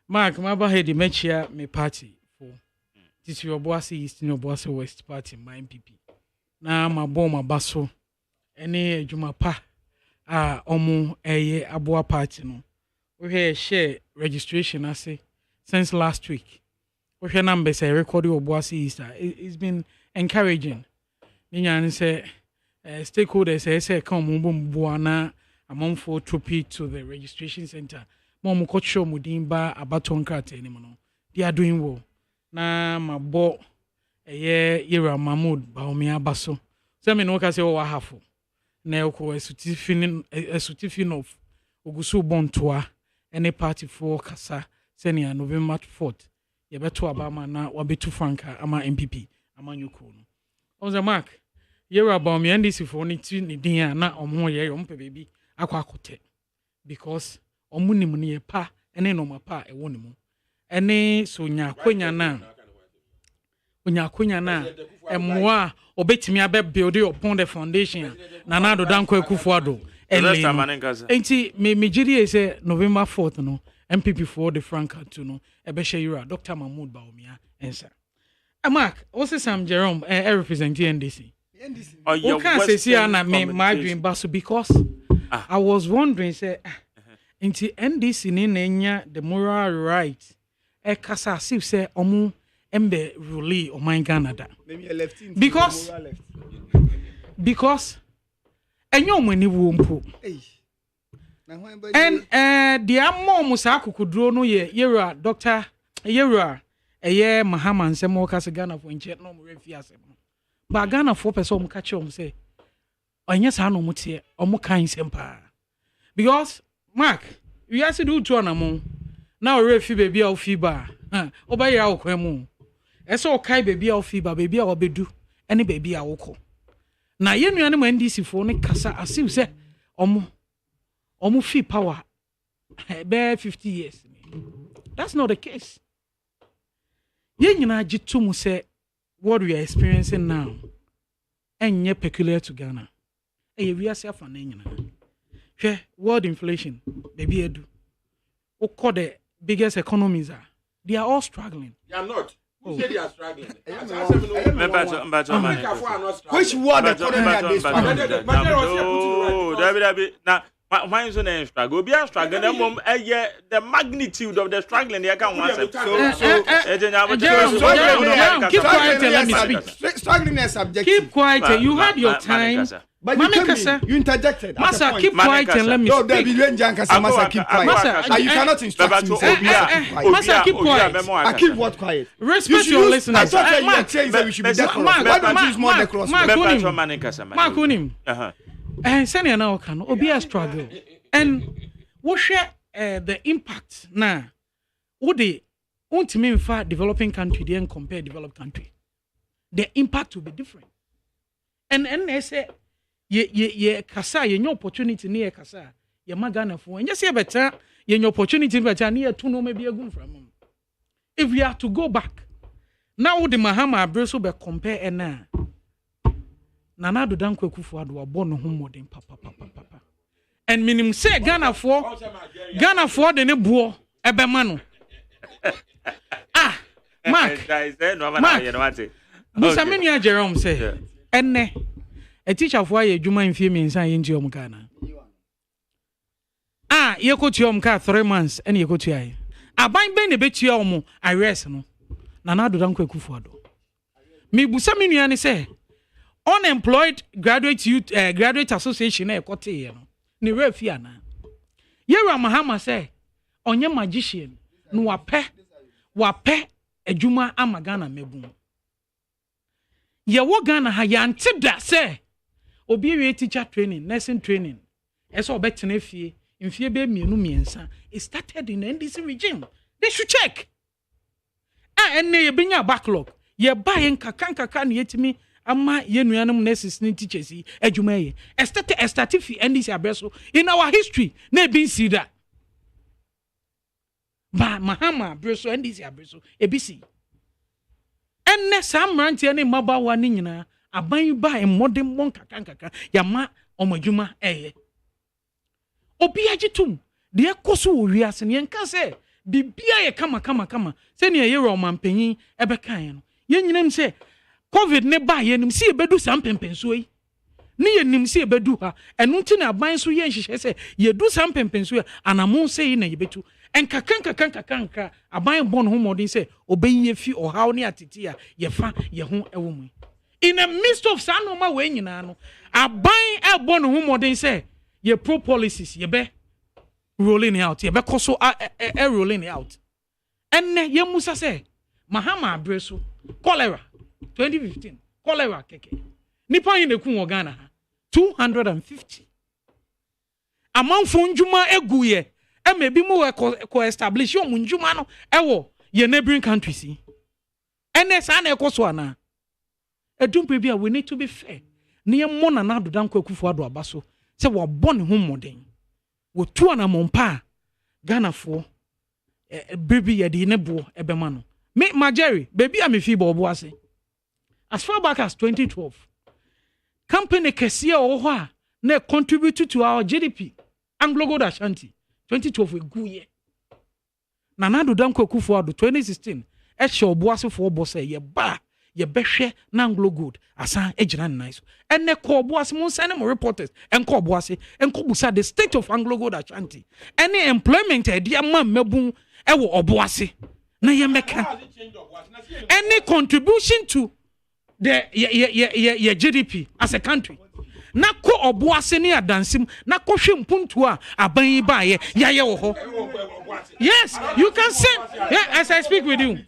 Mark, ma ba he di mechia me party for. This your boss East no boss West party my MPP. Na ma bo ma baso. Any Jumapa omu eye aboa party no we hear share registration I say since last week we hear numbers say recording obuasi Easter it's been encouraging ninya say stakeholders say come mbo na amonfo tropi to the registration center mom ko show mudimba abaton card anymore no they are doing well na mabo eye Yera Mahmood Baomi abaso so me no ka say o hafo na eko esutifin of ogusu bontoa any party for kasa senior November 4th ye beto abama na wabetu franka ama MPP ama nyuko no on the mark Yera Baomi NDC for ni ti ni din na omo ye yom pe baby akwa akote because omu nim ne ye pa ene no mapa e woni mu ene so nya kwanya na emwa obetimi abe build upon the foundation na na do danko ekufuado enti me gidi say November 4th no MPP for the franca to no ebe sheyura Dr. Mahmood Baomia ensa Mark also Sam Jerome represent NDC o can say see na me my dream baso because I was wondering say enti NDC ni na nya the moral right e kasa asif say omu embe rule o my Canada because enyo mo ni wo mpo and the amom sa akukuduro no ye yera doctor yera eye Mahama nsem wo ka se Ghana fo nche no mo refi asem ba Ghana fo person mo ka che om say onye sa no mo tie omo kan nsem pa because Mark we ask do to na mo na o refi baby a o fi ba o ba ya o kwan mu eso o kai baby a o fi ba baby a o bedu ene baby a wo ko na ye nuane mo NDC fo ne kasa asiw se omo fi power be 50 years. That's not the case. Ye nyina jitu mu say what we are experiencing now enye peculiar to Ghana. E we ase afa na nyina. Hwe world inflation baby edu. O call the biggest economies are they are all struggling. They are not. Who say they are struggling? Which word economy are they struggling? Now, why is it struggle? Be a struggle. The magnitude of the struggling. They can't want keep quiet and let me speak. Struggling is subject. Keep quiet. You had your time. But you interjected. Masa, keep quiet and let me speak. Masa, keep quiet. You cannot instruct me. Masa, keep quiet. I keep what quiet? Respect your listeners. I thought you were saying that we should be decorous. Why don't you use more decorous? Mark Unim. Senior now can be a struggle. And what share the impact now? What they want to mean for developing country, they compare developed country. The impact will be different. And they say, ye kasa, ye no opportunity near kasa, ye magana for, and just say better, ye no opportunity better near to know maybe a good from them. If we are to go back, now the Mahama Brussels be compare and now. Nana do dan kwaku fo ado abɔ no ho modern papa and minim say Ghana for de ne boɔ ɛbɛma no Mark Busamenia Jerome say enne a teacher for ye adwuma mfie me nsan ye ntiom Ghana ye kotuom ka 3 months ene ye kotuai aban ben ne betua omo arrest no Nana do dan kwaku fo ado me Busamenia ne say unemployed graduate youth graduate association e kote ye no ni refi ana Yera Mahama say onye magician no wape adwuma ama Ghana mebu ye wo Ghana ha ya ntida say obi we teacher training nursing training eso obetena fie mfie be mienu miensa it started in the NDC regime. They should check enne ye benya backlog ye buy nkaka na yetimi ama ye nuanum nurses ni teachers yi adwuma ye estate fi NDC abeso in our history na be see that ba Mahama abeso NDC abeso ebisi enne samrantie ne mabawa ni nyina aban ba modern nkaka yama omadwuma obi agitum de ekoso wo wiase ne nka se bibia ye kama se ne ye romampanyin ebekan no ye nyinam se COVID ne ba ye nim si ebedu sampempenso yi ne ye nim si ebedu ha enu nti na aban so ye nhihye se ye du sampempenso ya anamon se yi na ye betu enkakanka aban bon ho modin se obeyi ye fi ohaw ne atete ya ye fa ye ho ewo mu in the midst of sanoma we nyina no aban bon ho modin se ye pro policies ye be rolling out ye be koso rolling out enne ye musa se Mahama abreso cholera 2015 cholera keke nipa yin eku wo Ghana 250 amanfo ndwuma eguye emebi mu ko establish yo ndwuma no ewo ye neighboring countries ene sa na ekoso ana edumpe bia we need to be fair ne mo na na dodan kwaku fo ado abaso se wo bone ho moden wo tu ana mompa Ghana fo baby ye de ne bo ebema no me Majeri baby am fi bo ase as far back as 2012 company kese o ho a na contribute to our GDP Anglo Gold Ashanti 2012 we guye na na dodan kwaku fo ado 2016 e she obo ase fo obo se ye ba ye behwe na Anglo Gold asan ejina nice ene ko obo ase mon send mo reporters enko obo ase enko busa the state of Anglo Gold Ashanti any employment e dia ma mabun e wo obo ase na ye meka any contribution to the your GDP as a country na ko oboase ne adansim na ko hwe mpuntu a aban yi ba ye yaye wo ho. Yes, you can send. Yeah, as I speak with you.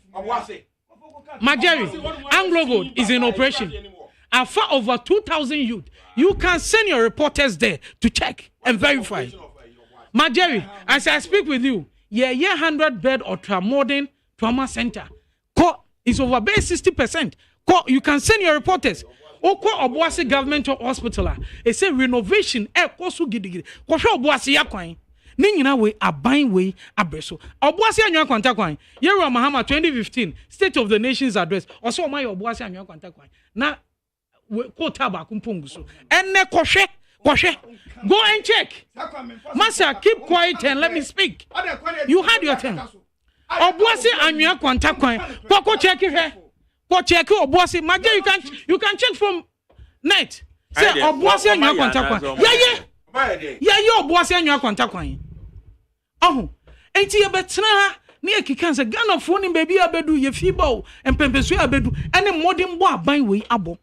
Majeri, Anglo Gold is in operation. After over 2,000 youth, you can send your reporters there to check and verify. Majeri, as I speak with you, 100-bed ultra-modern trauma center. It's over base 60%. You can send your reporters. Oko Obuasi government hospital. It's a renovation. Kosu gidigidi. Kosho Obuasi yakwan. Ninyina we aban we abreso. Obuasi anwa kwanta kwan. Yeru Mahama 2015 State of the Nations address. Also my Obuasi anwa kwanta kwan. Na ko taba kumpungu so. Enne koshe. Go and check. Master, keep quiet and let me speak. You had your turn. Obuasi anwa kwanta kwan. Ko check it. Go check Obuasi. Maje you can check from net. Say Obuasi anwa kwanta kwan. Yeah, Obuasi anwa kwanta kwan. Enti ye betena ha na ye kika se Ghana fo ni baby abedu ye fibo empempesu abedu ene modern bo aban we abo.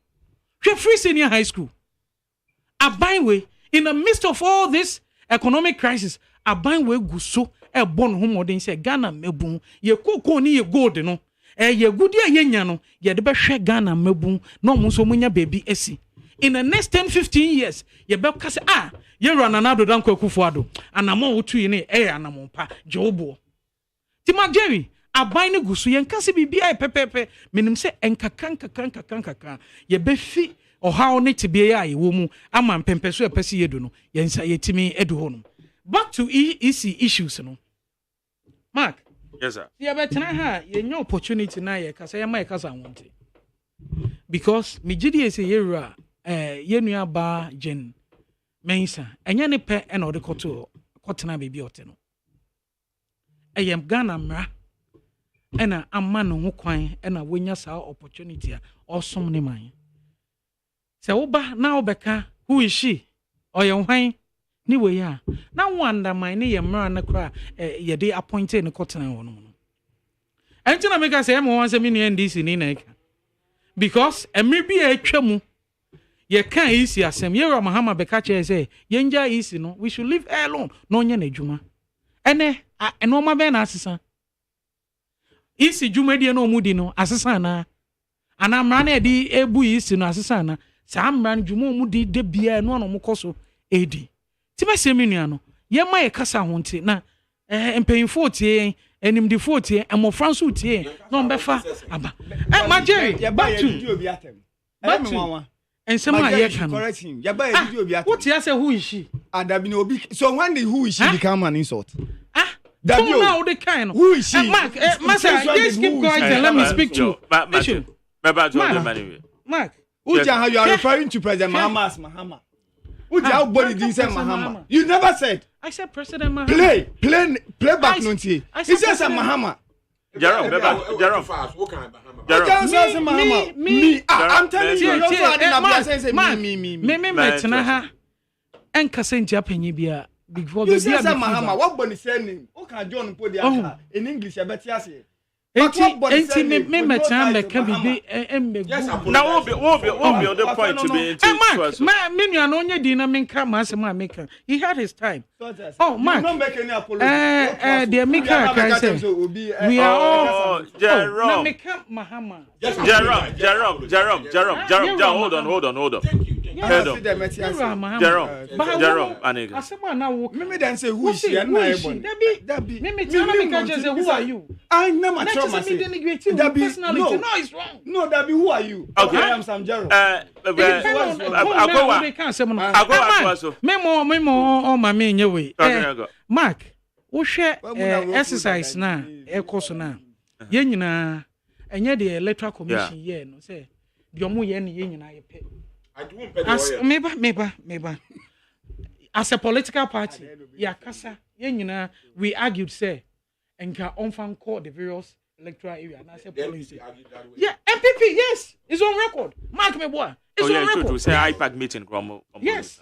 Hwe free senior high school. Aban we in the midst of all this economic crisis, aban we guso e bon ho modern se Ghana mebun ye koko ni ye gold no. Ye gudi ye nya no ye de be hwe Ghana mebun no mo so munya baby esi. In the next 10-15 years, ye be kase ye run anado dan kwakufu ado anamo wotu yi ne anamo pa jobo Tima Jerry aban ne gusu ye nkase bibia pepepe menim se enkakan ye befi ohaw ne tibie ya ye wo mu ama mpempeso epese yedu no ye nsa yetimi edu ho no. Back to EC issues no. Mark. Yes sir. Ye betena ha ye nya opportunity na ye kasa ye ma ye kasa wonte. Because me gidi ese ye ra ye nua ba gen mensa enya ne pe e na ode kotena baby ote no eyem Ghana mra e na amma no ho kwan e na wonya saa opportunity a osom ne man se wo ba na obeka who is she oye hwan ni we ya na wonder man ne ye mra na kra ye dey appointed ne kotena wo no enti na meka se em wan se me ne NDC ni na eka because emri bi a atwamu ye can easy asem ye ra Mahama beka che say ye nja easy no we should leave her alone no nya na adwuma ene eno ma be na asesa easy dwuma die no omudi no asesa na ana mra na edi ebu easy no asesa na sa mra dwuma omudi de bia no no mkoso edi ti ba se menua no ye ma ye kasa honte na empanyfo tie enimdifo tie emofranso tie no mbefa aba Majeri back to and some correct him. What you say who is she? So when the who is she become an insult? Now the kind. Who is she? Mark, just keep quiet and let me speak to you. Mark, Uja, you are referring to President Mahama as Mahama. Uja, body didn't say Mahama. You never said. I said President Mahama. Play back, Nunti. He says Mahama. Jerome. Me. I'm telling you, you're also adding me. Metna ha. Enkase njapenyi bia before you say Mahama. What body say name? O can John put the in English. I bet you say. Enti me metna me ka bibi embegu. Now what be on the point to be into. Mark, me nua no nya di na me nka ma asem a meka. He had his time. Oh, Mark. You don't make any apology. The Mika can say. We are all Jerome. Mahama. Jerome. Hold on. Jerome, Anega. Asema na wo. Me then say who is she? Debbie. Me tell me can just say who are you? I never tell myself. Debbie, no, it's wrong. No, Debbie, who are you? Okay. I am Sam Jerome. Memo on my main way. Mark, wo hwe exercise na e course na. Ye nyina enye the electoral commission here no say the omo ye ne ye nyina ye pe. As meba. As a political party, yakasa, yenyina, we argued, say, and can often call the various electoral area. And I said, police. Yeah, MPP, yes, it's on record. Mark me boy, it's on record. To say IPAC meeting, yes.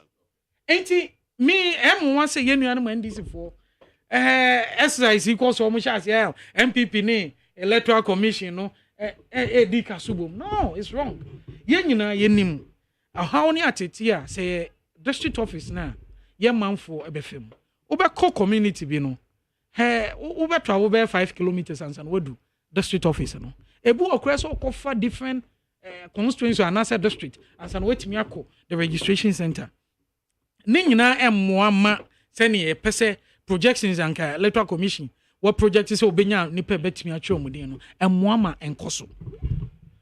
Ain't me? Once say yenyana NDC for exercise equals so much as MPP ne electoral commission no. No, it's wrong. Yenyina yenim. how ni atete say district office na ye manfo ebefem wobɛkɔ community bi no wobɛtwa wobɛ 5 kilometers ansa no wadu district office no ebu okra so kofa different constituency and another district ansa no wetimi akɔ the registration center ne nyina emmoa ma sɛne ye pese projections anka electoral commission what project is obenya nipa betimi atwe omuden no emmoa ma enkoso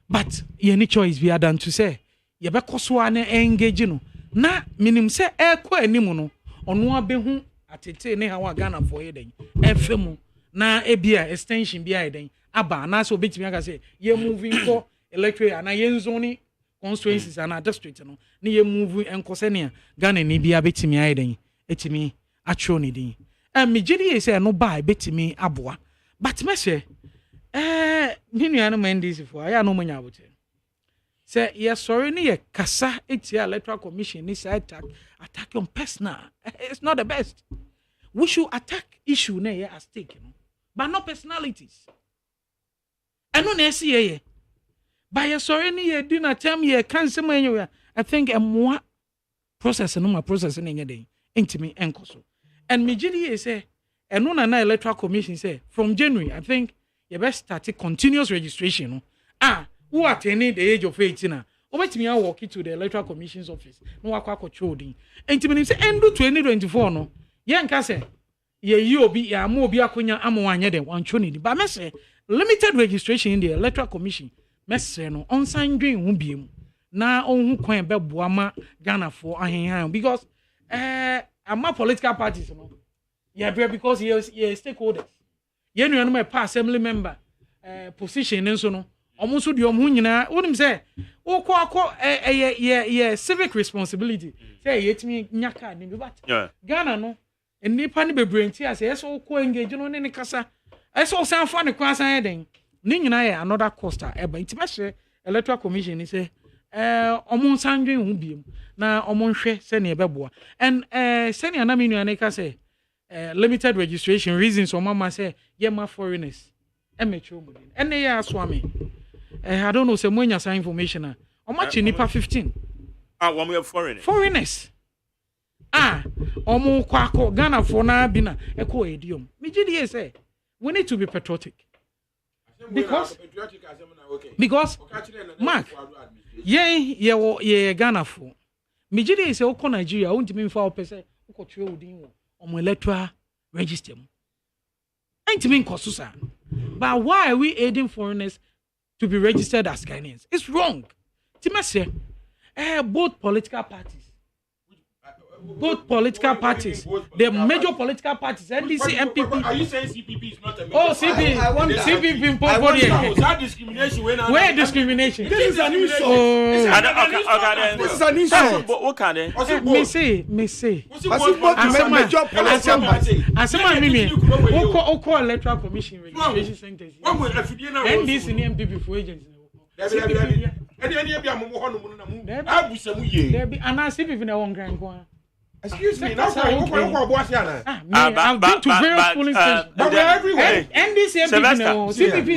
but ye ni choice be than to say ye be koso an engage no na minim se ekɔ animu no ɔno abehu atete ne hawa Ghana for yeden efemu na ebia extension bia yeden aba na so obetimi aka say ye moving for electoral na ye nzoni constituencies and district no ne ye move enkose ne Ghana ni bia betimi ayeden etimi atwo ne din megidi say no ba betimi aboa but me say me nuanu mandis for aya no munya abote say yes sorry ne ye kasa etia electoral commission ni say attack on personal. It's not the best. We should attack issue na here at stake, but not personalities. And no see by a sorry ni dinner time ye can say anywhere. I think a more process no more processing in a day. Intimi enkoso. And me GDA say and no na electoral commission say from January I think you best start a continuous registration. Who attaining the age of 18 obetimi a walk to the electoral commission's office no akwa control din entimi say end 2024 no ye nka say ye yi obi ya ma obi akonya amwanye de wancho ni ba me say limited registration in the electoral commission me say no onsan dwen hu biem na onhu kwan be boa ma Ghana for ahenhan because ama political parties no ye because ye stakeholders ye nuanu me pa assembly member position nso no omuso di omu nyina wonim say ukọ ye civic responsibility say yetimi nyaka ni but Ghana no enipa ne bebrenti ase eso ukọ engage no ne kasa eso san fa ne kwan san eden ni nyina ye another cost eba intima hye electoral commission ni say omu sandwen hu biem na omu nhwe se ne ebeboa and se ne na menu ane ka say limited registration reasons o mama say ye ma foreigners emecho mudin ene ye aswame I don't know, some when some information. How much in Nipa 15? One we have foreigners. Omo kwako Ghana for na bina eko idiom. Me GDA say we need to be patriotic. Because Mark, ye Ghana for. Me GDA say oko Nigeria, won't me for pese oko twe odin wo omo electoral register mu. Ain't mean kosusa. But why are we aiding foreigners to be registered as Ghanaians? It's wrong. Timase, both political parties, the major political parties, NDC, MPP. Are you saying CPP is not a major party? CPP. That discrimination. Where discrimination? This is an insult. This is an insult. What can they? Me say. Asema mimi. Oko electoral commission registration centers. NDC and MPP for agents. Excuse me, that's how I've been to various polling stations. But we're everywhere. NDC, CPP.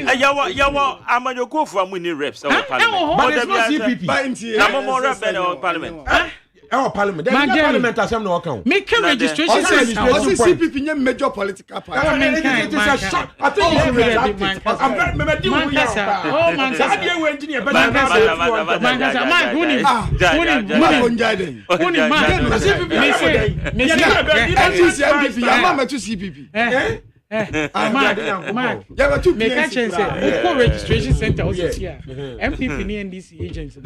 I'm on your go for many reps. But it's not CPP. I'm more rep than our parliament. Parliament. Parliament has no account. Make a registration. CPP is a major political party. I think registration center also here. MPP and NDC agents.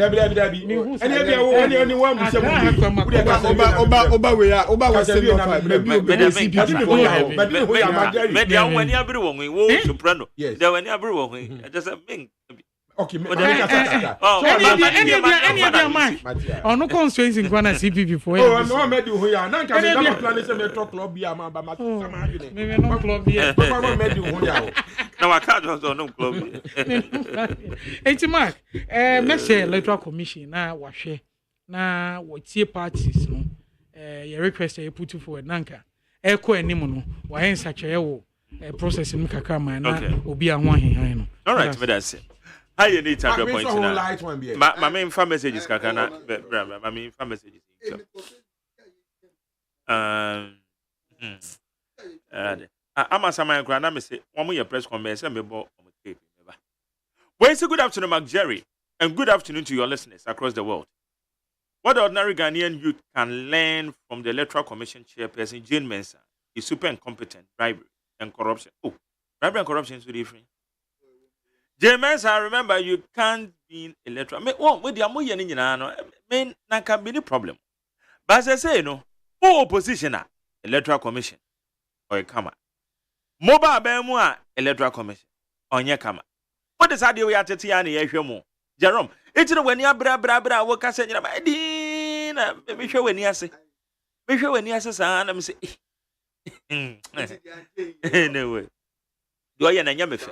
Okay, any no constraints in Ghana CPP for oh, no, I do here. Now, can you plan to metro club here, man? But maybe no club here. Now, I can't also no club. Hey, Mark, Messi Electoral Commission now wash now what parties no your request you put forward nanka eko enimu no wa en sache wo process mu kakra man na obi a ho ahehan no. All right, but that's it. How you need 100 points now? Light one be. My main fan messages kakana. My main fan messages. I'm a Saman Grana, me say, one more press conference, and me bo tape. Well, it's a good afternoon, Mark Jerry, and good afternoon to your listeners across the world. What ordinary Ghanaian youth can learn from the Electoral Commission chairperson, Jane Mensah, is super incompetent, bribery, and corruption. Oh, bribery and corruption is very different. Jane Mensah, remember, you can't be in electoral. With the Amoy and Indiana, that can be the problem. But as I say, no, who opposition, Electoral Commission, or a comma. Mobile Bemua, Electoral Commission, on your comma. What is that we are to Tiani, Jerome? It's when you bra, work as a Dina, me show when you say, me show when you say, I'm say, anyway, do I and Yamife?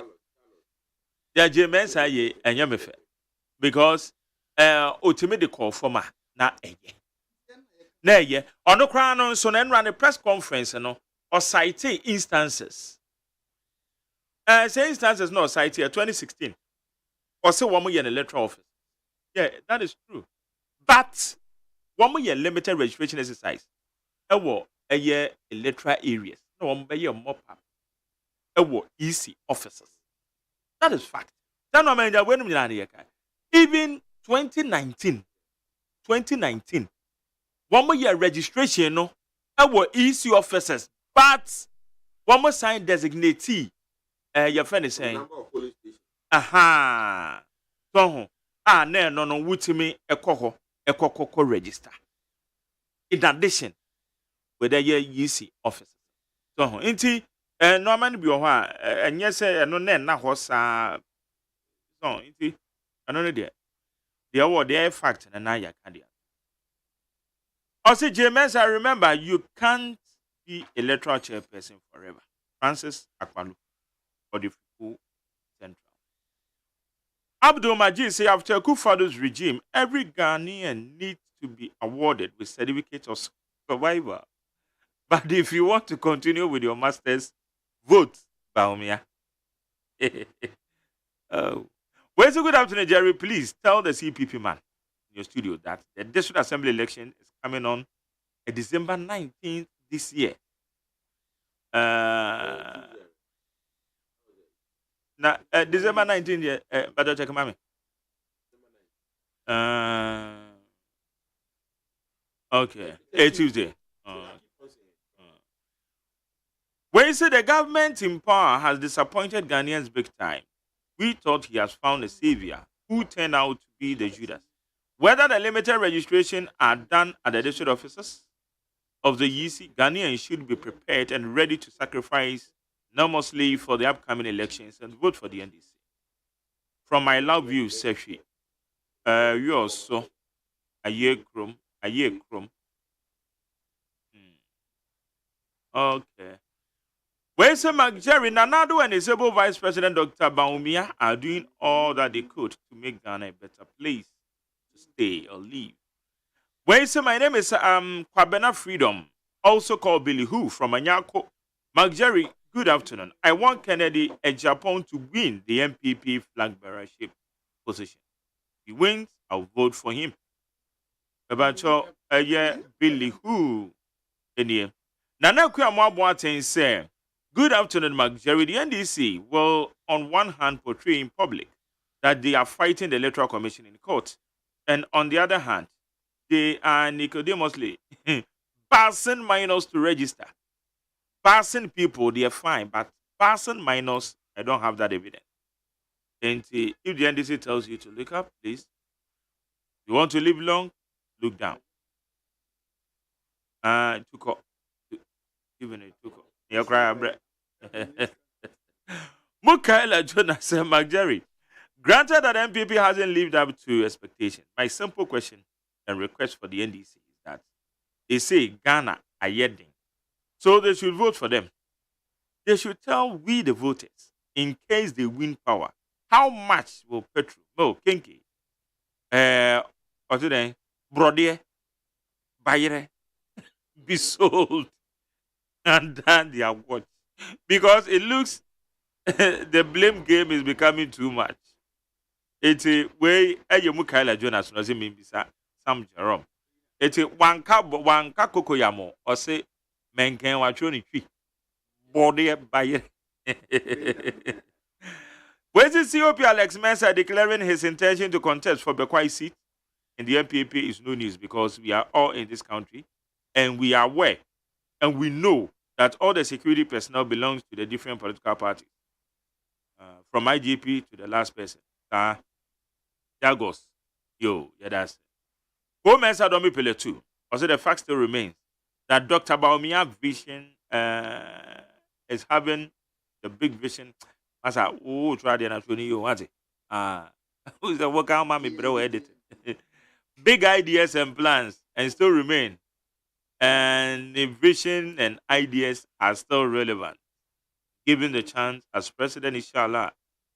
The Germans are ye and Yamife because ultimately call for ma na eye. Nay, ye, on the crown on son and run a press conference, no, or cite instances. Say instances, no, cite here 2016. Or say 1 year in electoral office. Yeah, that is true. But 1 year limited registration exercise. A year electoral areas. No, 1 year mop up. EC officers. That is fact. Even 2019, 1 year registration, no, EC officers. But 1 more sign designatee. Your friend is saying, aha, so, no, wutimi a coco register. In addition, with a year EC officer. So, inti, Norman be and yes, no, na horse, so, inti, I don't know there. The award, the fact, and I can't. Also, James, I remember you can't be electoral chairperson forever. Francis Akwalu. For the full central. Abdul Majid say after Kufado's regime, every Ghanaian needs to be awarded with certificate of survival. But if you want to continue with your masters, vote Baumia. Well, it's a good afternoon, Jerry. Please tell the CPP man in your studio that the district assembly election is coming on December 19th this year. December 19th, but check mommy. Okay, a Tuesday. When you say the government in power has disappointed Ghanaians big time, we thought he has found a savior who turned out to be the Judas. Whether the limited registration are done at the district offices of the EC, Ghanaians should be prepared and ready to sacrifice enormously for the upcoming elections and vote for the NDC. From my love you, Sefi, you also a year chrome. Okay. Where's Mark Jerry, Nanado and his able Vice President Dr. Baumia are doing all that they could to make Ghana a better place to stay or live. Where's my name is Kwabena Freedom, also called Billy Who from Anyako. Mark Jerry, good afternoon. I want Kennedy and Japan to win the MPP flag bearership position. If he wins, I'll vote for him. About Billy Who. Nana Kuamwabuaten say, good afternoon, Mark Jerry. The NDC will, on one hand, portray in public that they are fighting the Electoral Commission in court, and on the other hand, they are nicodemously passing minors to register. Passing people, they are fine, but passing minors, I don't have that evidence. And if the NDC tells you to look up, please. You want to live long, look down. Even it took you cry bread. Mukaila Jonas and Mark. Granted that MPP hasn't lived up to expectation. My simple question and request for the NDC is that they say Ghana are yielding. So they should vote for them. They should tell we the voters, in case they win power, how much will petrol, kinky, brodier, bayere, be sold and then they are watched. Because it looks the blame game is becoming too much. Eti we eye mu Kyla Jonas no se mbisa Sam Jerome. Eti wanka kokoyamo o se menken watwo ni twi. Body baye. Where's the COP Alex Mensah declaring his intention to contest for Bekwai seat in the MPP is no news because we are all in this country and we are aware and we know that all the security personnel belongs to the different political parties. From IGP to the last person. Jagos. Yo, yeah, that's it. Go Mensah don't be pele too. Also, the fact still remains that Dr. Bawumia vision is having the big vision. Masa, try the national you want it. Who's the work out, mommy, bro, edit. Big ideas and plans and still remain. And the vision and ideas are still relevant. Given the chance as president, inshallah,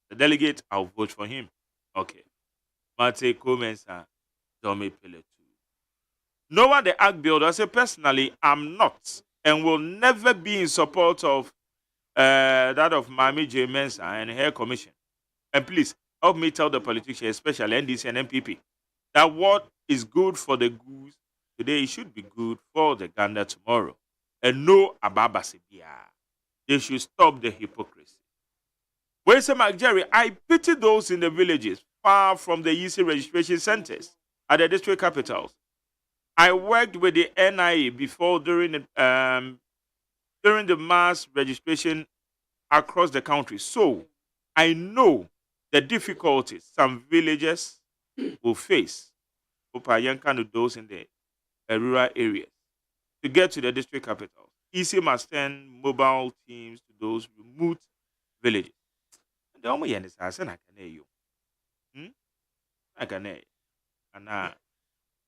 the delegate, I'll vote for him. Okay. Mate Mensah, Domi Pele too. Noah the Ark Builder, I say personally, I'm not and will never be in support of that of Mami J. Mensah and her commission. And please, help me tell the politicians, especially NDC and MPP, that what is good for the goose today should be good for the gander tomorrow. And no Ababa Sibia. They should stop the hypocrisy. Where's Jerry? I pity those in the villages far from the easy registration centers at the district capitals. I worked with the NIA before during the mass registration across the country. So I know the difficulties some villages will face. Those in the rural areas to get to the district capitals. EC must send mobile teams to those remote villages. The only end is I can hear you. I can hear you. And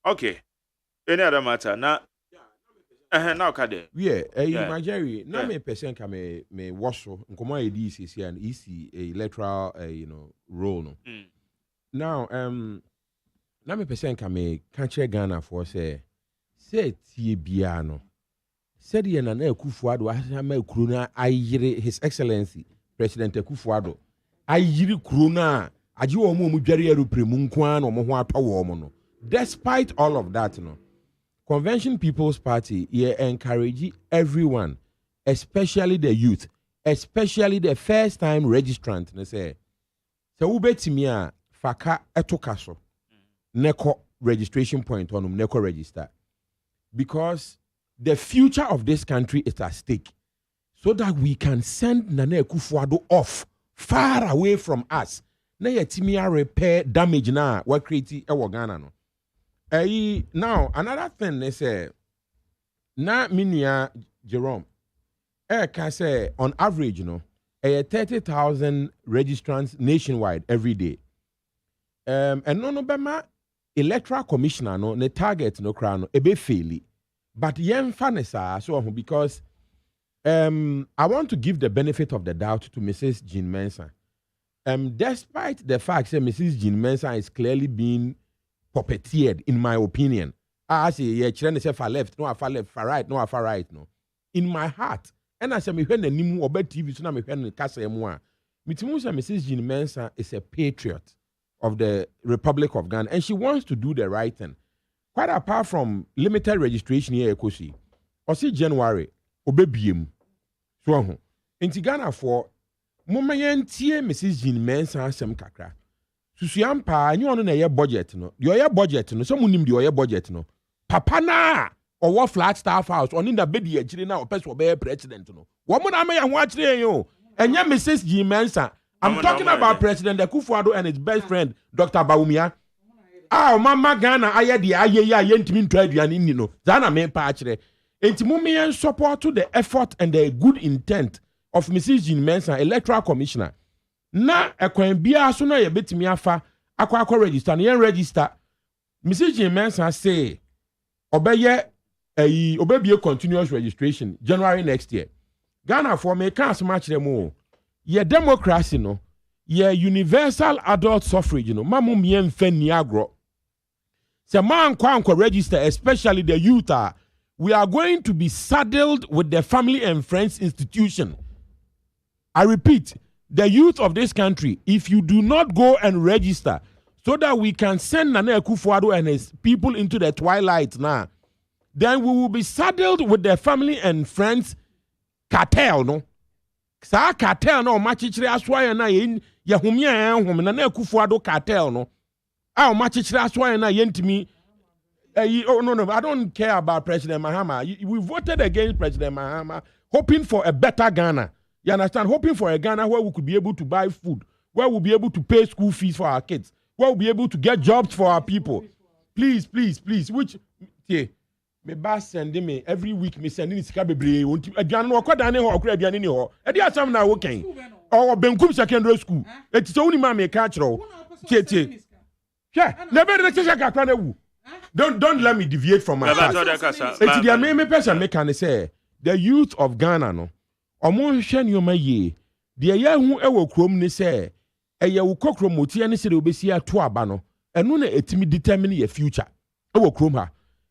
okay. Any other matter? Now, now, Kade. Yeah, my Jerry. Now, me person can me wash so. Nkomo EDC and EC electoral, role no. Now, now me person can me catch Ghana for say tie biano. Said ye na Kufuado asama krona ayire His Excellency President Kufuado. Ayire krona aji wo mu dware aeroplane nkwa na mo ho atwa mo no. Despite all of that, Convention People's Party encourage everyone, especially the youth, especially the first-time registrant. They say, so ubetimia faka etokaso neko registration point on neko register, because the future of this country is at stake, so that we can send Nana Akufo-Addo off far away from us. Na yetimia repair damage na wa create ewo Ghana no. Now, another thing they say, na minia Jerome, can say on average, 30,000 registrants nationwide every day. And no bema electoral commissioner no ne target no crown ebe fairly, but yen fanesa so because I want to give the benefit of the doubt to Mrs. Jean Mensah. Despite the fact that Mrs. Jean Mensah is clearly being puppeteered, in my opinion. I say, yeah, children say far left, no, far left, far right, no, far right, no. In my heart, and I say, me when the nimu obe TV, so na me when the kasa emwa. Mitimu say Mrs. Jean Mensah is a patriot of the Republic of Ghana, and she wants to do the right thing. Quite apart from limited registration here, Ekosi, or see January, obe biem. So, in Ghana for moment tie Mrs. Jean Mensah sem kakra. Susuampa anyi ono na ye budget no. Your budget no, so munim your budget no. Papa na or flat staff house on in the bed ye chiri na opes be president no. Wo mo na me ya ho akire yo. Enya Mrs. Jean Mensah. I'm talking about President Akufo-Addo and his best friend Dr. Bawumia. Mama Ghana aye de aye ya ntimi ntwa aduane ni no. Za na me pa akire. Enti mo me support to the effort and the good intent of Mrs. Jean Mensah, electoral commissioner. Na ekwan bia so na ye betimi afa akwa register na yen register. Mrs. Jean Mensah say obeye obebie continuous registration January next year. Ghana for me can so much them ye democracy no ye universal adult suffrage no mamu mien fani agro. Se man kwa register, especially the youth we are going to be saddled with the family and friends institution. I repeat, the youth of this country, if you do not go and register so that we can send Nana Akufo-Addo and his people into the twilight now, then we will be saddled with their family and friends cartel, no? Sa cartel no machichire aswaye na ye humia hum Nana Akufo-Addo cartel, no? Ah machichire aswaye na yentimi oh no, I don't care about President Mahama. We voted against President Mahama, hoping for a better Ghana. You understand? Hoping for a Ghana where we could be able to buy food, where we'll be able to pay school fees for our kids, where we'll be able to get jobs for our people. Please. Which, yeah, me boss sending me every week. Me sending this cababre. Again, no, quite done. Or crab yani ho. Edi asam na working. Or Benkum Secondary School. It's only mammy catch roll. Yeah, never let us go. Don't let me deviate from my path. It's the main person me can say the youth of Ghana no. Omo hwe nyoma ye de ya hu ewo krom ni se eye wo kokrom otie ne se de obesi ato aba no eno na etimi determine your future ewo krom ha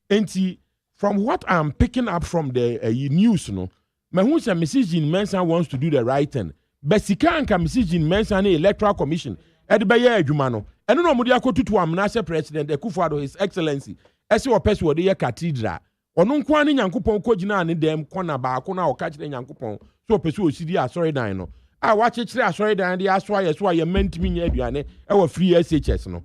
enti from what I'm picking up from the news no me hu se Mrs. Jean Mensah wants to do the right thing besika anka Mrs. Jean Mensah na electoral commission e de be ya adwuma no eno na omudi akotutu amna se president Akufo-Addo his excellency ese wo pese wo de ya cathedral ono nko ani Nyankopɔn kogina ne dem kona ba ko na o ka kire Nyankopɔn so person osidi asori dan no a wa chechire asori dan de aso aye mentimi nya aduane e wa free SHS no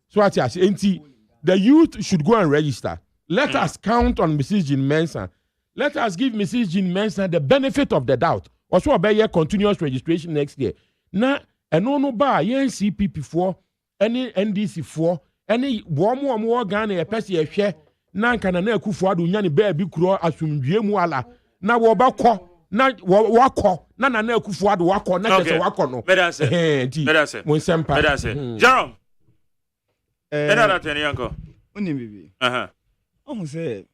so ati ase enti the youth should go and register. Let us count on Mrs. Jean Mensah. Let us give Mrs. Jean Mensah the benefit of the doubt. Also obey continuous registration next year. Na eno no ba ye CPP for any NDC for any wo Ghana e pese ye hwe na nka na Akufo-Addo nya ne ba bi kuro asumdue mu ala na wo ba kɔ na wakɔ na Akufo-Addo wakɔ na kese wakɔ no better say mon sempa better say Jerome that any uncle oni bibi ohun say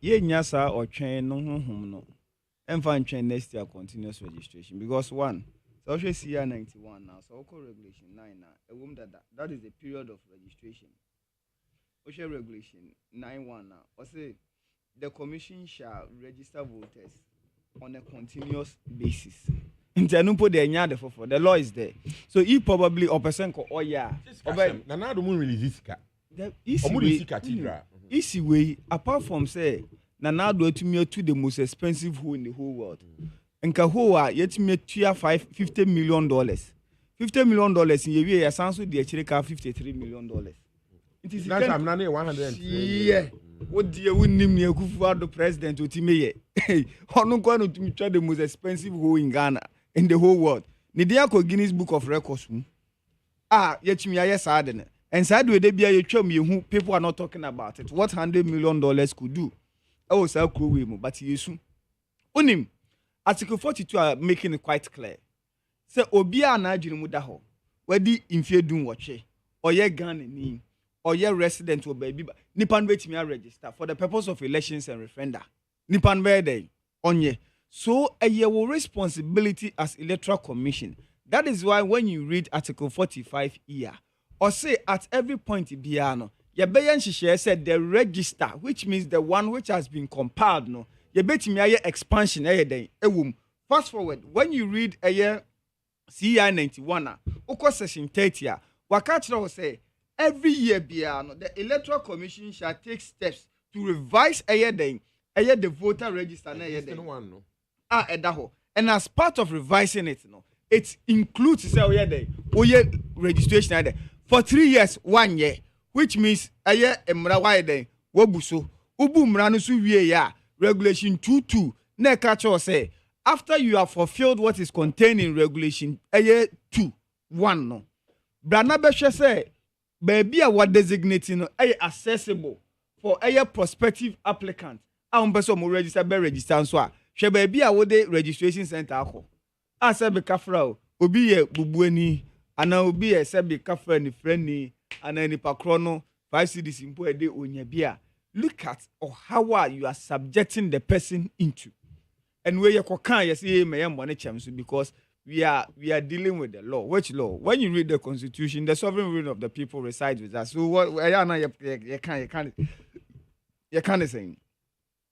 ye nya sa otwen no honhom no emfa ntwen next year continuous registration because one so we see 91 now so regulation 9 now ewom that is the period of registration. OSEI regulation 91 now. Or say the commission shall register voters on a continuous basis. The law is there. So he probably or person ko Nana do mun release easy way apart from say Nana do to the most expensive hole in the whole world. Nka ho yet me $50 million. $50 million in a year sanso de chirika $53 million. It is that's I'm not 100. Yeah. What do you name me Akufo-Addo president to me? Ono kwano to try the most expensive hole in Ghana in the whole world. Ni dia ko Guinness Book of Records. Yet me yes adene. And side we dey bia yetwa me hu people are not talking about it. What $100 million could do. Oh say kro we mu but yesu. Onim Article 42 are making it quite clear. Say obi a na adwene mu da ho. Wadi imfie dun woche. Oye Ghana ni or your resident will be Nipan wait register for the purpose of elections and referenda. Nipan be on ye. So a year responsibility as electoral commission. That is why when you read Article 45 here, or say at every point biano, ye bayan share said the register, which means the one which has been compiled no, ye bet me expansion day. Fast forward, when you read a year CI 91, section 30, Wakachra say every year, the Electoral Commission shall take steps to revise the voter register. And as part of revising it, it includes registration for 3 years, 1 year, which means regulation 22. Say after you have fulfilled what is contained in regulation 2.1 no. Branabeshe say baby a what designating accessible for a prospective applicant. Person mo register be register so a she baby a wo de registration center akọ. Asa be kafra obi ye bubuani ana obi ye se be kafra ni friend ni ana ni pakro no 5 cedis impo e de onya bia. Look at how you are subjecting the person into. And where you can you say me money chance because we are dealing with the law. Which law? When you read the Constitution, the sovereign will of the people resides with us. So what you can't say.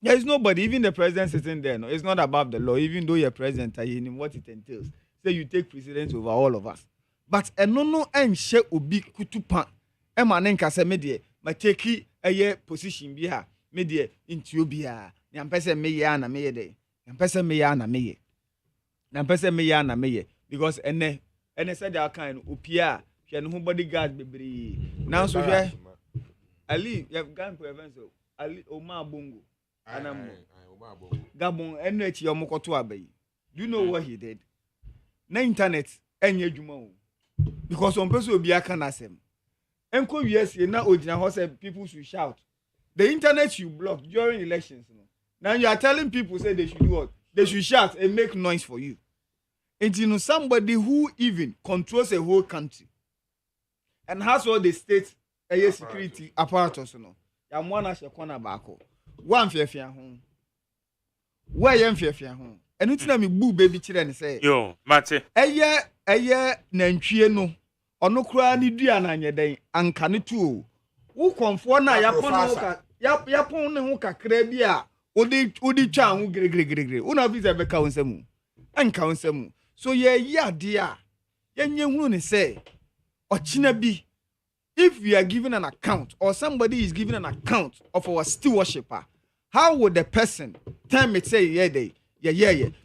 There is nobody, even the president sitting there. No, it's not above the law, even though you're president, what it entails. say you take precedence over all of us. But no and share obi kutupa. Emma nenka se medie, ma take a position be ha, medie into bia. Yampese me ya na me de. Yampese me ya na me. Yampese me ya na me. Because ene said that kind upia, she and who bodyguard be. Now so here. Ali, you have gone for events. Ali Omar Bongo. Gabon NH Yomokoto Abbey. Do you know what he did? Na internet enye juma because some person will be a canasem. Enko yes, na ojina ho say people should shout. The internet you block during elections. Now you are telling people say they should do what? They should shout and make noise for you. And you know somebody who even controls a whole country and has all the state security apparatus. Ya mwana she kona bako. One fiafia home. Where yam fiafia home. And it's na me boo baby children say. Yo, Mate. Eye nantwie no. Ono kura ni dua na nyeden anka ne tu. Wo konfo na ya pon ne ho kakra bi a odi twa ho gregregregre. Una visa be ka wonsam. Anka wonsam. So ye ade a yenye hunu ne say ochina bi. If we are given an account or somebody is giving an account of our stewardship, how would the person tell me say yeah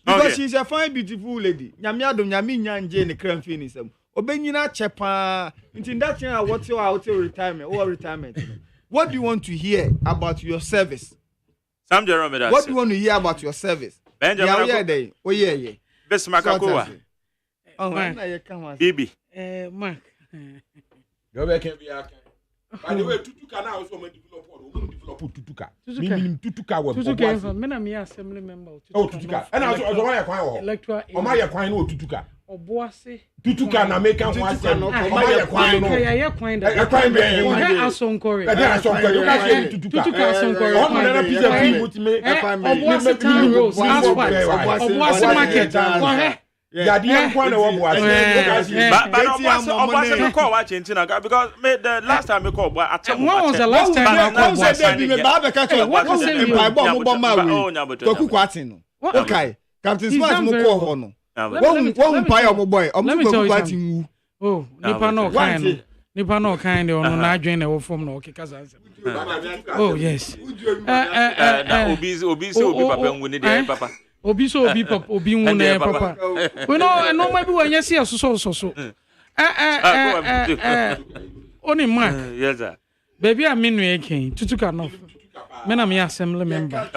because she's a fine beautiful lady. Nyamiado nyami nyanje ne kran finisem. Obenyina chepa in that thing what's your out retirement or retirement. What do you want to hear about your service? Sam Jerome, what do you want to hear about your service? Benjamin, oh yeah. Best Makakoa. Oh, I come Bibi. Mark. You can be a by the way, Tutuka now also develop Tutuka. Tutuka was Tutuka, assembly member. Oh, Tutuka. And I was electoral. Omaya Quine or Tutuka. Obuasi. Tutuka na make one Omaya Quine. A crime. Asonkore. Tutuka Asonkore. Obuasi Town Rose. Obuasi Market. Yeah, because the last time we called, when was the last time okay, Captain Smart Moko Hono. One pie of boy. Oh, Nipa no kind or no join the form no kikaza. Oh yes. Papa. Obi so obi papa obi nwune papa. We know no maybe when you see so. Only Mark. Yes sir. Baby I mean we again. Tutuka no. Me na me assembly member.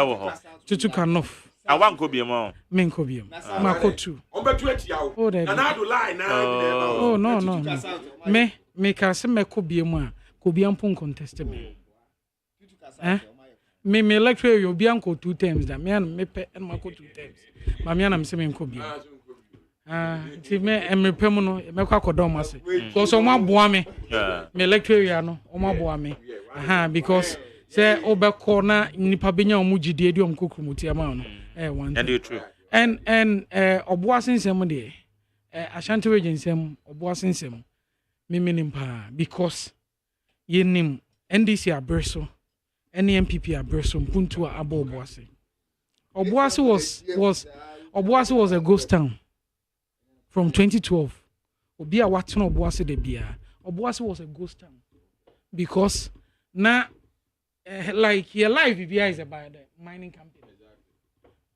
Tutuka no. I want ko bi mo. Me ko bi. Ma ko tu. Obetu etia o. Na na do line na. Oh no. Me ka se me ko bi mu a ko bi ampon contest me. Me electoral you be anko 2 times that me and me pe and mako 2 times. Ma me am say me nko bi. Ti me emrepe mu no me kwa kodom ase. Because o ma boa me. Me electoral ya no o ma boa me. Because say obekọ na nipa benya o mu gidie di o mkokrumuti ama no. One. And you true. And oboasen sem de Ashanti region sem oboasen sem me nimpa because ye nim NDC abreso any MPP abreso mpuntu abo Obuasi. Obuasi was a ghost town from 2012. Obi a watching Obuasi de bia. Obuasi was a ghost town because na like your life bia is about the mining company.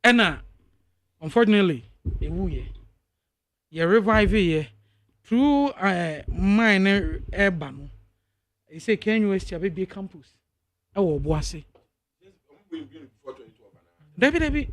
And unfortunately, you revive here through mine urban. They say Kenya West have a big campus. Oh, Obuasi. Debbie,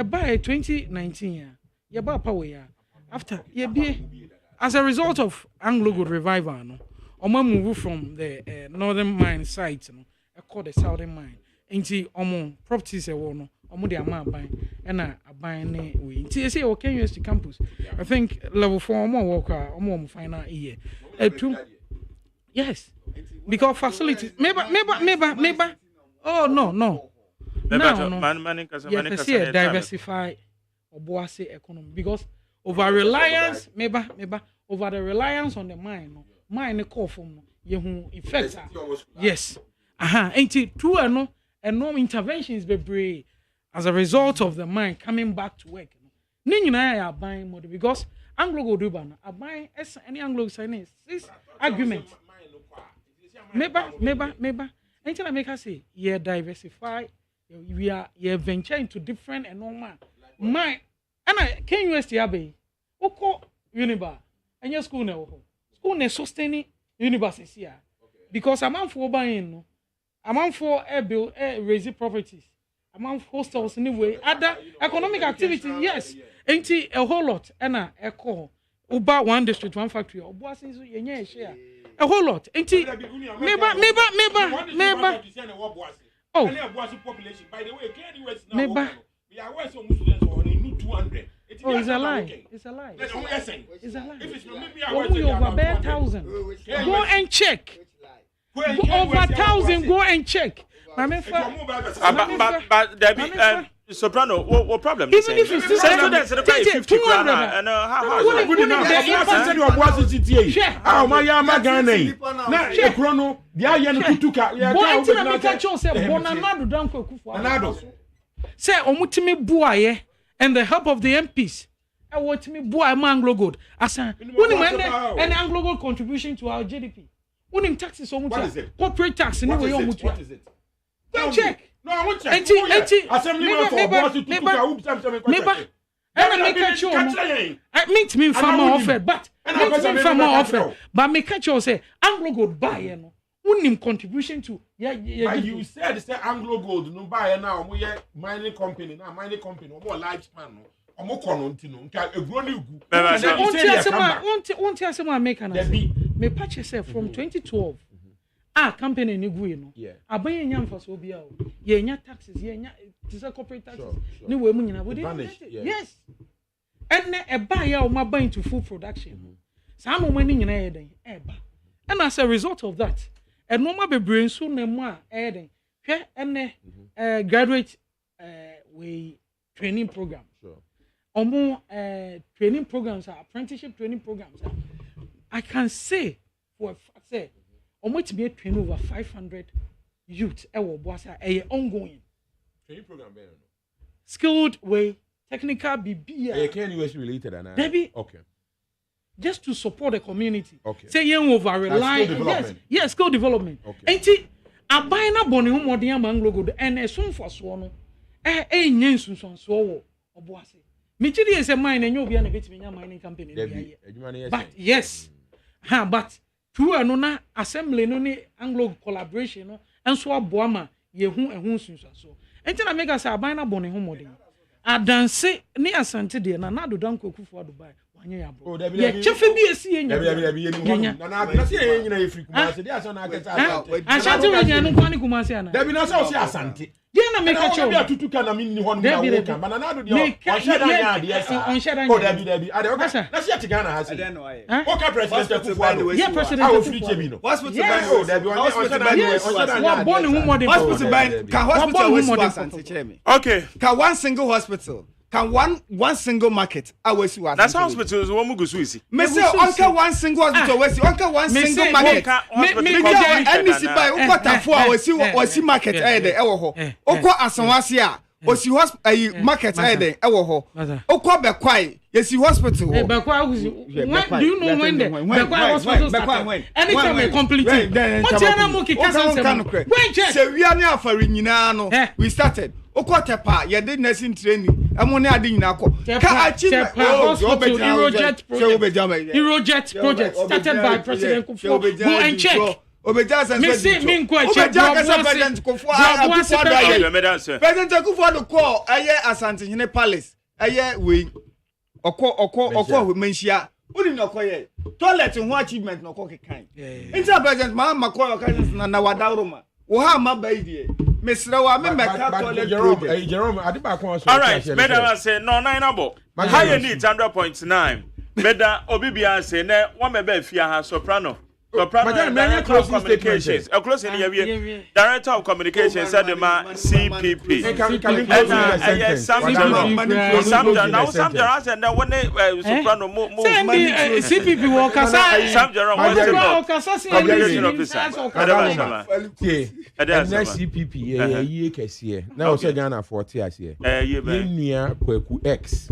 by 2019 year, you buy power year. After you be as a result of Anglo Good revival, no, Oma move from the northern mine site, no, called the southern mine. Into Omo properties a no, Omo the amount buying and a buying we. See, say okay, West campus. I think level 4 more worker, Omo final year. Yes, because facilities. Maybe. Oh no. Now, you see a diversify Obuasi economy because over reliance, maybe over the reliance on the mine, mine call from you effect. Yes, ain't it true? And no interventions be brave as a result of the mine coming back to work. Ni nyina ya aban model because Anglo go do ban aban any Anglo sign is argument. Meba. Anything I make her say, yeah, diversify. We are venture into different and normal. My and I can university abe. Oko Uniba and your school now. School ne sustaining university here because I'm for buying no. I'm for bill raising properties. I'm for hostels anyway. Other economic activities, yes. Ain't a whole lot. And a call. Uba one district, one factory. Or boss is a share. A whole lot. Ain't it? Maybe. Oh. Population. By the way, maybe. We are worse on students or in 200. Oh, it's a lie. It's a lie. It's a lie. If it's not me, over 1,000. Go and check. Over 1,000. Go and check. But Debbie, Soprano, what problem? Even if it's students, 50 200 and how say omutimi buaye and the help of the MPs. I want me buy Anglo Gold. Asa, an Anglo Gold contribution to our GDP. Unim taxes on corporate tax. What is it? Don't check. No, I won't check. I meet me farmer offered, but me catch you say Anglo Gold buy unim contribution to you said Anglo Gold no buy now we mining company now more lifespan no more konontino nka egroni won't tell someone make an me patch yourself from 2012 company ni gu no aban nya mfa so bia o ye nya taxes ye nya tisa corporate taxes ni we mu nyina yes and e buy ya o ma ban to full production sa mo mani nyina ye den e ba and as a result of that and no ma be brain so na mu a e den hwe ene graduate we training program omo training programs apprenticeship training programs I can say for a fact say omo to be train over 500 youth e wo boasa e ongoing training program be no skilled way technical bibia can you related and baby okay just to support the community okay say yen over rely yes skill development enti aban na boni humodin amanglo good and esumfo so no nyen sunsunso wo oboase me chiri ese mine enyo bia na betimi nya mining company but yes but through anona assembly no ni Anglo collaboration no enso aboama yehu ehun sunsunso enti na mega say aban na boni humodin adanse ni asante de na dodan kwakufu adubai wanye ya bro ye chefe bi esi enya na se enya efiri kumase de aso na aketa asante wenya no kwani kumase ana Debi na so asante de na make a show bia tutuka na minni ho no na kan bana na do de on sheda nya de esa Debi ade na se atiga na ha se o ka president kufu yeah president kufu free chebi no hospital ban Debi on sheda nya born woman hospital ban can hospital we asante kire me okay can one single hospital can one single market awesi was that's hospitals wo mu gusu isi me say onka one single hospital wesi onka one single market me NBC buy ukota fo awesi market de ewo ho okọ asanwase a osi hospital market de ewo ho okọ bekwai yesi hospital ho bekwai do you know when the bekwai hospital started anytime we complete what you na mo kika sense when se wi ani afari nyina no we started Okotepa, ye did nursing training. Amone adi nyina ko. Ka achieve Eurojet project started by President Kufuor. Go and check. Obeja sense. Me say me nko check. President Kufuor. President Kufuor do call aye Asante Hene Palace. Aye we. Oko menhia. Uni no koye. Toilet ho achievement no ko kekan. Inter President Makoy Okanis na wadaroma. Wo ha ma baidie. Mr. Wa me meka toilet project. Jerome, adiba ko so. All right, Meda say no 9 High need 100.9. Meda obibia say na one me be fia ha soprano. Director of Communications. Close in here. Director of Communications said the man CPP. Some Jerome and then when they soprano move CPP work Sam Jerome CPP ye kese na o se Ghana 40 ase ye nua kwaku X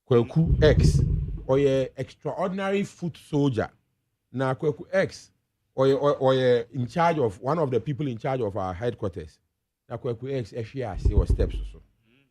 Kweku X or extraordinary foot soldier. Now Kweku X or in charge of one of the people in charge of our headquarters. Now Kweku X FERC or steps so.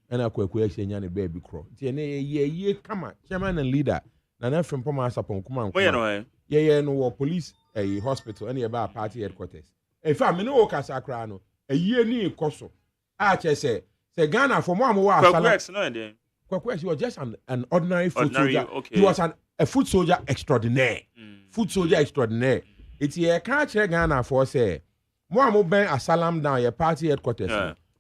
And I Kweku X and baby crow. Ye come on, chairman and leader. Now from Poma Sapon Kuman. Yeah, no police a hospital any about party headquarters. If I'm in Okasacrano, a year near Koso. Say Ghana for more Kwekwex, no idea. Kwekwex, he was just an ordinary foot soldier. Okay. He was a foot soldier extraordinaire. Foot soldier extraordinaire. It's a can't check Ghana for say. More ben a salam down your party headquarters.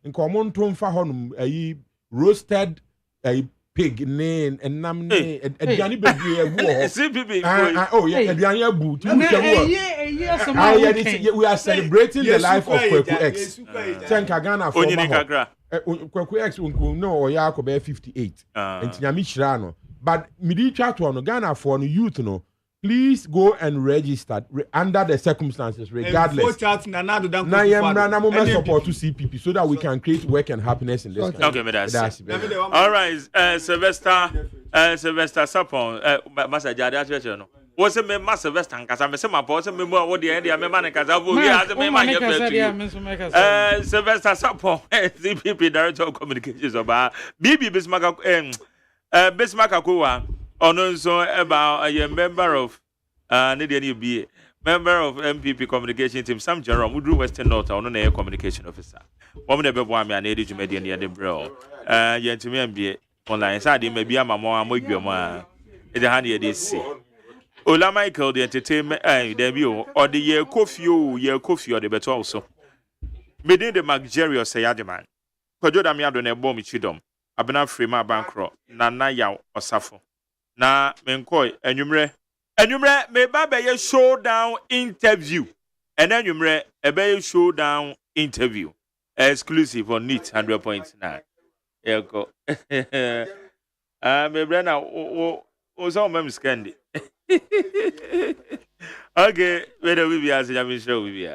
In common tone for honum a roasted a pig name and nam name a Diani baby a war. Oh yeah, a Diani boot. We are celebrating the life of Kwekwex. Thank Ghana for Kweku X no or Yakob 58 and Nyamishirano. But midi chat to Ghana for youth no. Please go and register under the circumstances, regardless. Support to CPP so that we can create work and happiness in this country. Okay, all right, Sylvester Sapon, Master Jada, what's a member Sylvester? Because I'm a semi person, member of the India, member, because I will be as a member. Sylvester Sapon, CPP Director of Communications about BB Bismarck. Also about a member of member of MPP communication team, Sam Jerome, who drew Western North on air communication officer. Woman ever want me an age media near the bro. Yet to me and be online side, maybe I'm a more Mogama. It's a handy DC. Ola Michael, the entertainment debut, or the year coffee or the better also. Within the luxurious AGYEMAN. Kojoda mi adone bomb chidom. Abena free my bankro. Nana yaw or safo. Na menkoi enumre me baba ye showdown interview and enumre ebe showdown interview exclusive on NIT 100.9 eko me brana o so mem skandi okay we do we be as ya me show we be